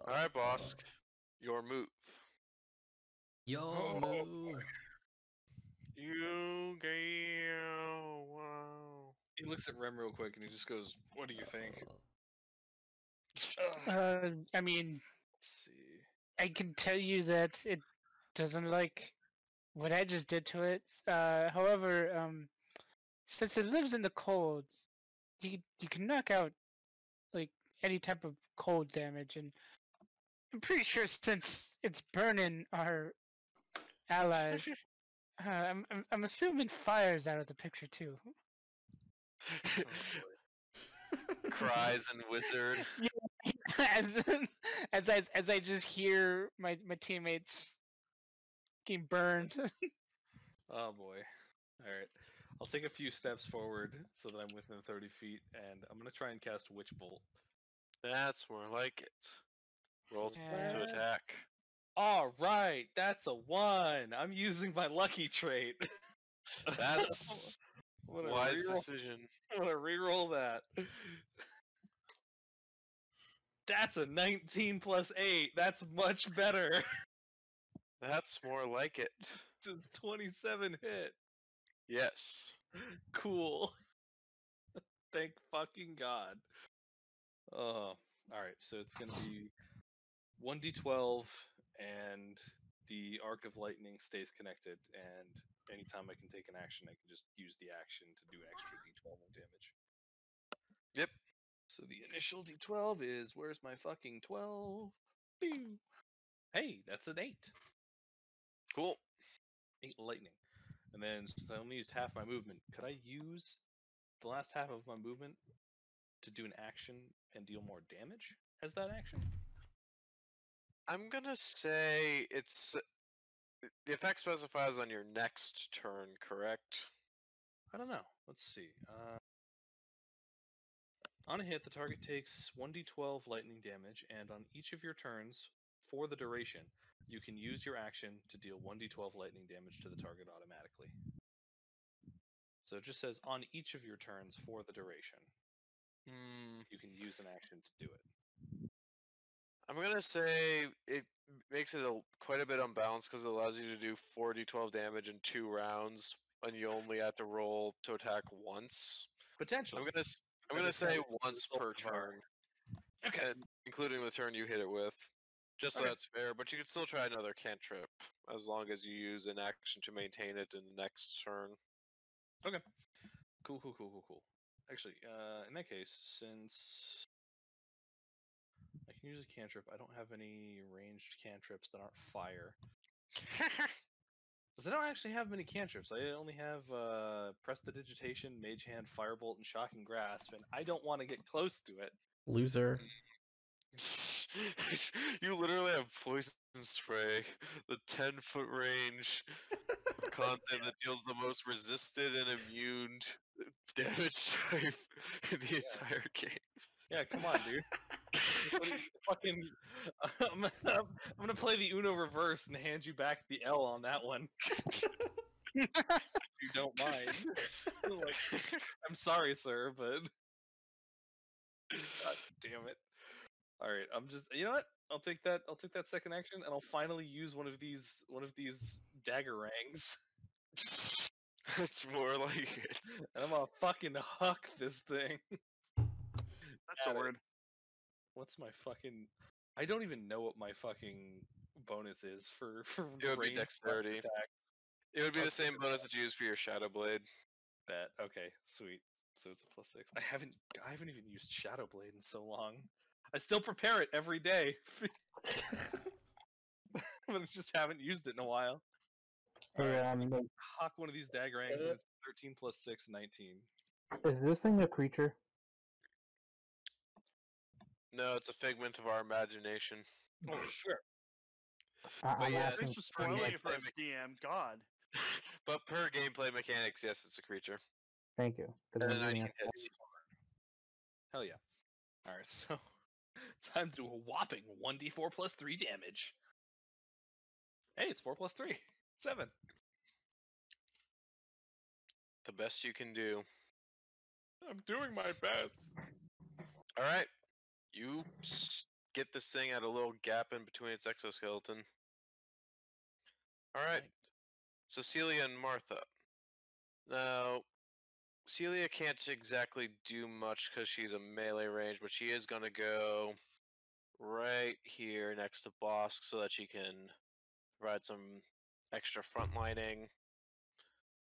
Alright, boss. Your move. Your move. You go. Wow. He looks at Rem real quick and he just goes, "What do you think?" I mean, Let's see. I can tell you that it doesn't like what I just did to it. However, since it lives in the cold, you can knock out like any type of cold damage, and I'm pretty sure since it's burning our allies, I'm assuming fire's out of the picture too. Cries and wizard. as as I just hear my teammates getting burned. Oh boy. Alright. I'll take a few steps forward so that I'm within 30 feet, and I'm going to try and cast Witch Bolt. That's more like it. Roll to Yeah. attack. Alright, that's a 1! I'm using my lucky trait. That's I'm gonna wise reroll- decision. I'm gonna reroll that. That's a 19 plus 8. That's much better. That's more like it. It's 27 hit. Yes. Cool. Thank fucking God. Oh, alright, so it's gonna be 1d12, and the Arc of Lightning stays connected, and anytime I can take an action, I can just use the action to do an extra d12 of damage. Yep. So the initial d12 is, where's my fucking 12? Pew! Hey, that's an 8. Cool. 8 lightning. And then, since I only used half my movement, could I use the last half of my movement to do an action and deal more damage as that action? I'm gonna say it's the effect specifies on your next turn, correct? I don't know. Let's see. On a hit, the target takes 1d12 lightning damage, and on each of your turns, for the duration, you can use your action to deal 1d12 lightning damage to the target automatically. So it just says on each of your turns for the duration, you can use an action to do it. I'm gonna say it makes it quite a bit unbalanced because it allows you to do 4d12 damage in 2 rounds, and you only have to roll to attack once. Potentially. I'm gonna say once per turn, Okay. and including the turn you hit it with, just so Okay. that's fair. But you can still try another cantrip as long as you use an action to maintain it in the next turn. Okay. Cool. Actually, in that case, since I can use a cantrip, I don't have any ranged cantrips that aren't fire. Because I don't actually have many cantrips. I only have Prestidigitation, Mage Hand, Firebolt, and Shocking Grasp, and I don't want to get close to it. Loser. You literally have Poison Spray, the 10-foot range content that deals the most resisted and immune damage type in the entire game. Yeah, come on, dude. What are you, fucking, I'm gonna play the Uno reverse and hand you back the L on that one. If you don't mind. Like, I'm sorry, sir, but God damn it. Alright, I'm just, you know what? I'll take that second action, and I'll finally use one of these dagger rangs. That's more like it. And I'm gonna fucking huck this thing. That's a word. What's my fucking? I don't even know what my fucking bonus is for It would be ranged dexterity. attacks. It would be Okay, the same bonus that you use for your Shadow Blade. Bet. Okay, sweet. So it's a +6. I haven't even used Shadow Blade in so long. I still prepare it every day, but I just haven't used it in a while. Hey, Hawk one of these daggerangs, and it's 13 + 6, 19. is this thing a creature? No, it's a figment of our imagination. Oh, sure. But I'm yeah, asking. Thanks for spoiling it for us, DM. God. But per gameplay mechanics, yes, it's a creature. Thank you. And then 19 hits. Hell yeah. Alright, so time to do a whopping 1d4 + 3 damage. Hey, it's 4 + 3. 7. The best you can do. I'm doing my best. Alright. You get this thing at a little gap in between its exoskeleton. Alright. So Celia and Martha. Now, Celia can't exactly do much because she's a melee range, but she is going to go right here next to Bosk so that she can provide some extra frontlining.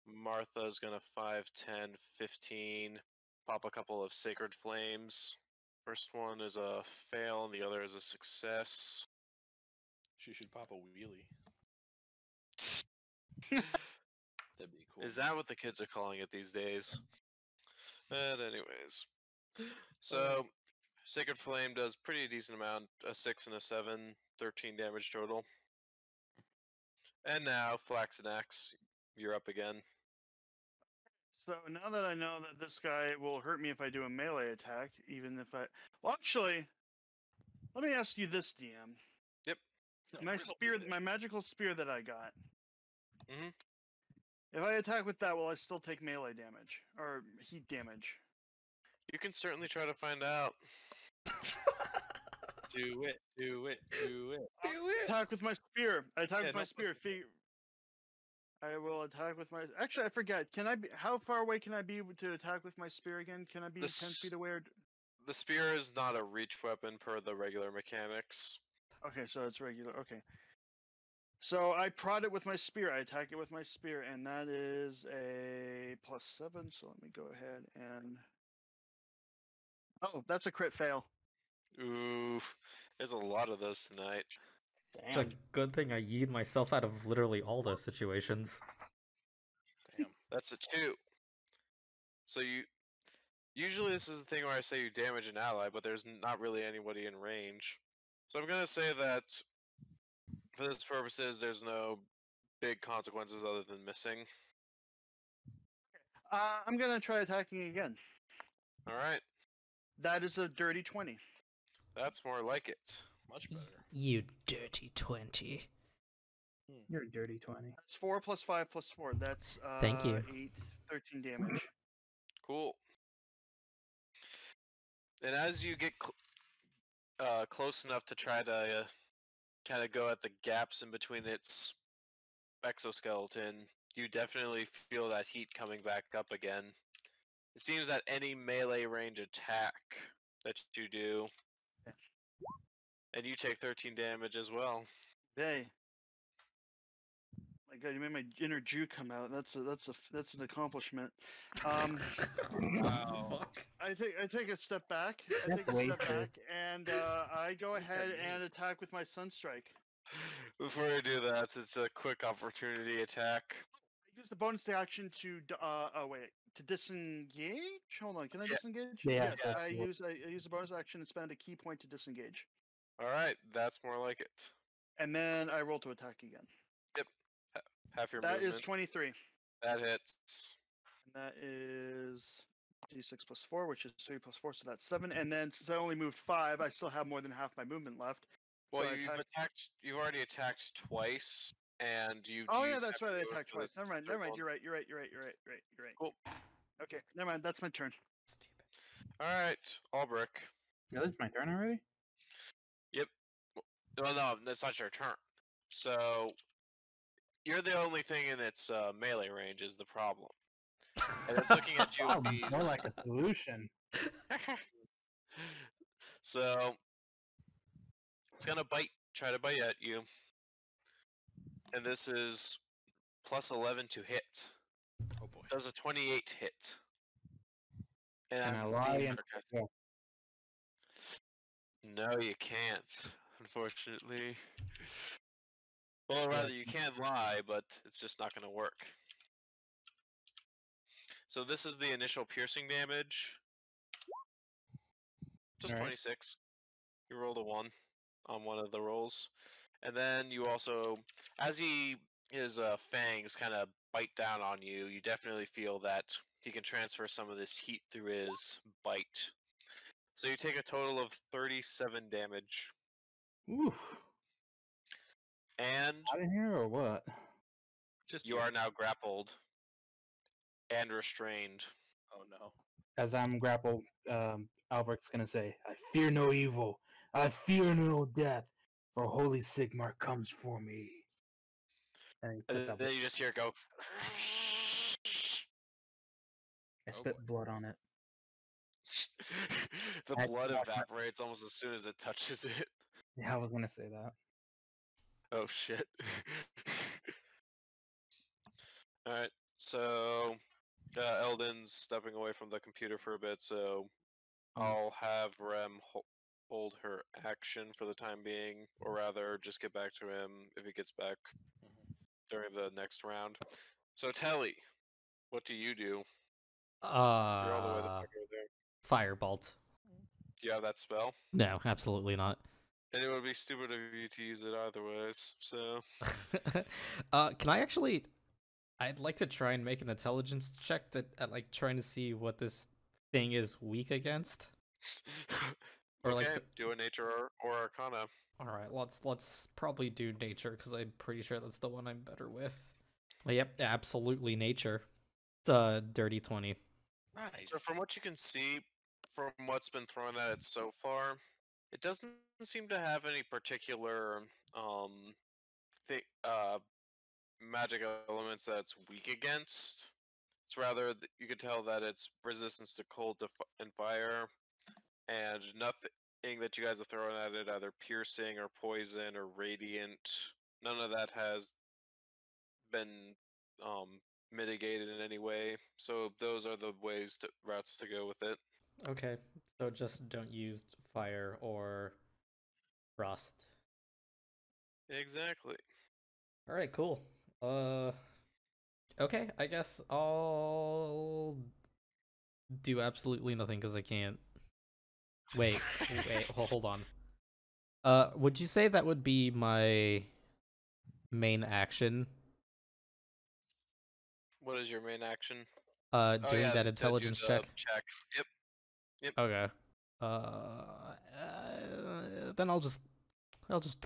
Martha's going to 5, 10, 15, pop a couple of Sacred Flames. First one is a fail and the other is a success. She should pop a wheelie. That'd be cool. Is that what the kids are calling it these days? But anyways. So, Sacred Flame does pretty decent amount, a 6 and a 7, 13 damage total. And now, Flaxen Axe, you're up again. So now that I know that this guy will hurt me if I do a melee attack, even if I... Well, actually, let me ask you this, DM. Yep. My spear, my magical spear that I got. Mhm. If I attack with that, will I still take melee damage? Or heat damage? You can certainly try to find out. Do it, do it, do it. Do it! Attack with my spear. I attack Yeah, with my no spear. I will attack with my... Actually, I forget. Can I be... How far away can I be to attack with my spear again? Can I be 10 feet away? Or... The spear is not a reach weapon per the regular mechanics. Okay, so it's regular. Okay. So I prod it with my spear. I attack it with my spear, and that is a +7. So let me go ahead and... Oh, that's a crit fail. Ooh, there's a lot of those tonight. It's a good thing I yeeted myself out of literally all those situations. Damn. That's a 2. So usually this is the thing where I say you damage an ally, but there's not really anybody in range. So I'm gonna say that for this purposes, there's no big consequences other than missing. I'm gonna try attacking again. All right, That is a dirty 20. that's more like it. Much better. You dirty 20. You're a dirty 20. That's 4 + 5 + 4. That's Thank you. 8, 13 damage. Cool. And as you get close enough to try to kind of go at the gaps in between its exoskeleton, you definitely feel that heat coming back up again. It seems that any melee range attack that you do, and you take 13 damage as well. Hey. My God, you made my inner Jew come out. That's an accomplishment. Wow. Fuck. I take a step back. And I go ahead and attack with my Sunstrike. Before you do that, it's a quick opportunity attack. I use the bonus action to to disengage. Hold on, can I Yeah. disengage? Yeah, Yes, that's I the- use the bonus action and spend a key point to disengage, All right, that's more like it. and then I roll to attack again. Half your That movement. is 23, That hits. and that is d6 + 4, which is 3 + 4, so that's 7. And then since I only moved 5, I still have more than half my movement left. Well, so I you've attack... You've already attacked twice, and you. Oh yeah, used that's half right. I your attacked movement twice. for Never this mind. third You're one. right. Cool. Okay, never mind. That's my turn. Stupid. All right, Albrecht. Really? It's my turn already? Yep. Well, no, that's not your turn. So you're the only thing in its melee range is the problem, and it's looking at you Oh, with these. more like a solution. So it's gonna try to bite at you, and this is +11 to hit. Oh boy. Does a 28 hit? And Can I I'm lie being and sarcastic. No, you can't, unfortunately. Well, rather, you can lie, but it's just not going to work. So this is the initial piercing damage. Just 26. You rolled a 1 on one of the rolls. And then you also, as his fangs kind of bite down on you, you definitely feel that he can transfer some of this heat through his bite. So you take a total of 37 damage. Oof. And Out in here or what? Just you here. are now grappled and restrained. Oh no. As I'm grappled, Albert's gonna say, "I fear no evil. I fear no death. For Holy Sigmar comes for me." And he puts And up. then you just hear it go. I Oh, spit boy. blood on it. The I- blood evaporates almost as soon as it touches it. Yeah, I was gonna say that. Oh shit. Alright, so Eldon's stepping away from the computer for a bit, so I'll have Rem hold her action for the time being, or rather, just get back to him if he gets back during the next round. So Telly, what do you do? You're all the way the fuck over there. Firebolt. Do you have that spell? No, absolutely not. And it would be stupid of you to use it either ways, so... Can I actually... I'd like to try and make an intelligence check to like trying to see what this thing is weak against. Or okay, like do a nature or arcana. All right, let's probably do nature because I'm pretty sure that's the one I'm better with. Yep, absolutely nature. It's a dirty 20. Nice. So from what you can see, from what's been thrown at it so far, it doesn't seem to have any particular magic elements that it's weak against. It's rather you could tell that it's resistance to cold and fire, and nothing that you guys have thrown at it, either piercing or poison or radiant. None of that has been mitigated in any way. So those are the routes to go with it. Okay, so just don't use fire or frost. Exactly. All right, cool. Okay, I guess I'll do absolutely nothing because I can't. Wait, hold on. Would you say that would be my main action? What is your main action? Doing that intelligence check. Yep. Okay. Then I'll just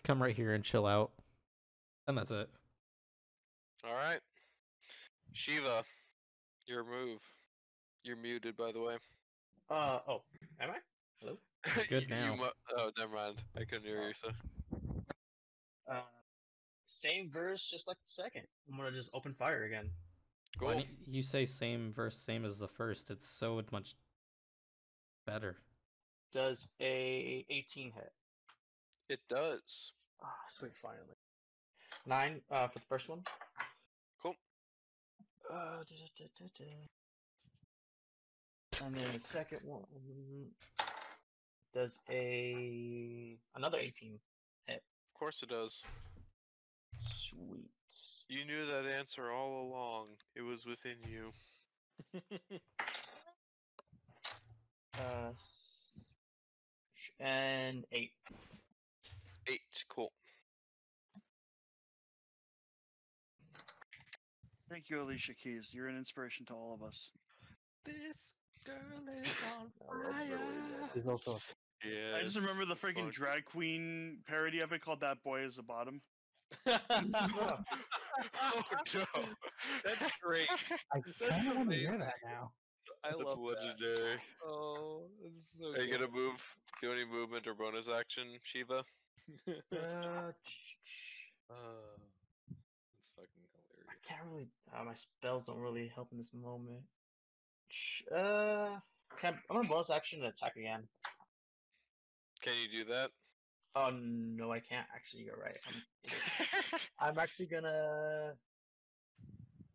come right here and chill out, and that's it. All right. Shiva, your move. You're muted, by the way. Oh, am I? Hello? Good now. Oh, never mind. I couldn't hear you, so. Same verse, just like the second. I'm gonna just open fire again. Cool. Why didn't you say same verse, same as the first? It's so much better. Does a 18 hit? It does. Ah, sweet, finally. 9 for the first one. Cool. And then the second one does another 18 hit. Of course it does. Sweet. You knew that answer all along. It was within you. And 8. 8. Cool. Thank you, Alicia Keys. You're an inspiration to all of us. This girl is on fire. He's also Yeah. I just remember the freaking drag queen parody of it called "That Boy Is the Bottom." Oh no. That's great. I That's kind of want to hear amazing. that now. I That's love legendary. that. Oh, this is so Are you good. gonna move? Do any movement or bonus action, Shiva? That's fucking hilarious. I can't really. My spells don't really help in this moment. I'm gonna bonus action and attack again. Can you do that? Oh no, I can't. Actually, you're right. I'm actually gonna.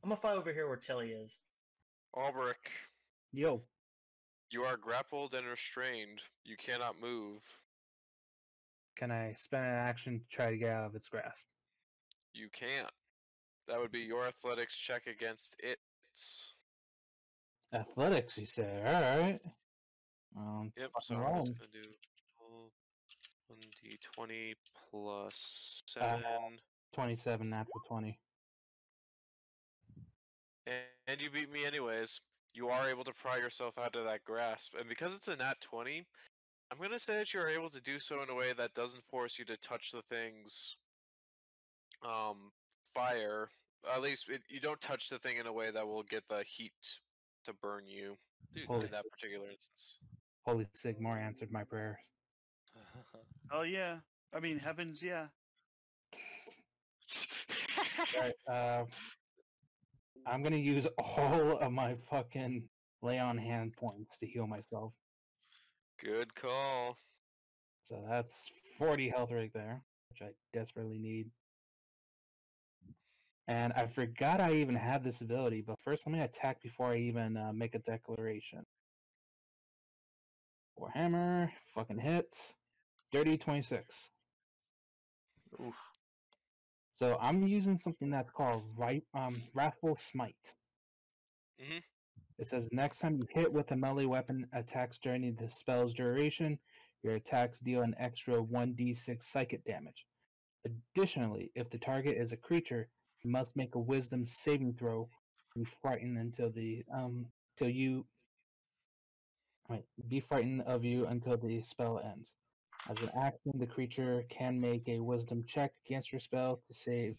I'm gonna fly over here where Telly is. Albrecht, Yo, You are grappled and restrained. You cannot move. Can I spend an action to try to get out of its grasp? You can't. That would be your athletics check against its. Athletics, you said. Alright. Yep, so fucking I'm wrong. just going to do 1d20 plus 7. 27, natural 20. And you beat me anyways. You are able to pry yourself out of that grasp. And because it's a nat 20, I'm going to say that you're able to do so in a way that doesn't force you to touch the thing's fire. At least you don't touch the thing in a way that will get the heat to burn you Dude, Holy, in that particular instance. Holy Sigmar answered my prayers. Oh yeah. I mean, heavens, yeah. Alright, I'm gonna use all of my fucking lay on hand points to heal myself. Good call. So that's 40 health right there, which I desperately need. And I forgot I even had this ability, but first let me attack before I even make a declaration. Warhammer, fucking hit. Dirty 26. Oof. So I'm using something that's called Wrathful Smite. Mm-hmm. It says next time you hit with a melee weapon attacks during the spell's duration, your attacks deal an extra 1d6 psychic damage. Additionally, if the target is a creature, you must make a wisdom saving throw. Be frightened be frightened of you until the spell ends. As an action, the creature can make a wisdom check against your spell to save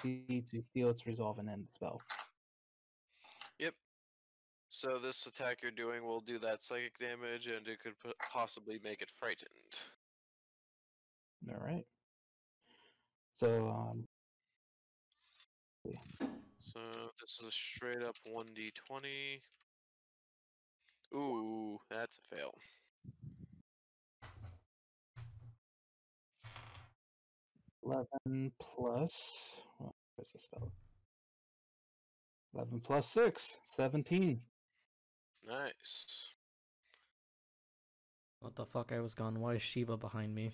to feel its resolve and end the spell. Yep. So this attack you're doing will do that psychic damage, and it could possibly make it frightened. All right. So, So this is a straight up 1d20. Ooh, that's a fail. 11 plus. Where's the spell? 11 plus 6, 17. Nice. What the fuck? I was gone. Why is Shiva behind me?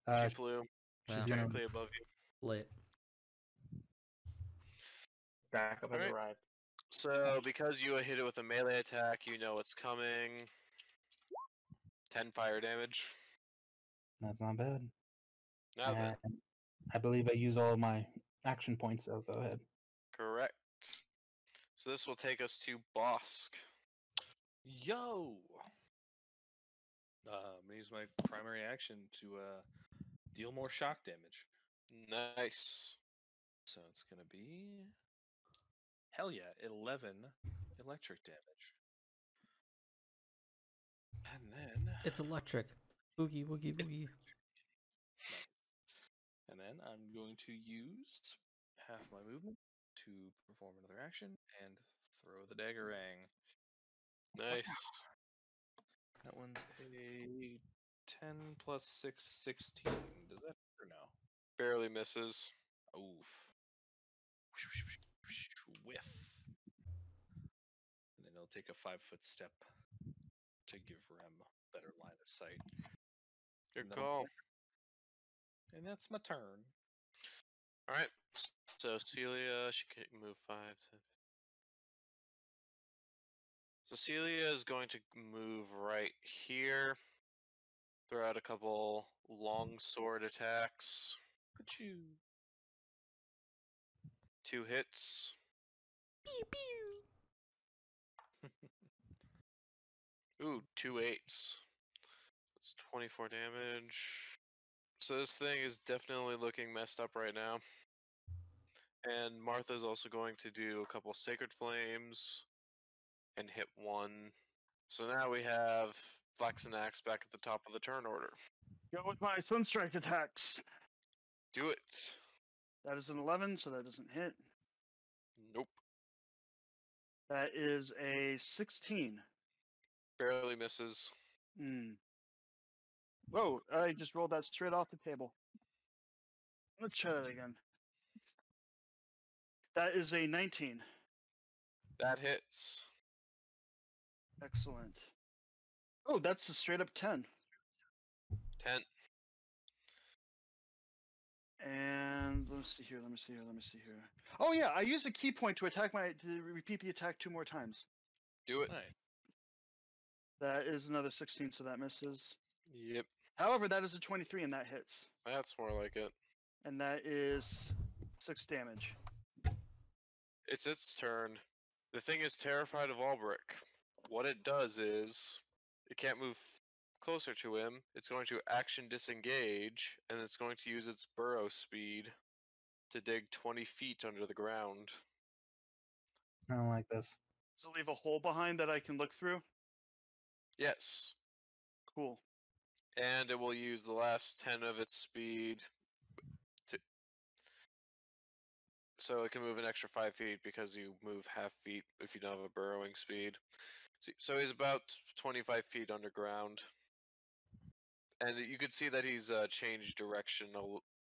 She flew. She's Wow. directly above you. Lit. Backup has Alright. arrived. So because you hit it with a melee attack, you know it's coming. 10 fire damage. That's not bad. Now then. And I believe I use all of my action points, so go ahead. Correct. So this will take us to Bosk. Yo! I'm gonna use my primary action to deal more shock damage. Nice. So it's gonna be hell yeah, 11 electric damage. And then It's electric. Boogie, boogie, boogie. And then I'm going to use half my movement to perform another action and throw the daggerang. Nice. That one's a 10 plus 6, 16. Does that hit or no? Barely misses. Oof. Whiff. And then he'll take a 5-foot step to give Rem better line of sight. Good And then- call. And that's my turn. Alright. So Celia, she can move 5, 10. So Celia is going to move right here. Throw out a couple long sword attacks. Ka-choo. 2 hits. Ooh, 2 8s. That's 24 damage. So this thing is definitely looking messed up right now. And Martha's also going to do a couple Sacred Flames and hit 1. So now we have Flex and Axe back at the top of the turn order. Go with my Sunstrike attacks. Do it. That is an 11, so that doesn't hit. Nope. That is a 16. Barely misses. Whoa, I just rolled that straight off the table. Let's try that again. That is a 19. That hits. Excellent. Oh, that's a straight up 10. 10. And let me see here. Oh yeah, I use a key point to repeat the attack 2 more times. Do it. Nice. That is another 16, so that misses. Yep. However, that is a 23 and that hits. That's more like it. And that is 6 damage. It's its turn. The thing is terrified of Ulbrich. What it does is, it can't move closer to him. It's going to action disengage, and it's going to use its burrow speed to dig 20 feet under the ground. I don't like this. So leave a hole behind that I can look through? Yes. Cool. And it will use the last 10 of its speed to... So it can move an extra 5 feet because you move half feet if you don't have a burrowing speed. So he's about 25 feet underground. And you could see that he's changed direction a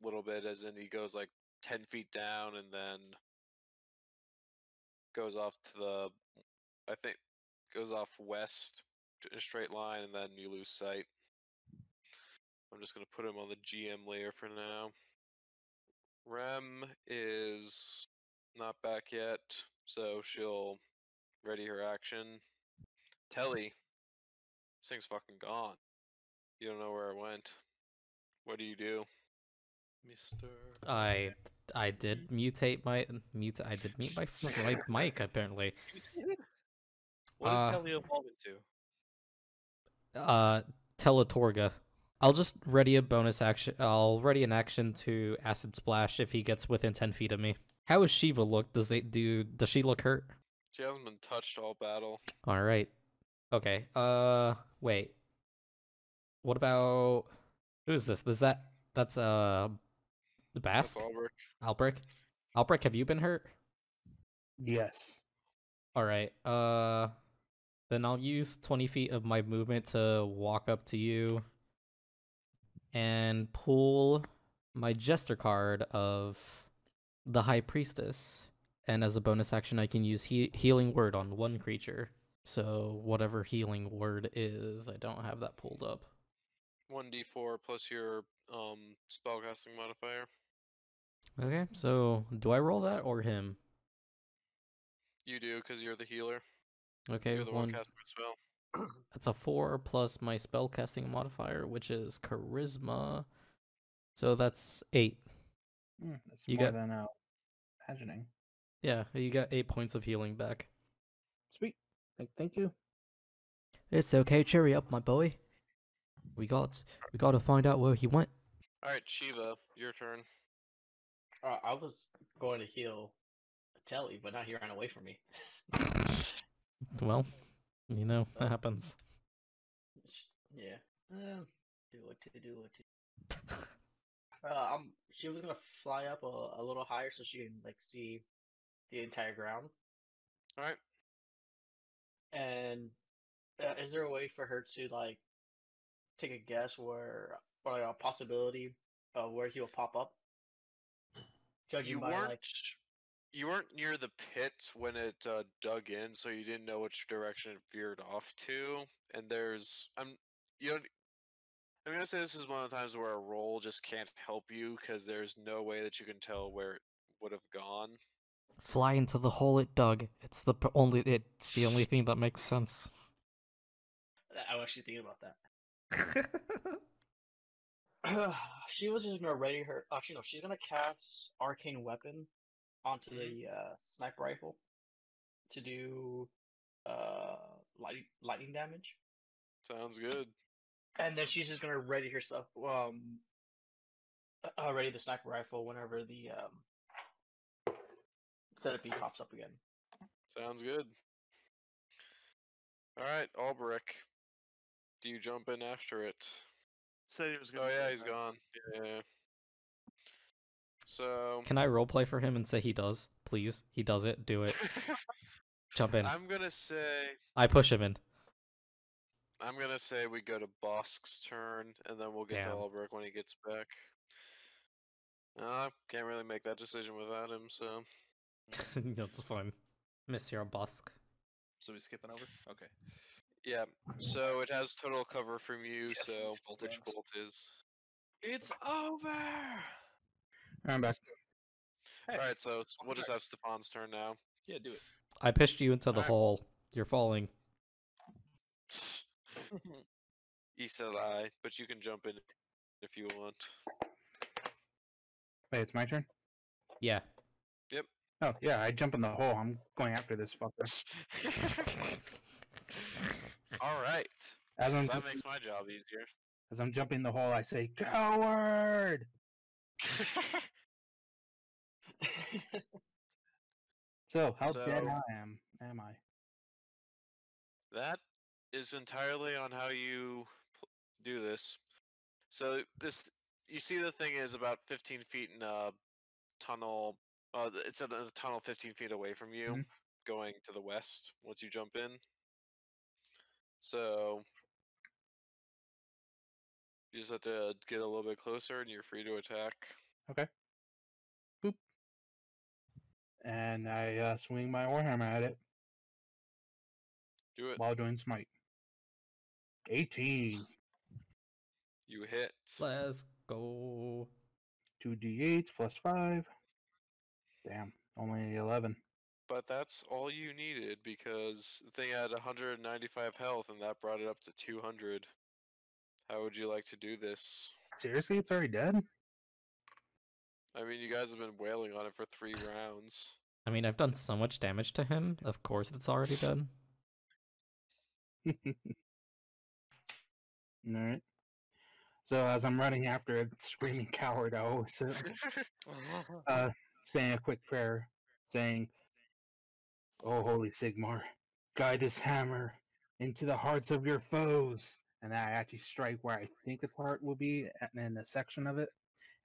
little bit, as in he goes like 10 feet down and then goes off to the, I think, goes off west in a straight line, and then you lose sight. I'm just going to put him on the GM layer for now. Rem is not back yet, so she'll ready her action. Telly, this thing's fucking gone. You don't know where it went. What do you do? Mr. I did mutate my I did mute my mic apparently. What did Telly evolve into? Teletorga. I'll just ready a bonus action. I'll ready an action to acid splash if he gets within 10 feet of me. How is Shiva look? Does she look hurt? She hasn't been touched all battle. All right. Okay. Wait. What about who's this? That's the Bask? That's Ulbrich. Albrecht? Albrecht, have you been hurt? Yes. All right. Then I'll use 20 feet of my movement to walk up to you and pull my Jester card of the High Priestess. And as a bonus action, I can use Healing Word on one creature. So whatever Healing Word is, I don't have that pulled up. 1d4 plus your spellcasting modifier. Okay, so do I roll that or him? You do, because you're the healer. Okay, You're the one casting the spell. That's a 4 plus my spellcasting modifier, which is Charisma. So that's 8. That's You more got- than imagining. Yeah, you got 8 points of healing back. Sweet. Thank you. It's okay, cheery up, my boy. We got to find out where he went. Alright, Shiva, your turn. I was going to heal Telly, but now he ran away from me. Well, you know, that happens. Yeah. Do what to do. She was gonna fly up a little higher so she can like see the entire ground. Alright. And is there a way for her to like take a guess where, or like a possibility of where he'll pop up? Judging You by weren't like, you weren't near the pit when it dug in, so you didn't know which direction it veered off to. And there's I'm gonna say this is one of the times where a roll just can't help you, because there's no way that you can tell where it would have gone. Fly into the hole it dug. It's the only thing that makes sense. I was actually thinking about that. She was just gonna ready her. Actually, no, she's gonna cast Arcane Weapon onto the sniper rifle to do lightning damage, Sounds good. and then she's just gonna ready herself. Ready the sniper rifle whenever the centipede pops up again. Sounds good. Alright, Ulbrich. Do you jump in after it? Said he was gonna. Oh yeah, do he's that. gone. Yeah. So Can I roleplay for him and say he does? Please. He does it. Do it. Jump in. I'm gonna say we go to Bosk's turn, and then we'll get to Damn. Ulbrich when he gets back. Can't really make that decision without him, so... That's fun. Monsieur Bosk. So we skipping over? Okay. Yeah. So it has total cover from you. Yes, So which bolt which ends. bolt is? It's over. I'm back. Hey, All right. So we'll welcome just back. have Stefan's turn now. Yeah, do it. I pushed you into the Alright. hole. You're falling. He said I, but you can jump in if you want. Wait, it's my turn? Yeah. Oh, yeah, I jump in the hole. I'm going after this fucker. All right. As I'm, That makes my job easier. as I'm jumping in the hole, I say, "Coward!" So, how dead So- am I? That is entirely on how you do this. So this, you see, the thing is about 15 feet in a tunnel. It's in a tunnel 15 feet away from you, Mhm. going to the west. Once you jump in, so you just have to get a little bit closer, and you're free to attack. Okay. Boop. And I swing my warhammer at it Do it. while doing smite. 18. You hit. Let's go. 2d8 plus 5. Damn, only 11. But that's all you needed, because the thing had 195 health, and that brought it up to 200. How would you like to do this? Seriously, it's already dead? I mean, you guys have been wailing on it for 3 rounds. I mean, I've done so much damage to him. Of course, it's already done. Alright. So as I'm running after it, screaming coward, I always saying a quick prayer, saying, "Oh, holy Sigmar, guide this hammer into the hearts of your foes." And I actually strike where I think its heart will be, and in a section of it.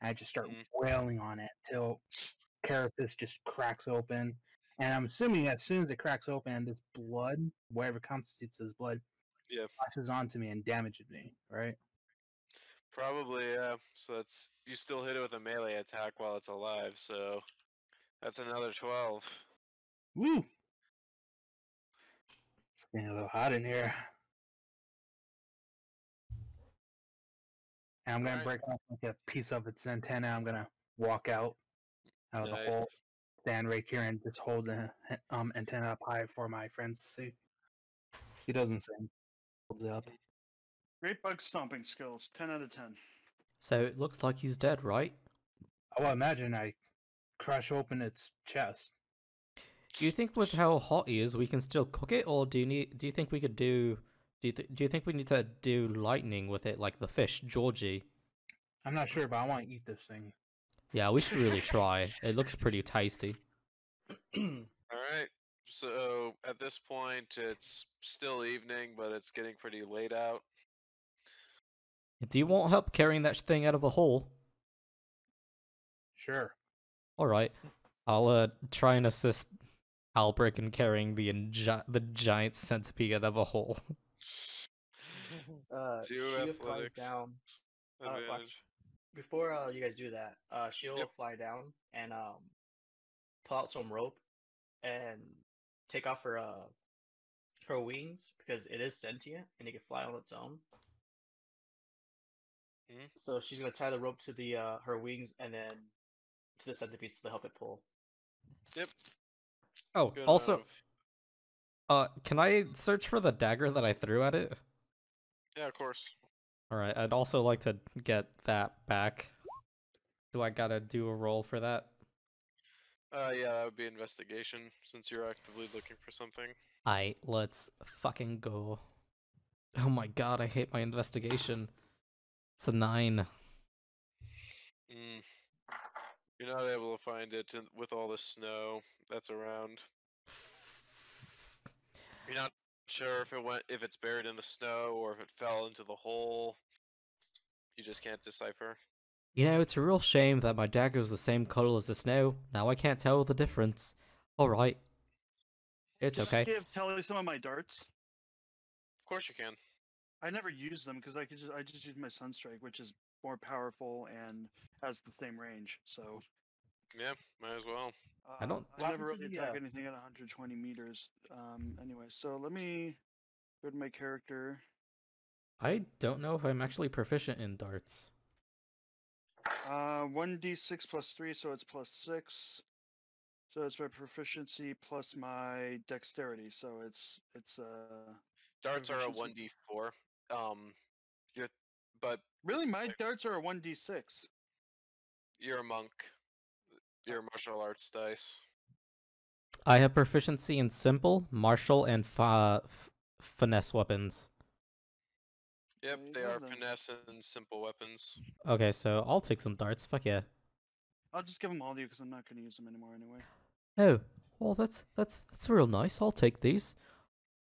And I just start wailing on it till carapace just cracks open. And I'm assuming as soon as it cracks open, this blood, whatever constitutes this blood, Yeah. flashes onto me and damages me, right? Probably, yeah. So that's, you still hit it with a melee attack while it's alive, so that's another 12. Woo! It's getting a little hot in here. And I'm gonna Alright. break off like a piece of its antenna. I'm gonna walk out of the hole, Nice. stand right here, and just hold the antenna up high for my friends to see. He doesn't sing. Holds it up. Great bug stomping skills. 10 out of 10. So it looks like he's dead, right? Well, imagine I crush open its chest. Do you think with how hot he is, we can still cook it, or do you think we could do? Do you think we need to do lightning with it, like the fish, Georgie? I'm not sure, but I want to eat this thing. Yeah, we should really try. It looks pretty tasty. Alright. So at this point, it's still evening, but it's getting pretty late out. Do you want help carrying that thing out of a hole? Sure. All right, I'll try and assist Albrecht in carrying the giant centipede out of a hole. 2 Shia flies athletics down. advantage. Before you guys do that, she'll Yep. fly down and pull out some rope and take off her her wings because it is sentient and it can fly on its own. Mhm. So she's gonna tie the rope to the her wings and then to the centipede to help it pull. Yep. Oh, Good also, enough. can I search for the dagger that I threw at it? Yeah, of course. All right, I'd also like to get that back. Do I gotta do a roll for that? Yeah, that would be investigation, since you're actively looking for something. Aight, let's fucking go. Oh my god, I hate my investigation. It's a 9. You're not able to find it with all the snow that's around. You're not sure if it's buried in the snow or if it fell into the hole. You just can't decipher. You know, it's a real shame that my dagger's the same color as the snow. Now I can't tell the difference. Alright. It's Can I okay. give Telly some of my darts? Of course you can. I never use them because I just use my Sunstrike, which is more powerful and has the same range. So Yeah, might as well. I don't- I never What happened really to attack the, anything at 120 meters. Anyway, so let me Go to my character. I don't know if I'm actually proficient in darts. 1d6 plus 3, so it's plus 6. So it's my proficiency plus my dexterity. So it's Darts are a proficiency. 1d4. You're, but Really, it's my like- darts are a 1d6. you're a monk. Your martial arts dice. I have proficiency in simple, martial, and finesse weapons. Yep, There you they go are then. finesse and simple weapons. Okay, so I'll take some darts. Fuck yeah. I'll just give them all to you because I'm not going to use them anymore anyway. Oh, well, that's real nice. I'll take these.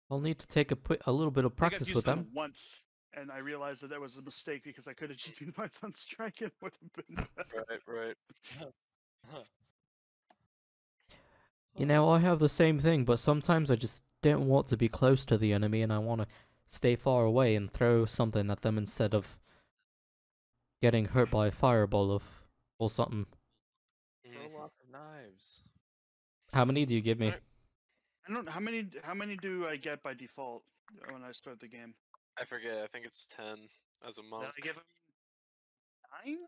I'll need to take a little bit of I think I've practice used with them. once, and I realized that was a mistake because I could have just used my Sunstrike and it would have been better. Right. You know, I have the same thing, but sometimes I just don't want to be close to the enemy and I want to stay far away and throw something at them instead of getting hurt by a fireball or something. Throw Mhm. lots of knives. How many do you give me? Alright. I don't. How many do I get by default when I start the game? I forget. I think it's 10 as a Did monk. I give him 9?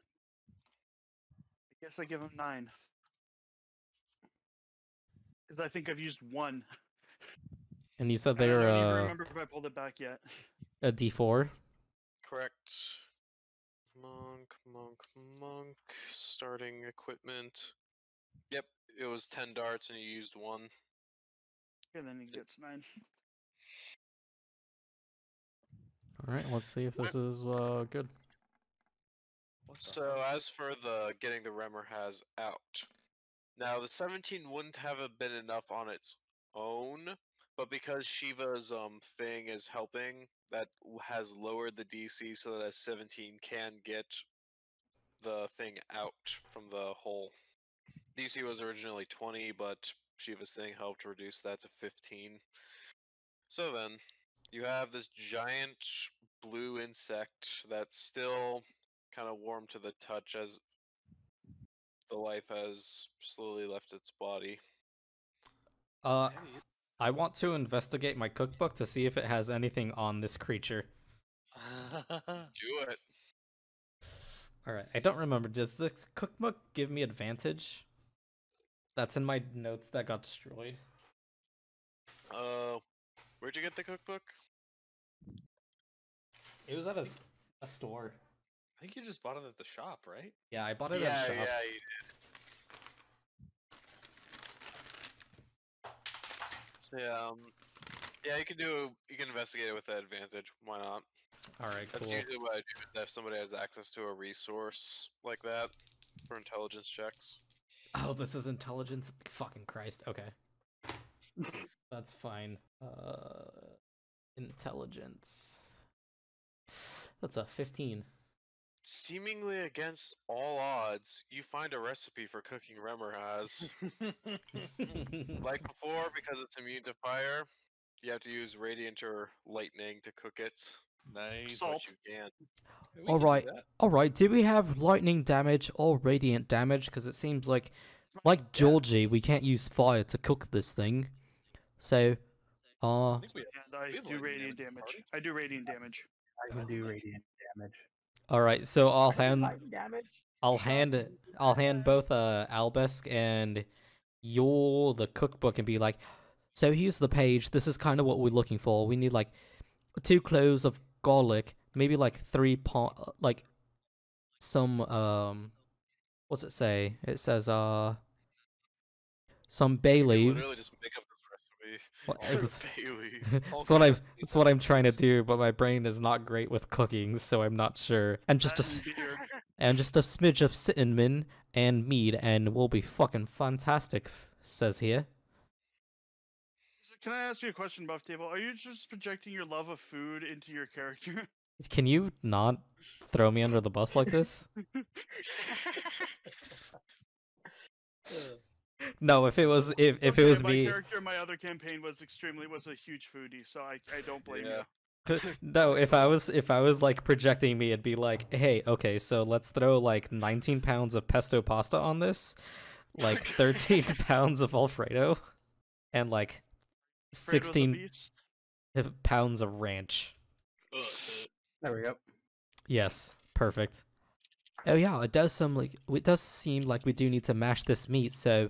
I guess I give him 9. Because I think I've used 1. And you said And I they're don't even remember if I pulled it back yet. a D4? Correct. Monk. Starting equipment. Yep, it was 10 darts and you used 1. And then he gets 9. Alright, let's see if this is good. What the So fuck? as for the getting the Remmer has out, now the 17 wouldn't have been enough on its own, but because Shiva's thing is helping, that has lowered the DC so that a 17 can get the thing out from the hole. DC was originally 20, but Shiva's thing helped reduce that to 15. So then, you have this giant blue insect that's still kind of warm to the touch as the life has slowly left its body. I want to investigate my cookbook to see if it has anything on this creature. Do it. Alright, I don't remember. Does this cookbook give me advantage? That's in my notes that got destroyed. Where'd you get the cookbook? It was at a store. I think you just bought it at the shop, right? Yeah, I bought it Yeah, at a shop. yeah, you did. So yeah, you can investigate it with that advantage. Why not? Alright, That's cool. usually what I do if somebody has access to a resource like that for intelligence checks. Oh, this is intelligence? Fucking Christ. Okay. That's fine. Intelligence. That's a 15. Seemingly against all odds, you find a recipe for cooking Remmer has. Like before, because it's immune to fire, you have to use radiant or lightning to cook it. Nice. Salt. But you can. Yeah, we can do Alright. that. Alright, do we have lightning damage or radiant damage? Because it seems like Georgie, we can't use fire to cook this thing. So, I think we have And I we have do lightning radiant damage, damage. party. I do radiant damage. I can do radiant damage. alright, so I'll hand Lightning damage. I'll hand both Albesk and Yule the cookbook and be like, so here's the page. This is kind of what we're looking for. We need like 2 cloves of garlic, maybe like 3 like some what's it say? It says some bay You can literally leaves. just make up this What- recipe. it's- Bay leaves. that's what I'm trying to do, but my brain is not great with cooking, so I'm not sure. And just That and beer. and just a smidge of cinnamon and mead, and we'll be fucking fantastic. Says here. Can I ask you a question, Buff Table? Are you just projecting your love of food into your character? Can you not throw me under the bus like this? No, if it was if it Okay, was my me. character in my other campaign was a huge foodie, so I don't blame Yeah. you. No, if I was like projecting me, it'd be like, hey, okay, so let's throw like 19 pounds of pesto pasta on this, like 13 pounds of Alfredo, and like Fredo the 16. Beast? pounds of ranch. There we go. Yes, perfect. Oh yeah, it does seem like we do need to mash this meat. So,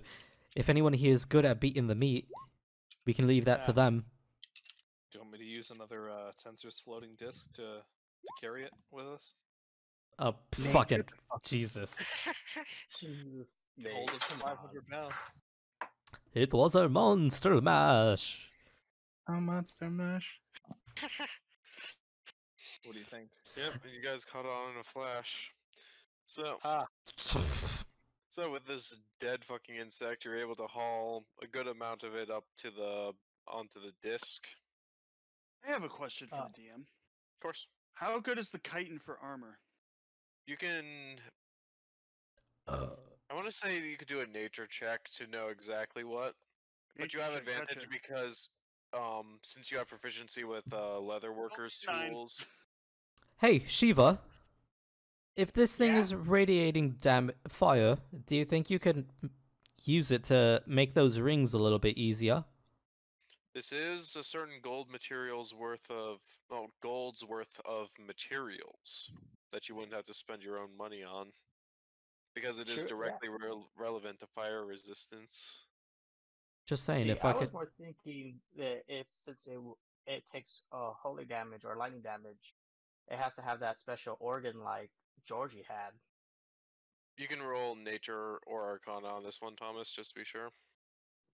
if anyone here is good at beating the meat, we can leave that to them. Do you want me to use another Tensor's floating disc to carry it with us? Fucking Jesus! Jesus. Hold it Come 500 pounds. It was a monster mash. A monster mash. What do you think? Yep, you guys caught on in a flash. So, Ha! so with this dead fucking insect, you're able to haul a good amount of it up to onto the disc. I have a question for the DM. Of course, How good is the chitin for armor? you can. I want to say that you could do a nature check to know exactly what, but you have Nature check, advantage gotcha. because since you have proficiency with leather workers' 9. tools. Hey, Shiva. If this thing Yeah? is radiating fire, do you think you can use it to make those rings a little bit easier? This is a certain gold's worth of materials that you wouldn't have to spend your own money on, because it is Sure, yeah. directly relevant to fire resistance. Just saying, See, if I I was could. more thinking that since it takes holy damage or lightning damage, it has to have that special organ like Georgie had. You can roll nature or arcana on this one, Thomas, just to be sure.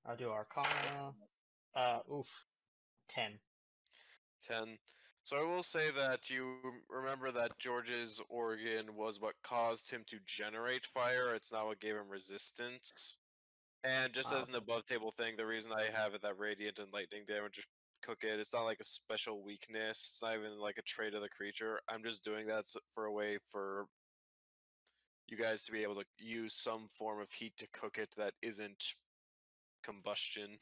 I'll do Arcana. 10. 10. So I will say that you remember that George's organ was what caused him to generate fire. It's not what gave him resistance. And just as an above table thing, the reason I have it that radiant and lightning damage cook it, it's not like a special weakness. It's not even like a trait of the creature. I'm just doing that for a way for you guys to be able to use some form of heat to cook it that isn't combustion.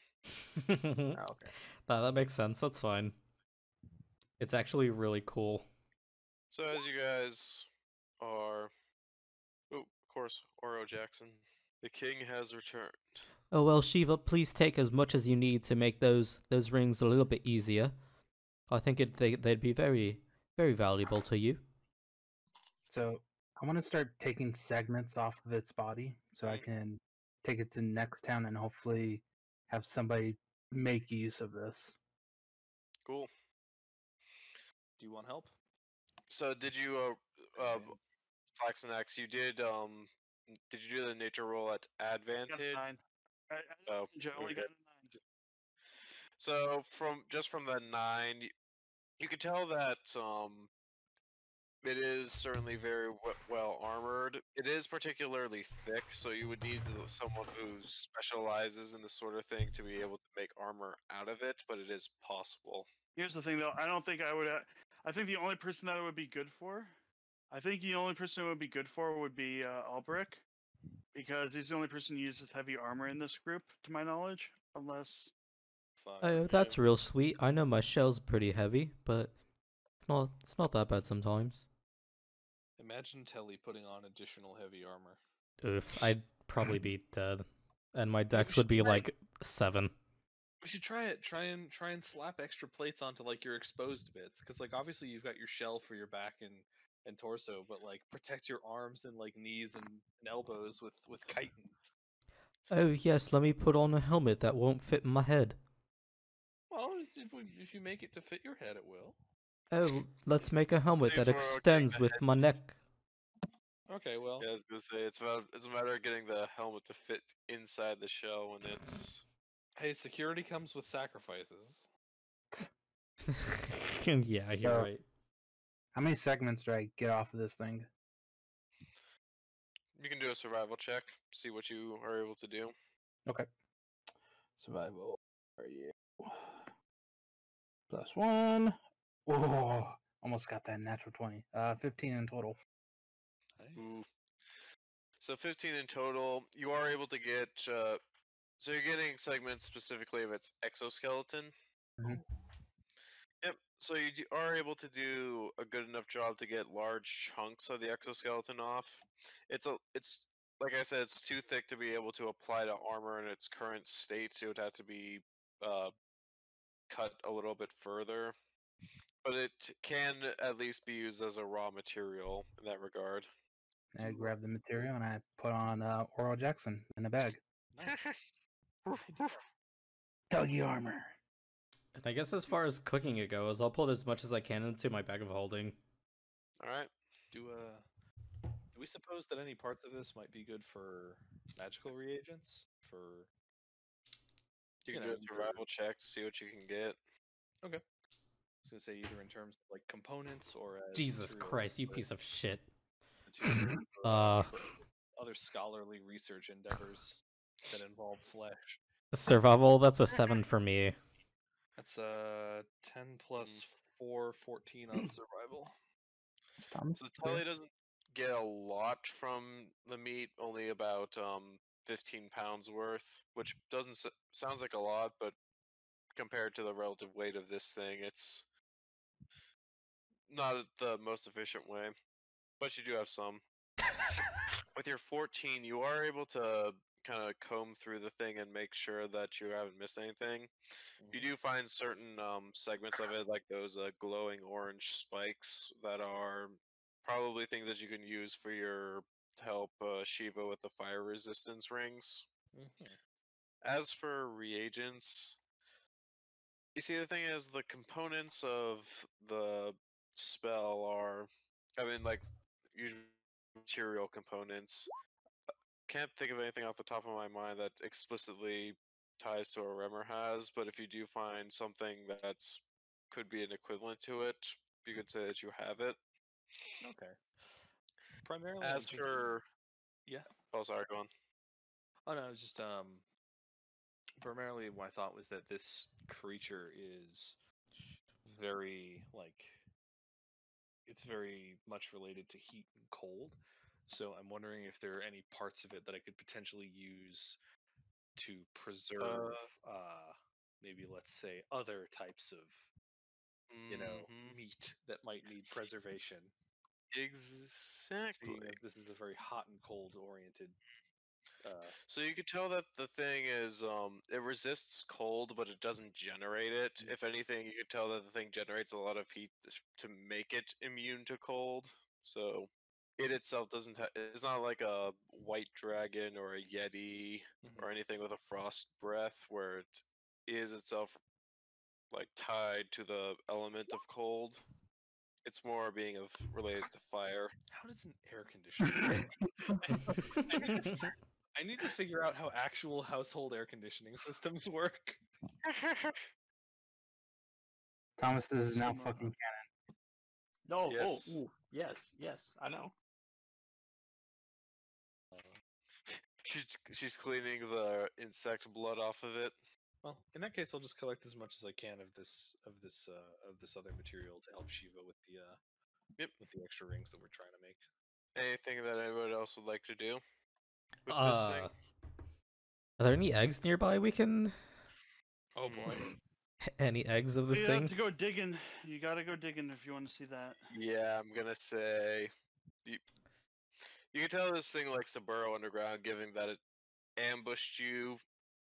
Okay. That makes sense. That's fine. It's actually really cool. So as you guys are, of course, Oro Jackson, the king has returned. Oh well, Shiva, please take as much as you need to make those rings a little bit easier. I think they'd be very, very valuable to you. So I want to start taking segments off of its body so I can take it to next town and hopefully have somebody make use of this. Cool. Do you want help? So did you, Flaxenax, you did you do the nature roll at I got advantage? 9. I Oh, only got okay. a 9. So from the 9, you can tell that it is certainly very well armored. It is particularly thick, so you would need someone who specializes in this sort of thing to be able to make armor out of it, but it is possible. Here's the thing, though. I don't think I would. I think the only person that it would be good for. I think the only person it would be good for would be Albrecht, because he's the only person who uses heavy armor in this group, to my knowledge. Unless. Fine. Oh, that's real sweet. I know my shell's pretty heavy, but it's not that bad sometimes. Imagine Telly putting on additional heavy armor. Oof, I'd probably be dead, and my dex we would be should try like 7. We should try it. Try and slap extra plates onto like your exposed bits, because like obviously you've got your shell for your back and torso, but like protect your arms and like knees and elbows with chitin. Oh yes, let me put on a helmet that won't fit my head. Well, if you make it to fit your head, it will. Oh, let's make a helmet that Please, we're okay extends the with head my to- neck. Okay, well. Yeah, I was gonna say it's a matter of getting the helmet to fit inside the shell when it's. Hey, security comes with sacrifices. Yeah, you're So- right. How many segments do I get off of this thing? You can do a survival check, see what you are able to do. Okay. Survival. Where are you? +1. Oh, almost got that natural 20. 15 in total. Ooh. So 15 in total. You are able to get. So you're getting segments specifically of its exoskeleton. Mhm. Yep. So you are able to do a good enough job to get large chunks of the exoskeleton off. It's like I said, it's too thick to be able to apply to armor in its current state. So it would have to be cut a little bit further, but it can at least be used as a raw material in that regard. I grab the material and I put on Oral Jackson in a bag. Nice. Dougie armor. And I guess as far as cooking it goes, I'll put as much as I can into my bag of holding. All right. Do we suppose that any parts of this might be good for magical reagents? For You can You do know, a survival check to see what you can get. okay, I was gonna say either in terms of like components or as Jesus material Christ, you for- piece of shit. material for, for other scholarly research endeavors that involve flesh. Survival, that's a 7 for me. That's 10 plus 4, 14 on survival. Thomas. So the Telly doesn't get a lot from the meat, only about 15 pounds worth, which doesn't sounds like a lot, but compared to the relative weight of this thing, it's not the most efficient way. But you do have some. With your 14, you are able to kind of comb through the thing and make sure that you haven't missed anything. You do find certain segments of it, like those glowing orange spikes, that are probably things that you can use for your to help Shiva with the fire resistance rings. Mhm. As for reagents, you see, the thing is, the components of the spell are, I mean, like, usually material components. Can't think of anything off the top of my mind that explicitly ties to a Remor has, but if you do find something that's could be an equivalent to it, you could say that you have it. Okay. Primarily, I'm As thinking. for, Yeah. oh, sorry, go on. Oh no, it's just primarily my thought was that this creature is very like it's very much related to heat and cold. So I'm wondering if there are any parts of it that I could potentially use to preserve maybe let's say other types of meat that might need preservation. Exactly. Seeing that this is a very hot and cold oriented So you could tell that the thing is, it resists cold, but it doesn't generate it. If anything, you could tell that the thing generates a lot of heat to make it immune to cold. So it itself doesn't it's not like a white dragon or a yeti or anything with a frost breath where it is itself like tied to the element of cold. It's more being related to fire. how does an air conditioner I need to figure out how actual household air conditioning systems work. Thomas, this is now Some, fucking No, Yes. yes, I know. She's cleaning the insect blood off of it. Well, in that case, I'll just collect as much as I can of this other material to help Shiva with the extra rings that we're trying to make. Anything that anyone else would like to do with this thing? Are there any eggs nearby we can... Oh boy. Any eggs of this You thing? have to go digging. You gotta go digging if you want to see that. Yeah, I'm gonna say you can tell this thing likes to burrow underground, given that it ambushed you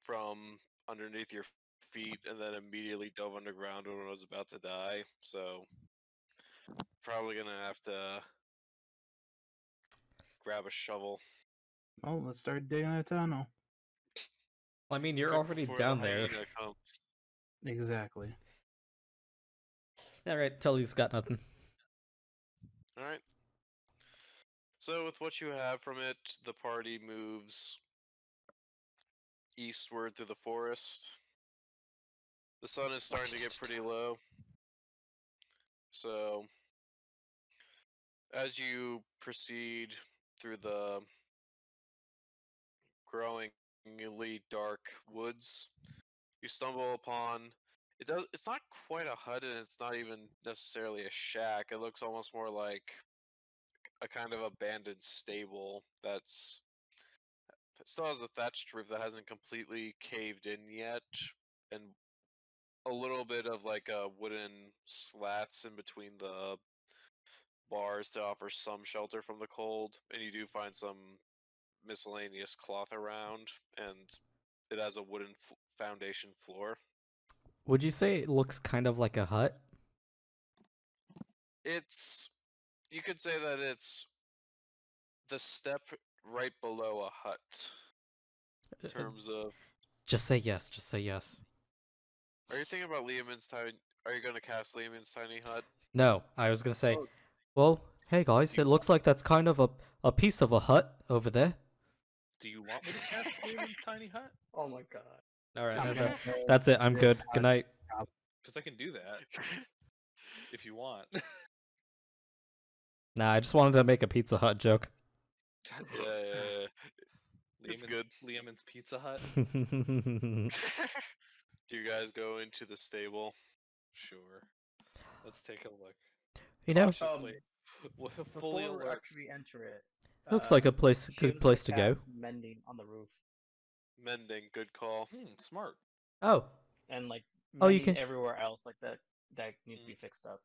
from underneath your feet and then immediately dove underground when it was about to die. So probably gonna have to grab a shovel. Oh, let's start digging a tunnel. I mean, you're quick already before down the there. hyena comes. Exactly. Alright, Tully's got nothing. All right. So with what you have from it, the party moves eastward through the forest. The sun is starting to get pretty low. So as you proceed through the growingly dark woods, you stumble upon it's not quite a hut and it's not even necessarily a shack. It looks almost more like a kind of abandoned stable that's it still has a thatched roof that hasn't completely caved in yet, and a little bit of like wooden slats in between the bars to offer some shelter from the cold. And you do find some miscellaneous cloth around, and it has a wooden foundation floor. would you say it looks kind of like a hut? You could say that it's the step right below a hut. In terms of, Just say yes. Just say yes. are you thinking about Liamon's tiny? Are you going to cast Liamon's tiny hut? No, I was gonna say. Oh. Well, hey guys, it looks like that's kind of a piece of a hut over there. Do you want me to cast Damon's tiny hut? Oh my god. All right, I'm no, gonna no. say That's it. I'm this good. Good night. Because I can do that if you want. Nah, I just wanted to make a Pizza Hut joke. God Yeah, damn it. yeah, yeah. It's good. Liamon's Pizza Hut. Do you guys go into the stable? Sure. Let's take a look. You know, Cautiously. Fully Before alert. after we enter it, looks like a place, she good was place to gonna go. cast mending on the roof Mending, good call. Smart. Oh, and like Oh, you mending can- everywhere else like that needs to be fixed up.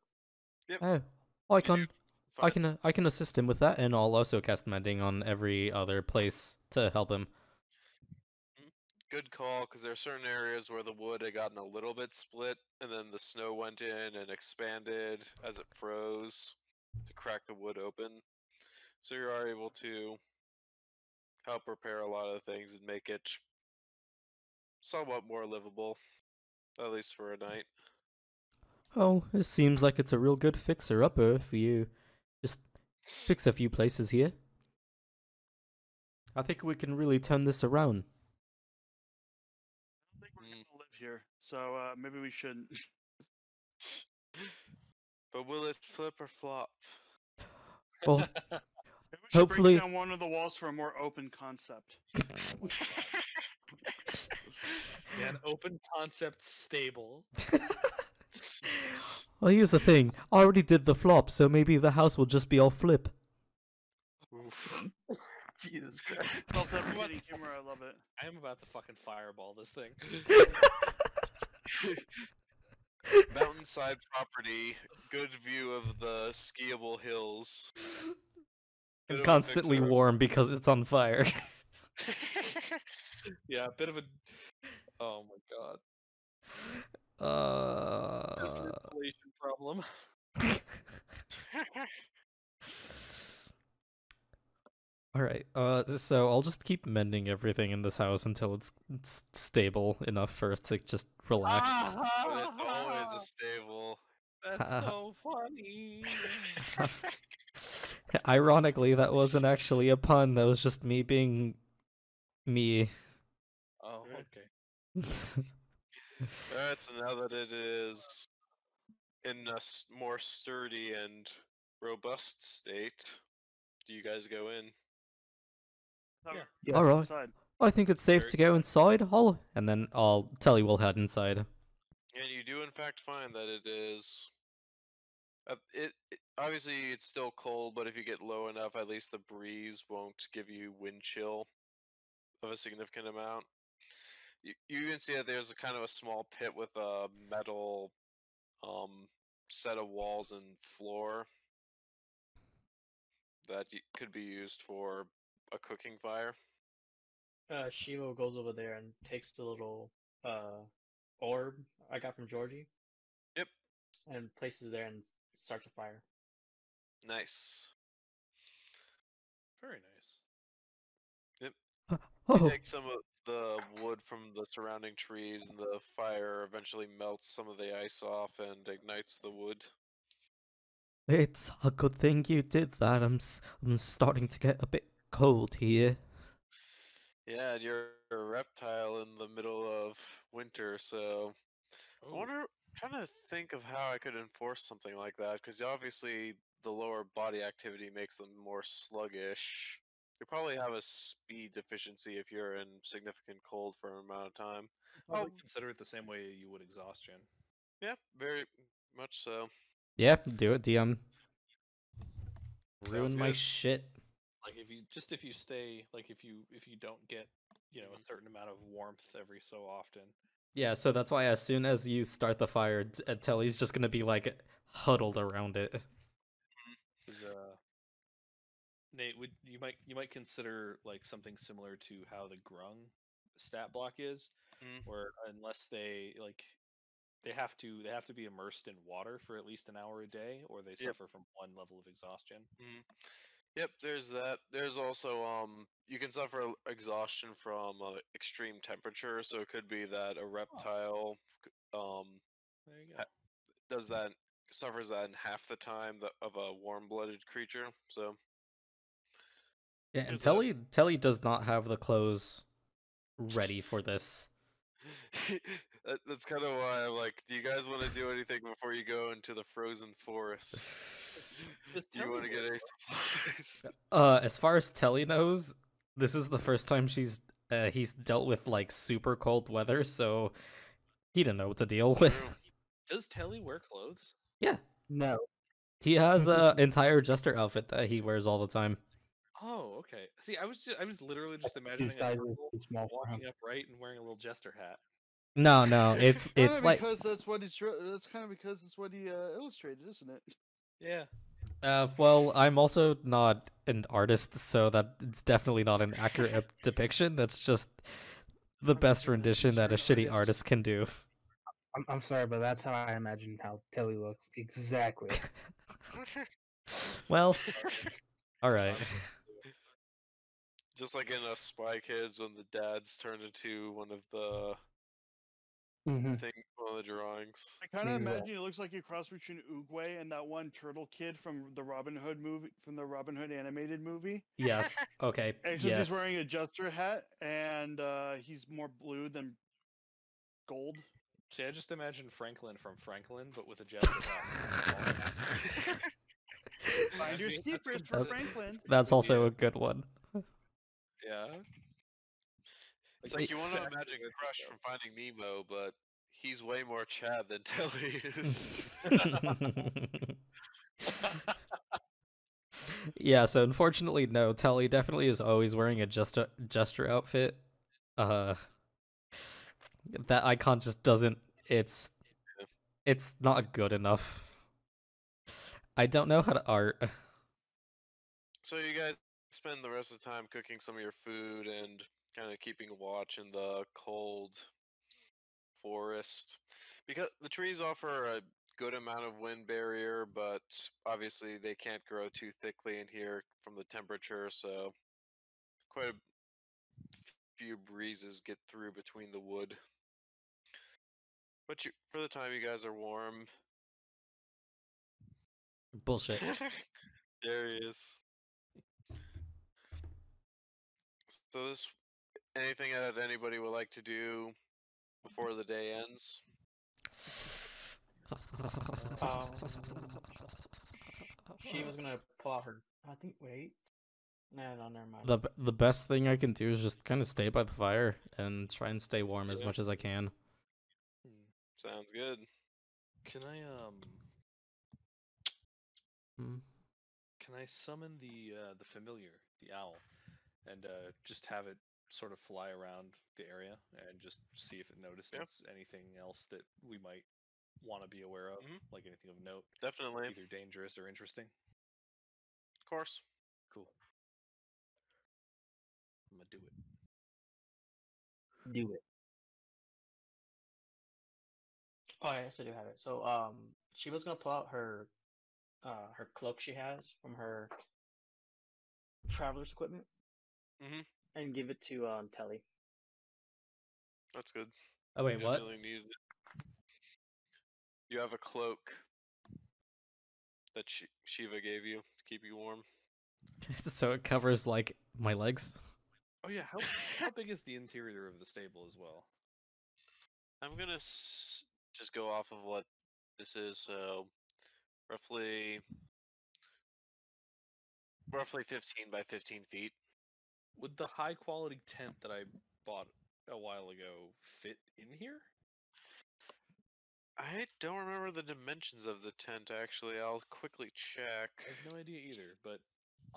Yep. oh, I You can, do. I Fine. can, I can assist him with that, and I'll also cast mending on every other place to help him. Good call, because there are certain areas where the wood had gotten a little bit split, and then the snow went in and expanded as it froze to crack the wood open. So you are able to help repair a lot of things and make it somewhat more livable, at least for a night. Oh, it seems like it's a real good fixer-upper for you. Just fix a few places here. I think we can really turn this around. I don't think we're gonna live here, so maybe we shouldn't. But will it flip or flop? Well, Maybe we should Hopefully- break down one of the walls for a more open concept. Yeah, an open concept stable. well, here's the thing. I already did the flop, so maybe the house will just be all flip. Oof. Jesus Christ. Self-deprecating humor, I love it. I am about to fucking fireball this thing. Mountainside property, good view of the skiable hills. Bit And of a constantly fixer-upper. warm because it's on fire. Yeah, a bit of a. Oh my god. Bit of an insulation problem. Alright, so I'll just keep mending everything in this house until it's stable enough for us to just relax. But it's always a stable. That's so funny. Ironically, that wasn't actually a pun, that was just me being me. Oh, okay. Alright, so now that it is in a more sturdy and robust state, do you guys go in? Yeah. Yeah. Alright, Inside. I think it's safe Very to go inside. And then I'll tell you we'll head inside. And you do in fact find that it is. Obviously it's still cold, but if you get low enough, at least the breeze won't give you wind chill of a significant amount. You even see that there's a kind of a small pit with a metal set of walls and floor that could be used for a cooking fire. Shimo goes over there and takes the little orb I got from Georgie. Yep. And places there and starts a fire. Nice. Very nice. You Oh, take some of the wood from the surrounding trees, and the fire eventually melts some of the ice off and ignites the wood. it's a good thing you did that. I'm starting to get a bit cold here. Yeah, and you're a reptile in the middle of winter, so I Oh, wonder. Trying to think of how I could enforce something like that, because obviously the lower body activity makes them more sluggish. You probably have a speed deficiency if you're in significant cold for an amount of time. probably consider it the same way you would exhaustion. Yeah, very much so. Yeah, do it, DM. Ruin Sounds my good. shit. Like if you stay like if you don't get a certain amount of warmth every so often. Yeah, so that's why as soon as you start the fire, Telly's just gonna be like huddled around it. Because Nate, you might consider like something similar to how the grung stat block is, Mm. where unless they like they have to be immersed in water for at least an hour a day, or they Yep. suffer from one level of exhaustion. Yep, there's that. There's also you can suffer exhaustion from extreme temperature, so it could be that a reptile There you go. does that suffers that in half the time of a warm-blooded creature. So Yeah, and Is that- Telly does not have the clothes ready for this. that's kind of why I'm like, do you guys want to do anything before you go into the frozen forest? Does Do you Telly want to get wear any supplies? As far as Telly knows, this is the first time he's dealt with like super cold weather, so he didn't know what to deal with. True. Does Telly wear clothes? Yeah, No. he has a entire jester outfit that he wears all the time. Oh, okay. See, I was literally just That's imagining a size is turtle too small for him. walking upright and wearing a little jester hat. No, it's Kinda like because that's what he's. That's kind of because it's what he illustrated, isn't it? Yeah. well, I'm also not an artist, so that it's definitely not an accurate depiction. That's just the best rendition that a shitty artist can do. I'm sorry, but that's how I imagine how Telly looks exactly. Well, all right. Just like in Spy Kids when the dads turned into one of the Mm-hmm. one of the drawings. I kind of Exactly. imagine it looks like a cross between Oogway and that one turtle kid from the Robin Hood movie, from the Robin Hood animated movie. Yes. Okay. Except Yes. he's wearing a jester hat, and he's more blue than gold. See, I just imagine Franklin from Franklin, but with a jester hat. Find your That's keepers for Franklin. That's also a good one. Yeah. It's like you want to Exactly imagine what Crush you from Finding Nemo, but he's way more Chad than Telly is. Yeah, so unfortunately, no. Telly definitely is always wearing a jester outfit. That icon just doesn't. It's not good enough. I don't know how to art. So you guys spend the rest of the time cooking some of your food and kind of keeping watch in the cold forest. Because the trees offer a good amount of wind barrier, but obviously they can't grow too thickly in here from the temperature, so quite a few breezes get through between the wood. But for the time you guys are warm. Bullshit. There he is. So anything that anybody would like to do before the day ends? She was gonna pull out her. I think. Wait. No, never mind. The best thing I can do is just kind of stay by the fire and try and stay warm as Yeah. much as I can. Sounds good. Can I Hmm. Can I summon the familiar, the owl, and just have it sort of fly around the area and just see if it notices anything else that we might want to be aware of, like anything of note, Definitely. either dangerous or interesting? Of course. Cool. I'm gonna do it. Do it. Oh, yes, I do have it. So, she was gonna pull out her cloak she has from her traveler's equipment, and give it to Telly. That's good. Oh wait, what? Definitely needed it. You have a cloak that Shiva gave you to keep you warm. So it covers like my legs. Oh yeah, how big is the interior of the stable as well? I'm gonna just go off of what this is. So roughly 15 by 15 feet. Would the high quality tent that I bought a while ago fit in here? I don't remember the dimensions of the tent, actually. I'll quickly check. I have no idea either, but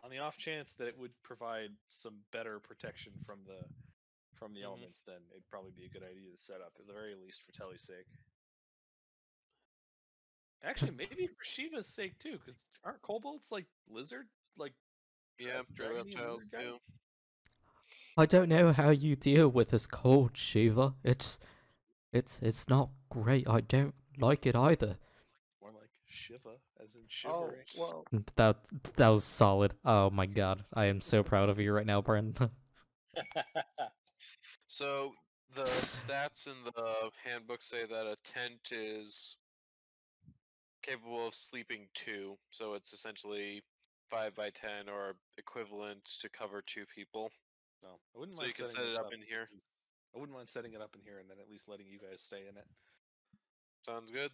on the off chance that it would provide some better protection from the elements, then it'd probably be a good idea to set up, at the very least for Telly's sake. Actually, maybe for Shiva's sake too, because aren't kobolds like lizard, like Yeah, dragony reptiles lizard guys? too. I don't know how you deal with this cold, Shiva. It's not great. I don't like it either. More like Shiva, as in Oh, shivering. well, That was solid. Oh my god, I am so proud of you right now, Bren. So the stats in the handbook say that a tent is capable of sleeping 2, so it's essentially 5 by 10 or equivalent to cover 2 people. No, I wouldn't So mind you can setting set it this up in here. I wouldn't mind setting it up in here and then at least letting you guys stay in it, Sounds good.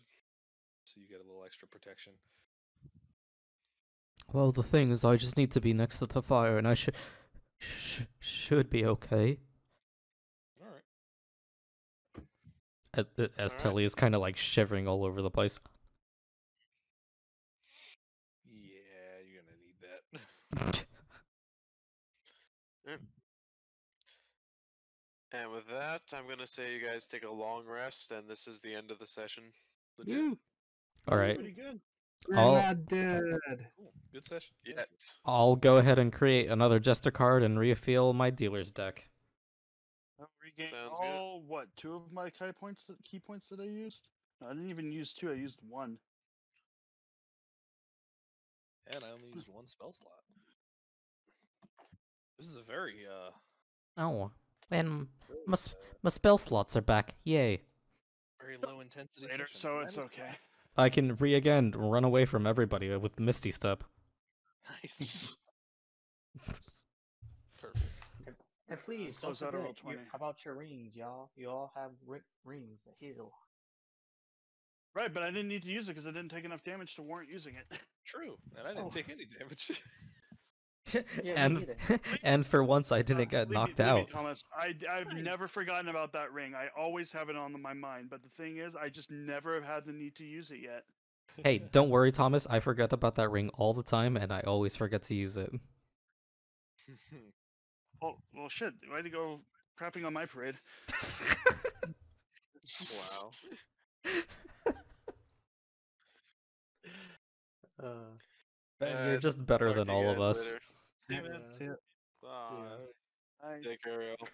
so you get a little extra protection. Well, the thing is, I just need to be next to the fire, and I should be okay. All right. As Alright. Telly is kind of like shivering all over the place. Yeah, you're gonna need that. And with that, I'm gonna say you guys take a long rest, and this is the end of the session. Legit. Woo! All right, Pretty good. We're I'll not dead. Cool. Good session. Yet. I'll go ahead and create another jester card and refill my dealer's deck. I'll regain Sounds good. all, what, 2 of my key points that I used? No, I didn't even use 2, I used 1. And I only used 1 spell slot. This is a very Oh, and very, my spell slots are back. Yay! very low intensity Later, session. so That it's is okay. I can again run away from everybody with Misty Step. Nice. Perfect. and please don't Close out a roll forget 20. how about your rings, y'all? You all have rings that heal. Right, but I didn't need to use it because I didn't take enough damage to warrant using it. True, and I didn't Oh. take any damage. Yeah, me and neither. and for once I didn't get Believe me- knocked believe me, out. Thomas, I've Nice. never forgotten about that ring. I always have it on my mind. But the thing is, I just never have had the need to use it yet. Hey, don't worry, Thomas. I forget about that ring all the time, and I always forget to use it. Oh, well, shit. Way to go crapping on my parade. Wow. Ben, you're just better talk than to you all of guys us. later. See you, man. See ya. Bye. I Take care, y'all.